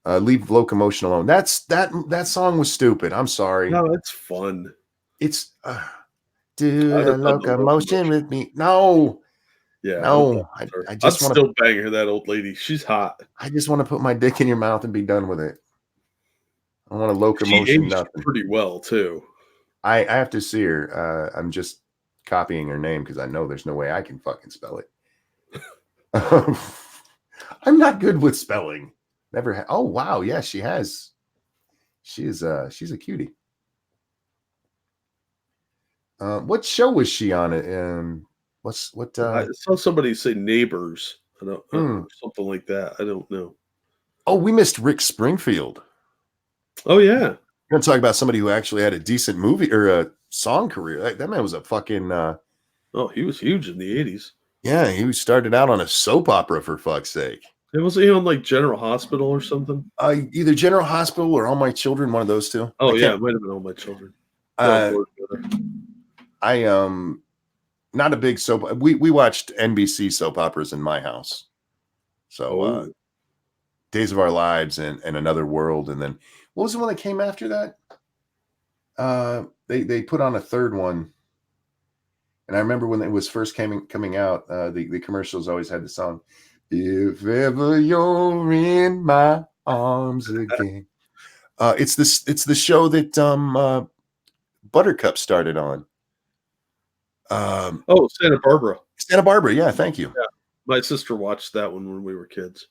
Leave Locomotion alone. That song was stupid. I'm sorry. No, it's fun. It's do the locomotion with me. No. Yeah. No. I just want to still bang her, that old lady. She's hot. I just want to put my dick in your mouth and be done with it. I want a locomotion. She aged nothing. pretty well too. I have to see her. I'm just copying her name because I know there's no way I can fucking spell it. I'm not good with spelling. Never. Oh wow, yeah, she has. She's a cutie. What show was she on? I saw somebody say Neighbors. I don't something like that. I don't know. Oh, we missed Rick Springfield. Oh yeah. We're gonna talk about somebody who actually had a decent movie or a song career. That man was a fucking. Oh, he was huge in the 80s. Yeah, he started out on a soap opera, for fuck's sake. Was he on like General Hospital or something? Either General Hospital or All My Children, one of those two. Oh yeah, it might have been All My Children. I not a big soap. We watched NBC soap operas in my house. So Days of Our Lives and Another World, and then what was the one that came after that? They put on a third one, and I remember when it was first coming out. The commercials always had the song, "If ever you're in my arms again." It's the show that Buttercup started on. Santa Barbara. Santa Barbara, yeah, thank you. Yeah, my sister watched that one when we were kids.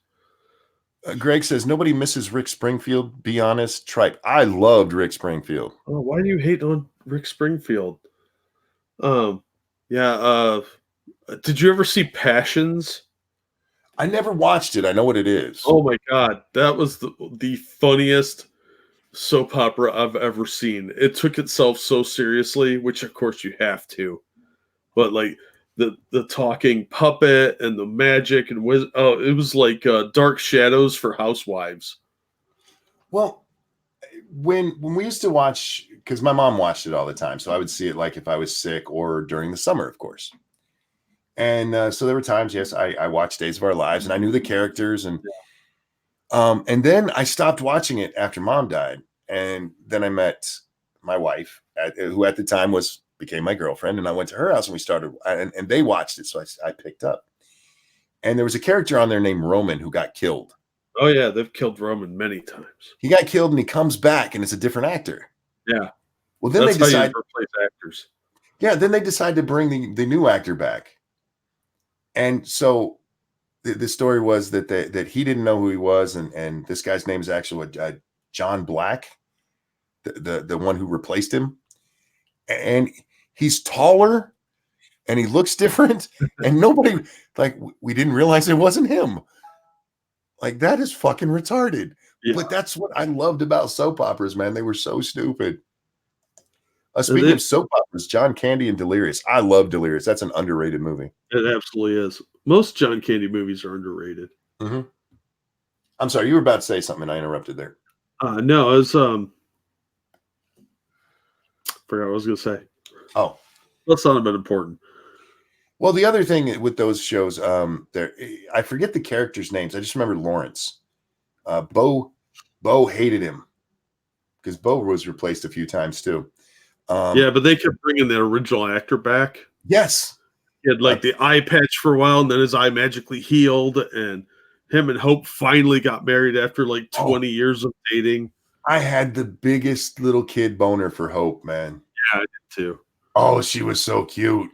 Greg says nobody misses Rick Springfield. Be honest, tripe. I loved Rick Springfield. Oh, why do you hate on Rick Springfield? Yeah. Did you ever see Passions? I never watched it. I know what it is. Oh my god, that was the funniest soap opera I've ever seen. It took itself so seriously, which of course you have to. But like the talking puppet and the magic and it was like Dark Shadows for housewives. Well, when we used to watch, because my mom watched it all the time, so I would see it like if I was sick or during the summer, of course. And so there were times, yes, I watched Days of Our Lives, and I knew the characters, and then I stopped watching it after Mom died, and then I met my wife, who at the time became my girlfriend, and I went to her house and we started, and they watched it, so I picked up. And there was a character on there named Roman who got killed. Oh yeah, they've killed Roman many times. He got killed and he comes back and it's a different actor. Yeah. Well, then they decide to replace actors. Yeah, then they decide to bring the new actor back. And so the story was that he didn't know who he was, and this guy's name is actually John Black, the one who replaced him. And he's taller and he looks different, and nobody, like, we didn't realize it wasn't him. Like, that is fucking retarded. Yeah. But that's what I loved about soap operas, man. They were so stupid. Speaking of soap operas, John Candy and Delirious. I love Delirious. That's an underrated movie. It absolutely is. Most John Candy movies are underrated. Mm-hmm. I'm sorry, you were about to say something. I interrupted there. No, it was forgot what I was going to say. Oh, that's not a bit important. Well, the other thing with those shows, I forget the characters' names. I just remember Lawrence. Bo hated him because Bo was replaced a few times too. Yeah, but they kept bringing the original actor back. Yes. He had like the eye patch for a while, and then his eye magically healed, and him and Hope finally got married after like 20 years of dating. I had the biggest little kid boner for Hope, man. Yeah, I did too. Oh, she was so cute.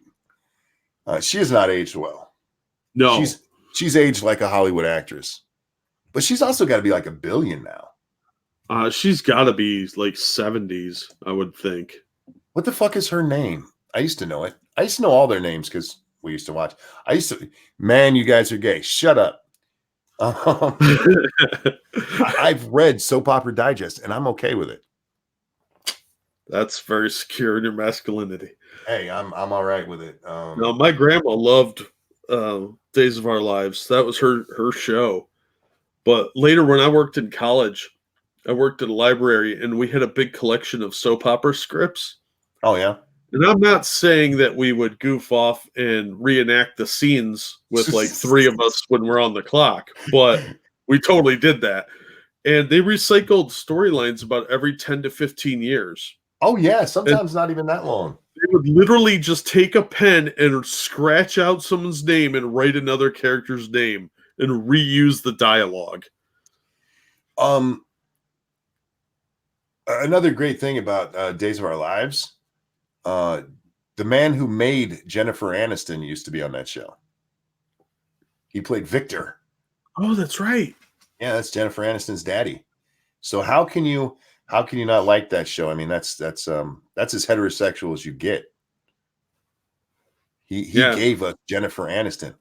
She has not aged well. No, She's aged like a Hollywood actress, but she's also got to be like $1 billion now. she's got to be like 70s, I would think. What the fuck is her name? I used to know it. I used to know all their names because we used to watch. Man, you guys are gay. Shut up. I've read Soap Opera Digest, and I'm okay with it. That's very secure in your masculinity. Hey, I'm all right with it. No, my grandma loved Days of Our Lives. That was her show. But later, when I worked in college, I worked at a library, and we had a big collection of soap opera scripts. Oh yeah. And I'm not saying that we would goof off and reenact the scenes with like three of us when we're on the clock, but we totally did that. And they recycled storylines about every 10 to 15 years. Oh yeah, sometimes not even that long. They would literally just take a pen and scratch out someone's name and write another character's name and reuse the dialogue. Another great thing about Days of Our Lives, the man who made Jennifer Aniston used to be on that show. He played Victor. Oh, that's right. Yeah, that's Jennifer Aniston's daddy. So how can you not like that show? I mean, that's as heterosexual as you get. He gave us Jennifer Aniston.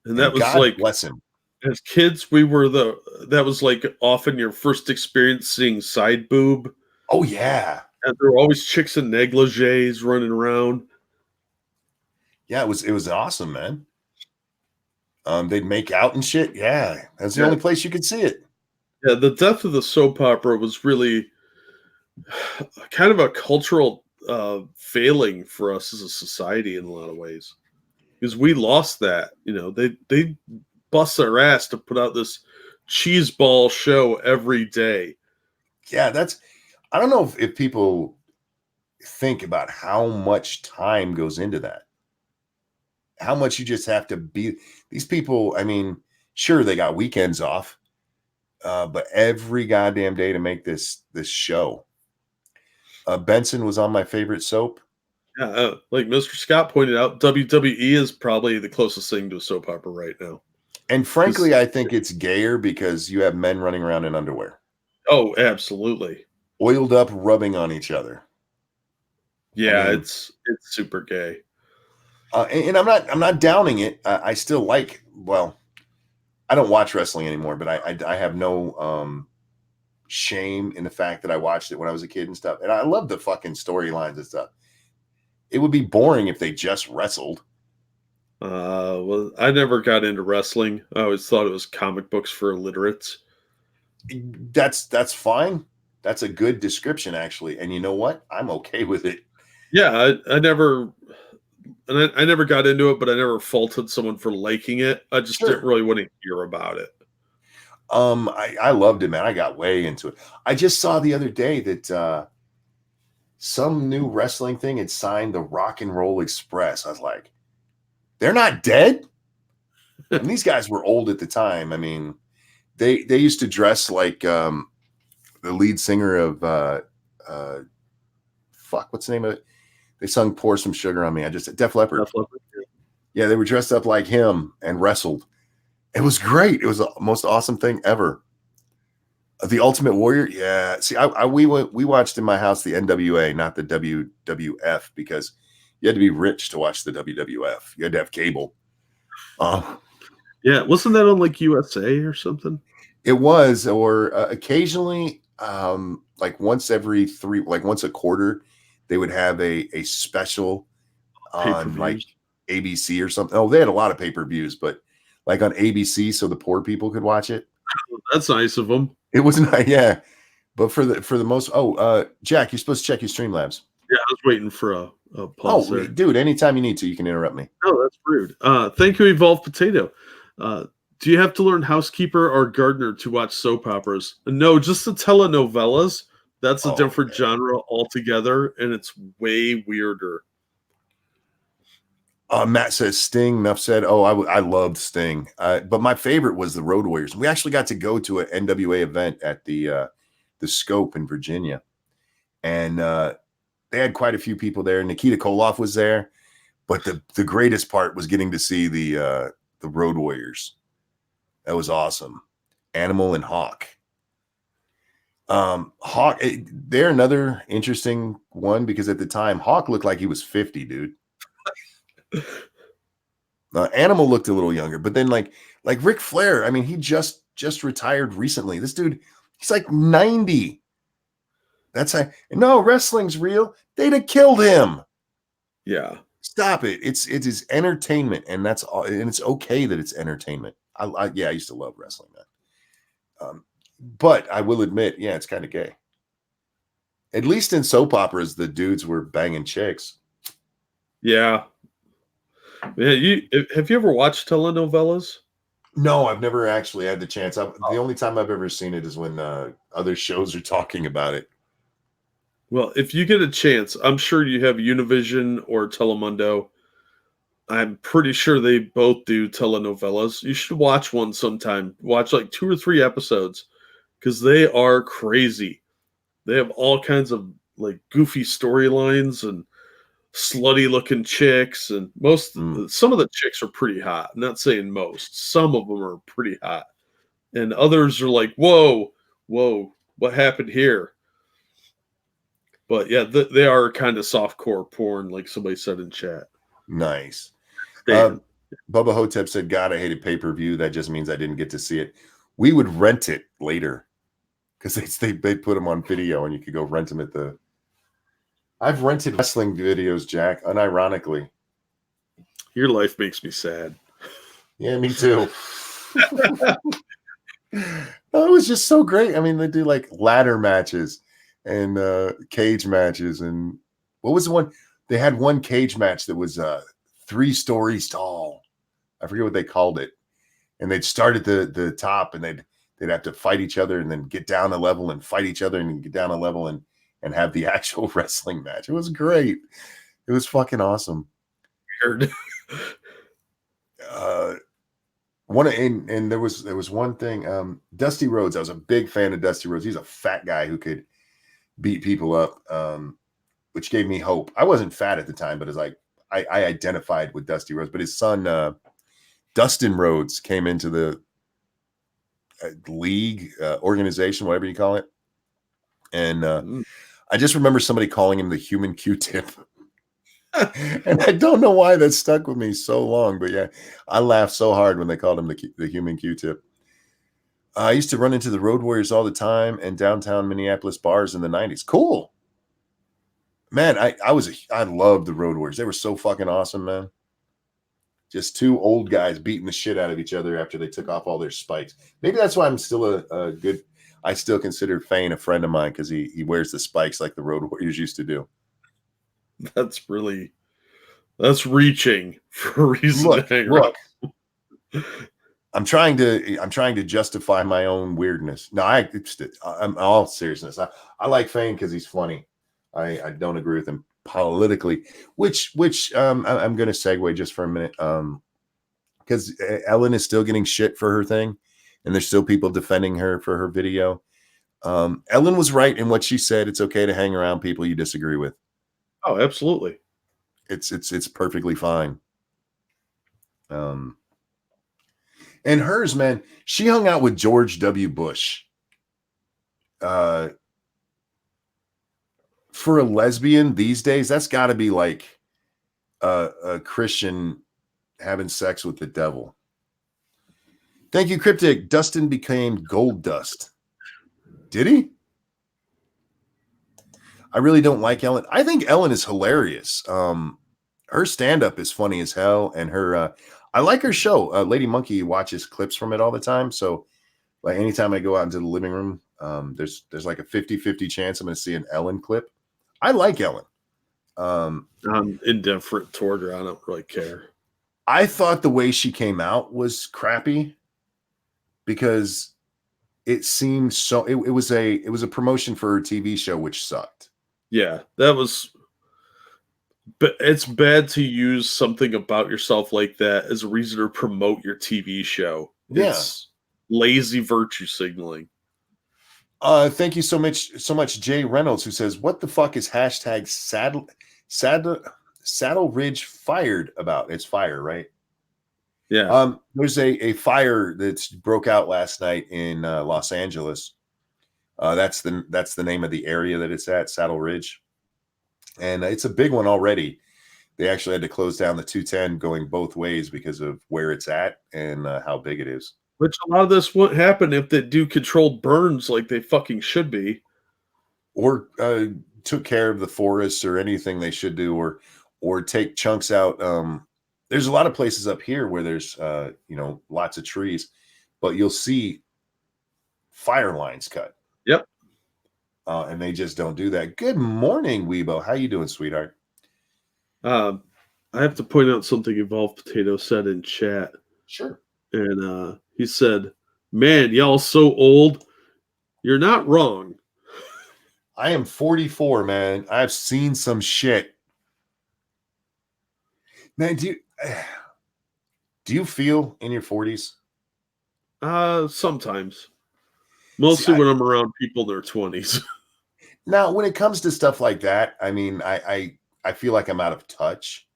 And that was God like, bless him. as kids, that was like often your first experience seeing side boob. Oh yeah. And there were always chicks in negligees running around. Yeah, it was awesome, man. They'd make out and shit. Yeah, that's the only place you could see it. Yeah, the death of the soap opera was really kind of a cultural failing for us as a society in a lot of ways, because we lost that. You know, they bust their ass to put out this cheeseball show every day. Yeah, I don't know if people think about how much time goes into that. How much you just have to be. These people, I mean, sure, they got weekends off, but every goddamn day to make this show. Benson was on my favorite soap. Yeah, like Mr. Scott pointed out, WWE is probably the closest thing to a soap opera right now. And frankly, I think it's gayer because you have men running around in underwear. Oh, absolutely. Oiled up, rubbing on each other. Yeah, I mean, it's super gay. And I'm not downing it. I still like. Well, I don't watch wrestling anymore, but I have no shame in the fact that I watched it when I was a kid and stuff. And I love the fucking storylines and stuff. It would be boring if they just wrestled. Well, I never got into wrestling. I always thought it was comic books for illiterates. That's fine. That's a good description, actually. And you know what? I'm okay with it. Yeah, I never got into it, but I never faulted someone for liking it. I just didn't really want to hear about it. I loved it, man. I got way into it. I just saw the other day that some new wrestling thing had signed the Rock and Roll Express. I was like, they're not dead? And these guys were old at the time. I mean, they used to dress like the lead singer of what's the name of it? They sung "Pour Some Sugar on Me." Def Leppard. Yeah, they were dressed up like him and wrestled. It was great. It was the most awesome thing ever. The Ultimate Warrior. Yeah. See, we watched in my house the NWA, not the WWF, because you had to be rich to watch the WWF. You had to have cable. Yeah, wasn't that on like USA or something? It was, or occasionally, like once a quarter, they would have a special on like ABC or something. Oh, they had a lot of pay-per-views, but like on ABC, so the poor people could watch it. That's nice of them. It was not, yeah. But for the most, Jack, you're supposed to check your Streamlabs. Yeah, I was waiting for a pause. Oh, dude, anytime you need to, you can interrupt me. Oh, that's rude. Thank you, Evolved Potato. Do you have to learn housekeeper or gardener to watch soap operas? No, just the telenovelas. That's a different genre altogether, and it's way weirder. Matt says Sting. Enough said. Oh, I loved Sting, but my favorite was the Road Warriors. We actually got to go to an NWA event at the Scope in Virginia, and they had quite a few people there. Nikita Koloff was there, But the greatest part was getting to see the Road Warriors. That was awesome. Animal and Hawk. Hawk, they're another interesting one because at the time Hawk looked like he was 50, dude. Animal looked a little younger, but then like Ric Flair, I mean, he just retired recently. This dude, he's like 90. That's how, no, wrestling's real. They'd have killed him. Yeah. Stop it. It is entertainment, and that's all, and it's okay that it's entertainment. I used to love wrestling, man. But I will admit, yeah, it's kind of gay. At least in soap operas, the dudes were banging chicks. Yeah. Yeah, have you ever watched telenovelas? No, I've never actually had the chance. The only time I've ever seen it is when other shows are talking about it. Well, if you get a chance, I'm sure you have Univision or Telemundo. I'm pretty sure they both do telenovelas. You should watch one sometime. Watch like 2 or 3 episodes because they are crazy. They have all kinds of like goofy storylines and slutty looking chicks, and some of the chicks are pretty hot. I'm not saying most. Some of them are pretty hot, and others are like, whoa, what happened here? But yeah, they are kind of softcore porn, like somebody said in chat. Nice. Bubba Hotep said, God, I hated pay-per-view. That just means I didn't get to see it. We would rent it later because they put them on video and you could go rent them at the... I've rented wrestling videos, Jack, unironically. Your life makes me sad. Yeah, me too. No, it was just so great. I mean, they do like ladder matches and cage matches. And what was the one? They had one cage match that was 3 stories tall. I forget what they called it. And they'd start at the top and they'd have to fight each other and then get down a level and fight each other and get down a level and have the actual wrestling match. It was great. It was fucking awesome. Weird. And there was one thing, Dusty Rhodes. I was a big fan of Dusty Rhodes. He's a fat guy who could beat people up, which gave me hope. I wasn't fat at the time, but it's like I identified with Dusty Rhodes. But his son, Dustin Rhodes, came into the league organization, whatever you call it. And I just remember somebody calling him the human Q-tip. And I don't know why that stuck with me so long, but yeah, I laughed so hard when they called him the human Q-tip. I used to run into the Road Warriors all the time in downtown Minneapolis bars in the 90s. Cool. Man, I loved the Road Warriors. They were so fucking awesome, man. Just 2 old guys beating the shit out of each other after they took off all their spikes. Maybe that's why I'm still a good... I still consider Fane a friend of mine because he wears the spikes like the Road Warriors used to do. That's reaching for a reason to hang around. I'm trying to justify my own weirdness. No, I'm all seriousness. I like Fane because he's funny. I don't agree with him politically, which I'm going to segue just for a minute. Because Ellen is still getting shit for her thing, and there's still people defending her for her video. Ellen was right in what she said. It's okay to hang around people you disagree with. Oh, absolutely. It's perfectly fine. And hers, man, she hung out with George W. Bush. For a lesbian these days, that's got to be like a Christian having sex with the devil. Thank you, Cryptic. Dustin became gold dust. Did he? I really don't like Ellen. I think Ellen is hilarious. Her stand-up is funny as hell, and her I like her show. Lady Monkey watches clips from it all the time. So like anytime I go out into the living room, there's like a 50-50 chance I'm going to see an Ellen clip. I like Ellen. I'm indifferent toward her. I don't really care. I thought the way she came out was crappy because it seemed so. It was a promotion for her TV show, which sucked. Yeah, that was. But it's bad to use something about yourself like that as a reason to promote your TV show. Yeah. It's lazy virtue signaling. Thank you so much, Jay Reynolds, who says, "What the fuck is hashtag sad? Saddle Ridge fired about. It's fire, right? Yeah. There's a fire that's broke out last night in Los Angeles. That's the name of the area that it's at, Saddle Ridge, and it's a big one already. They actually had to close down the 210 going both ways because of where it's at and how big it is. Which a lot of this wouldn't happen if they do controlled burns like they fucking should be. Or took care of the forests or anything they should do, or take chunks out. There's a lot of places up here where there's lots of trees, but you'll see fire lines cut. Yep. And they just don't do that. Good morning, Weibo. How you doing, sweetheart? I have to point out something Evolved Potato said in chat. Sure. And he said, "Man, y'all so old. You're not wrong." I am 44, man. I've seen some shit. Man, do you feel in your 40s? Sometimes. Mostly when I'm around people in their 20s. Now, when it comes to stuff like that, I mean, I feel like I'm out of touch.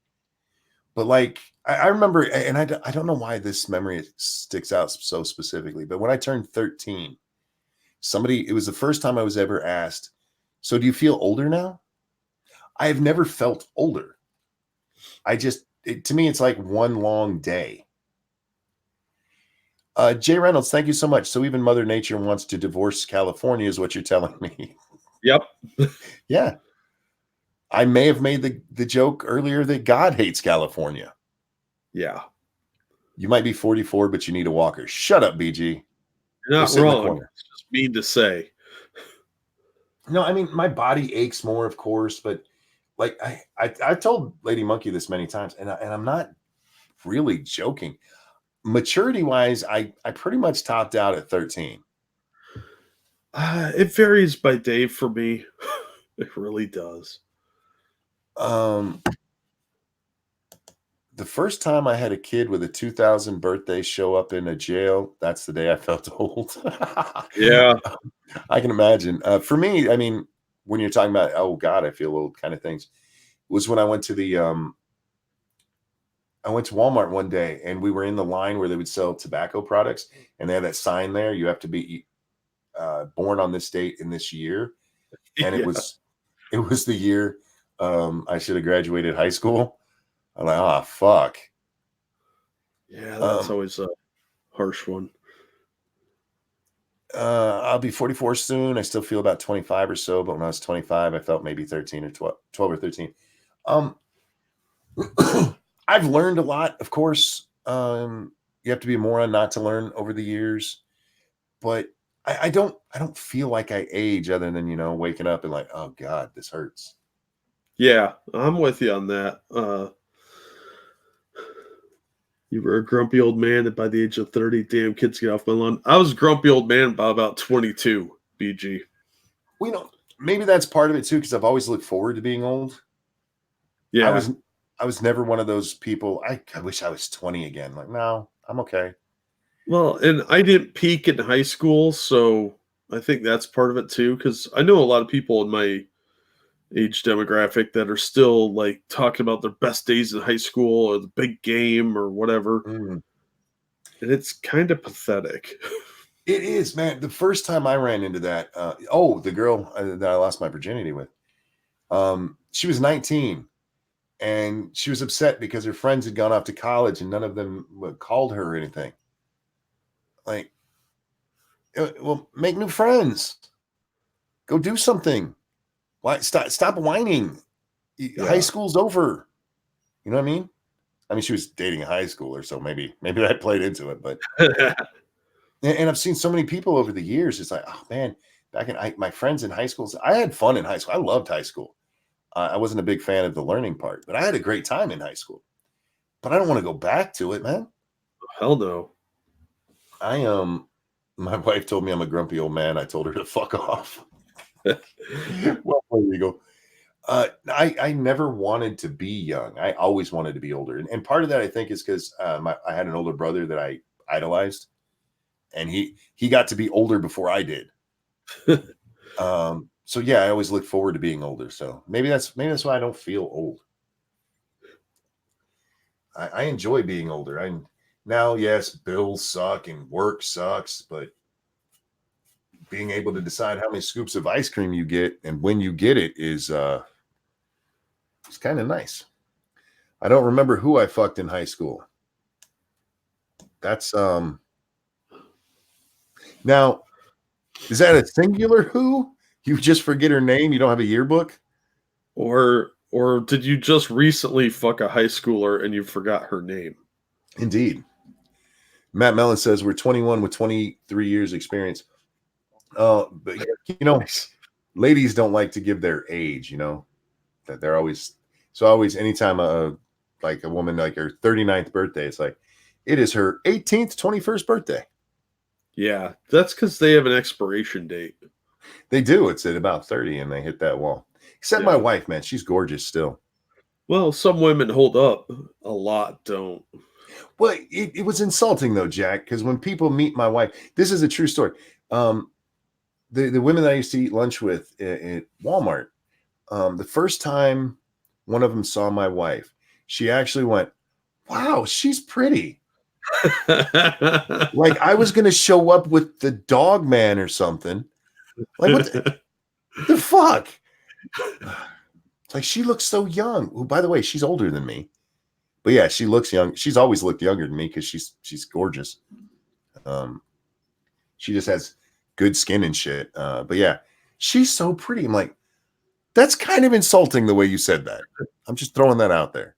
But like, I remember, and I don't know why this memory sticks out so specifically, but when I turned 13, it was the first time I was ever asked, so do you feel older now? I have never felt older. To me, it's like one long day. Jay Reynolds, thank you so much. So even Mother Nature wants to divorce California is what you're telling me. Yep. Yeah. I may have made the joke earlier that God hates California. Yeah. You might be 44, but you need a walker. Shut up, BG. You're not Go sit in the wrong. corner. It's just mean to say. No, I mean, my body aches more, of course, but like I told Lady Monkey this many times, and I'm not really joking. Maturity wise, I pretty much topped out at 13. It varies by day for me. It really does. The first time I had a kid with a 2000 birthday show up in a jail, that's the day I felt old. Yeah. I can imagine. For me, I mean, when you're talking about, oh God, I feel old kind of things, was when I went to Walmart one day and we were in the line where they would sell tobacco products, and they had that sign there, you have to be born on this date in this year. And it was the year I should have graduated high school. I'm like, oh fuck. Yeah, that's always a harsh one. I'll be 44 soon. I still feel about 25 or so, but when I was 25, I felt maybe 13 or 12 or 13. I've learned a lot, of course. You have to be a moron not to learn over the years, but I don't feel like I age other than, waking up and like, oh God, this hurts. Yeah, I'm with you on that. You were a grumpy old man, and by the age of 30, damn kids get off my lawn. I was a grumpy old man by about 22, BG. Well, maybe that's part of it too, because I've always looked forward to being old. Yeah. I was never one of those people. I wish I was 20 again. Like, no, I'm okay. Well, and I didn't peak in high school, so I think that's part of it too, because I know a lot of people in my age demographic that are still like talking about their best days in high school or the big game or whatever. Mm. And it's kind of pathetic. It is, man. The first time I ran into that, the girl that I lost my virginity with, she was 19, and she was upset because her friends had gone off to college and none of them called her or anything. Like, well, make new friends. Go do something. Why stop whining? Yeah. High school's over. You know what I mean? I mean, she was dating a high schooler, so maybe that played into it. But and I've seen so many people over the years. It's like, oh man, back in my friends in high school, I had fun in high school. I loved high school. I wasn't a big fan of the learning part, but I had a great time in high school. But I don't want to go back to it, man. Hell no. My wife told me I'm a grumpy old man. I told her to fuck off. Well, there you go. I never wanted to be young. I always wanted to be older, and part of that I think is because I had an older brother that I idolized, and he got to be older before I did. So yeah, I always look forward to being older. So maybe that's why I don't feel old. I enjoy being older. Now, yes, bills suck and work sucks, but being able to decide how many scoops of ice cream you get and when you get it is it's kind of nice. I don't remember who I fucked in high school. That's now, is that a singular who? You just forget her name, you don't have a yearbook? Or did you just recently fuck a high schooler and you forgot her name? Indeed. Matt Mellon says we're 21 with 23 years experience. But you know, ladies don't like to give their age, you know, that they're always anytime like a woman like her 39th birthday, it's like it is her 18th, 21st birthday. Yeah, that's because they have an expiration date. They do. It's at about 30 and they hit that wall. Except my wife, man, she's gorgeous still. Well, some women hold up, a lot don't. Well, it was insulting though, Jack, because when people meet my wife, this is a true story. The women that I used to eat lunch with at Walmart, the first time one of them saw my wife, she actually went, "Wow, she's pretty." Like I was going to show up with the dog man or something. Like what the fuck? It's like she looks so young. Oh, by the way, she's older than me. But yeah, she looks young. She's always looked younger than me because she's gorgeous. She just has good skin and shit. But yeah, she's so pretty. I'm like, that's kind of insulting the way you said that. I'm just throwing that out there.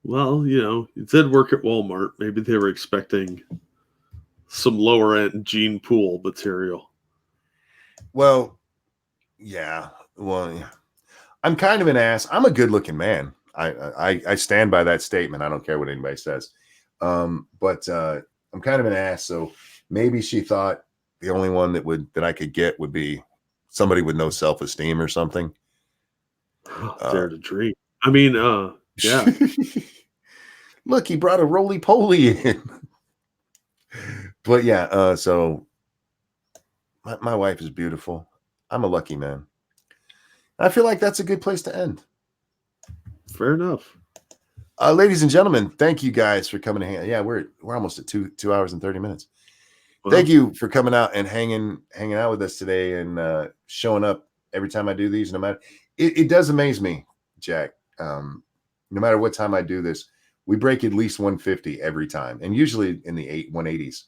Well, you did work at Walmart. Maybe they were expecting some lower end gene pool material. Well, yeah. Well, yeah. I'm kind of an ass. I'm a good looking man. I stand by that statement. I don't care what anybody says. But I'm kind of an ass. So maybe she thought the only one that I could get would be somebody with no self-esteem or something. Dare to dream. I mean, yeah. Look, he brought a roly-poly in. But yeah, so my wife is beautiful. I'm a lucky man. I feel like that's a good place to end. Fair enough. Ladies and gentlemen, thank you guys for coming to hang. Yeah, we're almost at 2 hours and 30 minutes. Well, thank you for coming out and hanging out with us today and showing up every time I do these. No matter it does amaze me, Jack. No matter what time I do this, we break at least 150 every time, and usually in the 180s.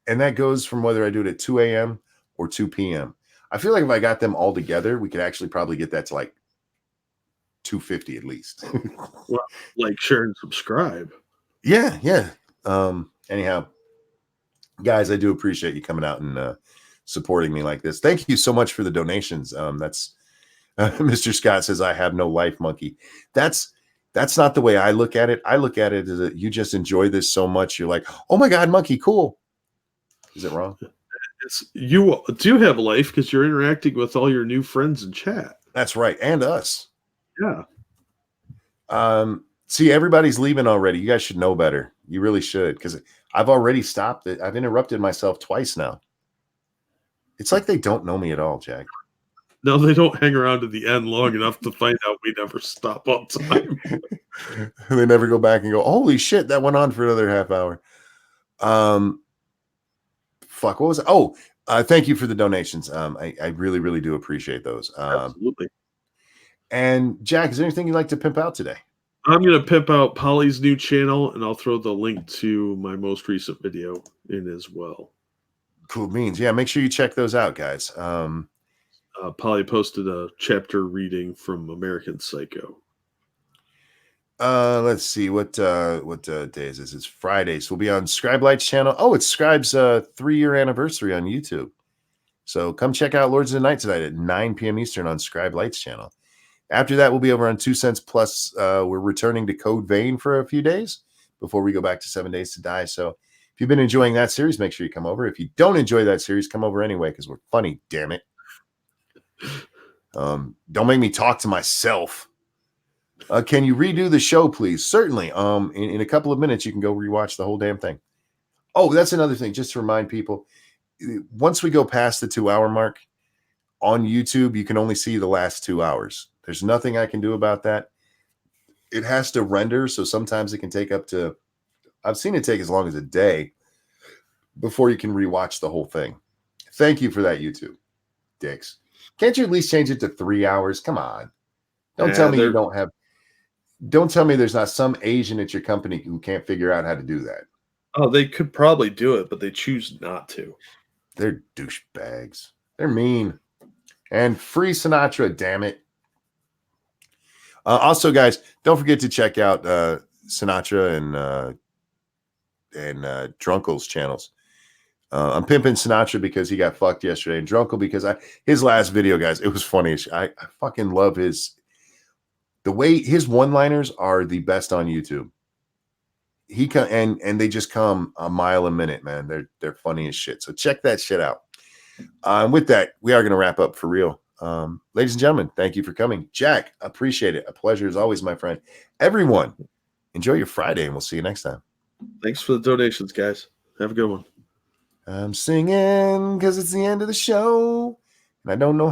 And that goes from whether I do it at 2 a.m. or 2 p.m. I feel like if I got them all together, we could actually probably get that to like 250 at least. Well, like, share, and subscribe. Yeah. Anyhow, guys, I do appreciate you coming out and supporting me like this. Thank you so much for the donations. That's Mr. Scott says, I have no life, monkey. That's not the way I look at it. I look at it as that you just enjoy this so much. You're like, oh my God, monkey, cool. Is it wrong? You do have life because you're interacting with all your new friends in chat. That's right. And us. Yeah. See, everybody's leaving already. You guys should know better. You really should, because I've already stopped it. I've interrupted myself twice now. It's like they don't know me at all, Jack. No, they don't hang around to the end long enough to find out we never stop on time. They never go back and go, holy shit, that went on for another half hour. Fuck, what was it? Oh, thank you for the donations. I really, really do appreciate those. Absolutely. And Jack, is there anything you'd like to pimp out today? I'm going to pimp out Polly's new channel, and I'll throw the link to my most recent video in as well. Cool beans. Yeah, make sure you check those out, guys. Polly posted a chapter reading from American Psycho. Let's see what day is this? It's Friday, so we'll be on Scribe Light's channel. Oh, it's Scribe's 3-year anniversary on YouTube. So come check out Lords of the Night tonight at 9 p.m. Eastern on Scribe Light's channel. After that, we'll be over on 2 Cents Plus. We're returning to Code Vein for a few days before we go back to 7 Days to Die. So if you've been enjoying that series, make sure you come over. If you don't enjoy that series, come over anyway because we're funny, damn it. Don't make me talk to myself. Can you redo the show, please? Certainly. In a couple of minutes, you can go rewatch the whole damn thing. Oh, that's another thing. Just to remind people, once we go past the 2-hour mark, on YouTube, you can only see the last 2 hours. There's nothing I can do about that. It has to render, so sometimes it can take up to, I've seen it take as long as a day before you can rewatch the whole thing. Thank you for that, YouTube dicks. Can't you at least change it to 3 hours? Come on. Don't tell me you don't have, don't tell me there's not some Asian at your company who can't figure out how to do that. Oh, they could probably do it, but they choose not to. They're douchebags. They're mean. And free Sinatra, damn it. Also, guys, don't forget to check out Sinatra and Drunkle's channels. I'm pimping Sinatra because he got fucked yesterday, and Drunkle because his last video, guys, it was funny. I fucking love the way his one-liners are the best on YouTube. And they just come a mile a minute, man. They're funny as shit. So check that shit out. And with that, we are going to wrap up for real. Ladies and gentlemen, thank you for coming. Jack, appreciate it. A pleasure as always, my friend. Everyone, enjoy your Friday, and we'll see you next time. Thanks for the donations, guys. Have a good one. I'm singing because it's the end of the show, and I don't know